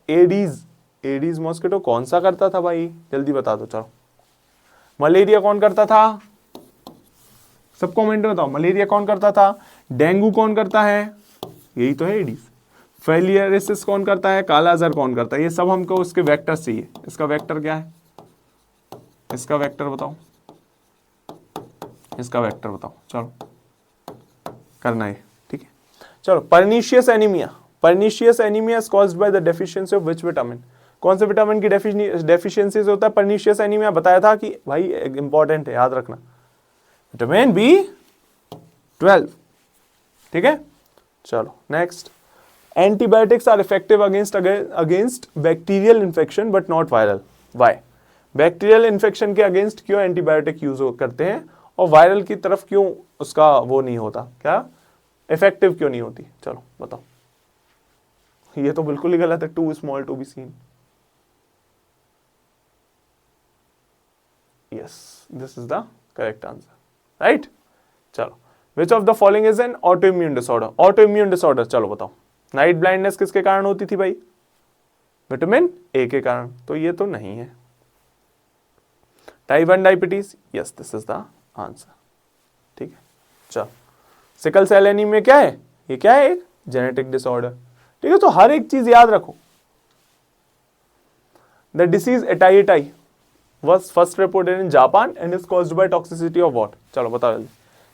एडीज मॉस्किटो कौन सा करता था भाई? जल्दी बता दो चलो। मलेरिया कौन करता था? सब कमेंट में बताओ। मलेरिया कौन करता था? डेंगू कौन करता है? यही तो है एडीज। फेलियरिसिस कौन करता है? काला अजहर कौन करता है? ये सब हमको उसके वेक्टर चाहिए। इसका वेक्टर क्या है? इसका वेक्टर बताओ, इसका वेक्टर बताओ। चलो करना है, ठीक है। चलो, pernicious anaemia. Pernicious anaemia is caused by the deficiency of which vitamin? कौन से विटामिन की डेफिशिएंसी से होता है पर्नीशियस एनीमिया? बताया था कि भाई इंपॉर्टेंट है, याद रखना, विटामिन B12। ठीक है, चलो next. Antibiotics are effective against bacterial infection but not viral. Why? Bacterial infection के अगेंस्ट क्यों एंटीबायोटिक यूज करते हैं और वायरल की तरफ क्यों उसका वो नहीं होता? क्या इफेक्टिव क्यों नहीं होती? चलो बताओ। ये तो बिल्कुल ही गलत है, too small to be seen. Yes, this is the correct answer, right. चलो, which of the following is an auto immune disorder? Auto immune disorder, चलो बताओ। नाइट ब्लाइंडनेस किसके कारण होती थी भाई? विटामिन ए के कारण, तो ये तो नहीं है। Type 1 diabetes, yes this is the answer. ठीक है, चलो। सिकल सेल एनीमिया क्या है? ये क्या है? एक जेनेटिक डिसऑर्डर। ठीक है, तो हर एक चीज याद रखो। The disease itai itai was first reported in Japan and is caused by toxicity of what? चलो बताओ जल्दी,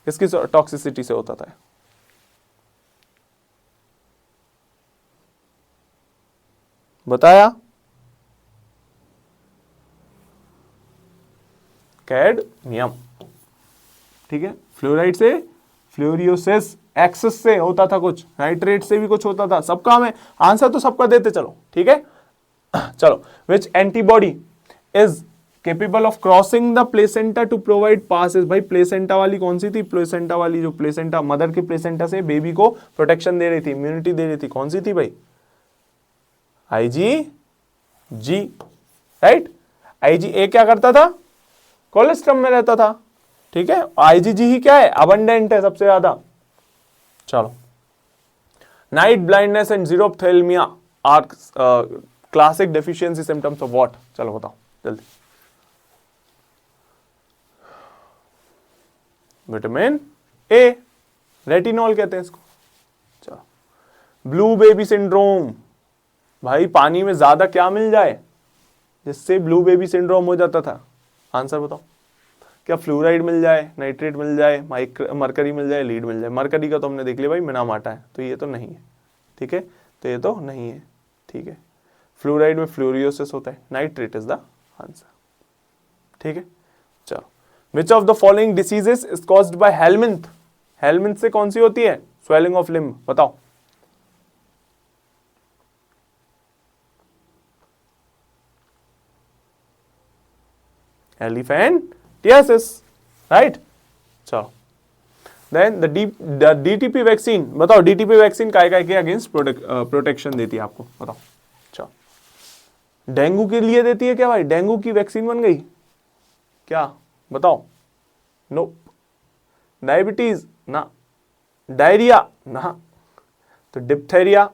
किसकी टॉक्सिसिटी से होता था? बताया? कैडमियम। ठीक है, फ्लोराइड से, फ्लोरियोसिस, एक्सेस से होता था कुछ, नाइट्रेट से भी कुछ होता था। सबका हमें आंसर तो सबका देते चलो, ठीक है। चलो, which antibody is capable of crossing the placenta to provide passes? भाई प्लेसेंटा वाली कौन सी थी? प्लेसेंटा वाली, जो प्लेसेंटा मदर के प्लेसेंटा से बेबी को प्रोटेक्शन दे रही थी, इम्यूनिटी दे रही थी, कौन सी थी भाई? IgG, right. IgA क्या करता था? कोलेस्ट्रम में रहता था, ठीक है। IgG ही क्या है? अबंडेंट है सबसे ज्यादा। चलो, night blindness and xerophthalmia are classic deficiency symptoms of what? चलो बताओ जल्दी। विटामिन ए, रेटिनॉल कहते हैं इसको। चलो, ब्लू बेबी सिंड्रोम, भाई पानी में ज्यादा क्या मिल जाए जिससे ब्लू बेबी सिंड्रोम हो जाता था? आंसर बताओ। क्या फ्लोराइड मिल जाए, नाइट्रेट मिल जाए, मरकरी मिल जाए, लीड मिल जाए? मरकरी का तो हमने देख लिया भाई, मिनामाटा है, तो ये तो नहीं है, ठीक है, तो ये तो नहीं है, ठीक है। फ्लोराइड में फ्लोरियोसिस होता है, नाइट्रेट इज द आंसर, ठीक है। चलो, which of the following diseases is caused bye helminth? Helminth से कौन सी होती है? स्वेलिंग ऑफ लिम्ब, बताओ। Elephantiasis, right. चलो देन द डीटीपी वैक्सीन, बताओ डीटीपी वैक्सीन काय के अगेंस्ट प्रोटेक्शन देती है आपको, बताओ। चलो डेंगू के लिए देती है क्या भाई, डेंगू की वैक्सीन बन गई क्या, बताओ। नो। डायबिटीज ना, डायरिया ना, तो डिप्थेरिया,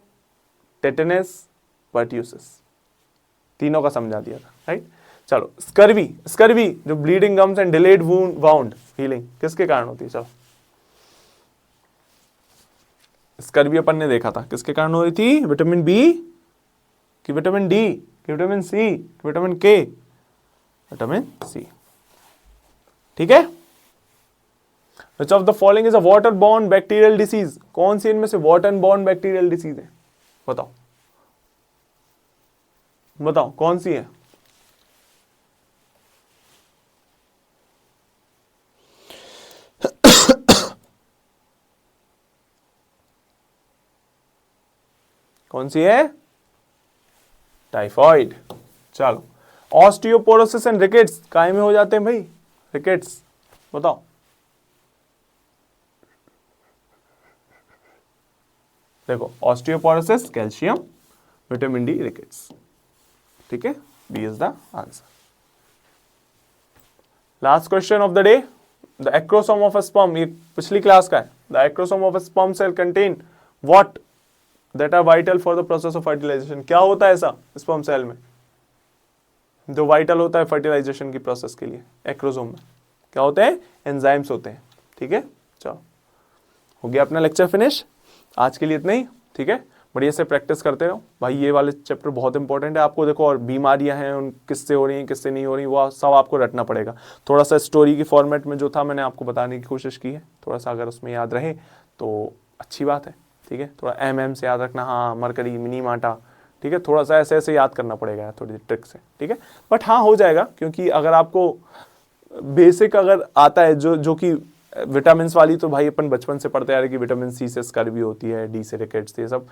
टेटनस, पर्ट्यूसिस, तीनों का समझा दिया था, राइट। चलो स्कर्वी, स्कर्वी जो bleeding gums and delayed wound healing किसके कारण होती है, चलो स्कर्वी अपन ने देखा था किसके कारण हो रही थी, विटामिन बी कि विटामिन डी कि विटामिन सी कि विटामिन के, विटामिन सी, ठीक है। Which of the following is a water-borne bacterial disease, कौन सी इनमें से water-borne bacterial disease है, बताओ बताओ कौन सी है। कौन सी है, टाइफॉइड। चलो ऑस्टियोपोरोसिस एंड रिकेट्स काय में हो जाते हैं भाई, रिकेट्स, बताओ। देखो osteoporosis calcium, vitamin D, rickets, ठीक है, B is the answer. Last question of the day, the acrosome of a sperm, ये पिछली क्लास का है। The acrosome of a sperm cell contain what that are vital for the process of fertilization, क्या होता है ऐसा sperm cell में जो वाइटल होता है फर्टिलाइजेशन की प्रोसेस के लिए, एक्रोसोम में क्या होते हैं, एंजाइम्स होते हैं, ठीक है। चलो हो गया अपना लेक्चर फिनिश, आज के लिए इतना ही, ठीक है। बढ़िया से प्रैक्टिस करते रहो भाई, ये वाले चैप्टर बहुत इंपॉर्टेंट है आपको। देखो और बीमारियां हैं उन किससे हो रही हैं किससे नहीं हो रही, वो सब आपको रटना पड़ेगा। थोड़ा सा स्टोरी की फॉर्मेट में जो था मैंने आपको बताने की कोशिश की है, थोड़ा सा अगर उसमें याद रहे तो अच्छी बात है, ठीक है। थोड़ा एम से याद रखना, हाँ मरकरी, मिनी माटा, ठीक है। थोड़ा सा ऐसे ऐसे याद करना पड़ेगा थोड़ी ट्रिक से, ठीक है। बट हाँ हो जाएगा, क्योंकि अगर आपको बेसिक अगर आता है जो कि विटामिन वाली, तो भाई अपन बचपन से पढ़ते आ रहे कि विटामिन सी से स्कर्वी होती है, डी से रिकेट्स, ये सब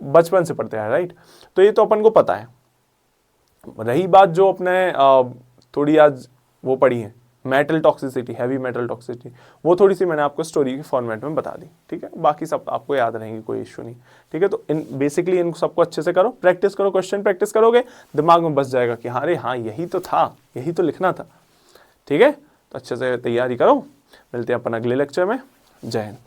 बचपन से पढ़ते आ रहे, राइट। तो ये तो अपन को पता है। रही बात जो अपने थोड़ी आज वो पढ़ी है metal toxicity, heavy metal toxicity, वो थोड़ी सी मैंने आपको स्टोरी के फॉर्मेट में बता दी, ठीक है। बाकी सब आपको याद रहेंगी, कोई इश्यू नहीं, ठीक है। तो इन बेसिकली इन सबको अच्छे से करो, प्रैक्टिस करो, क्वेश्चन प्रैक्टिस करोगे दिमाग में बस जाएगा कि हाँ अरे हाँ यही तो था, यही तो लिखना था, ठीक है। तो अच्छे से तैयारी करो, मिलते हैं अपन अगले लेक्चर में। जय हिंद।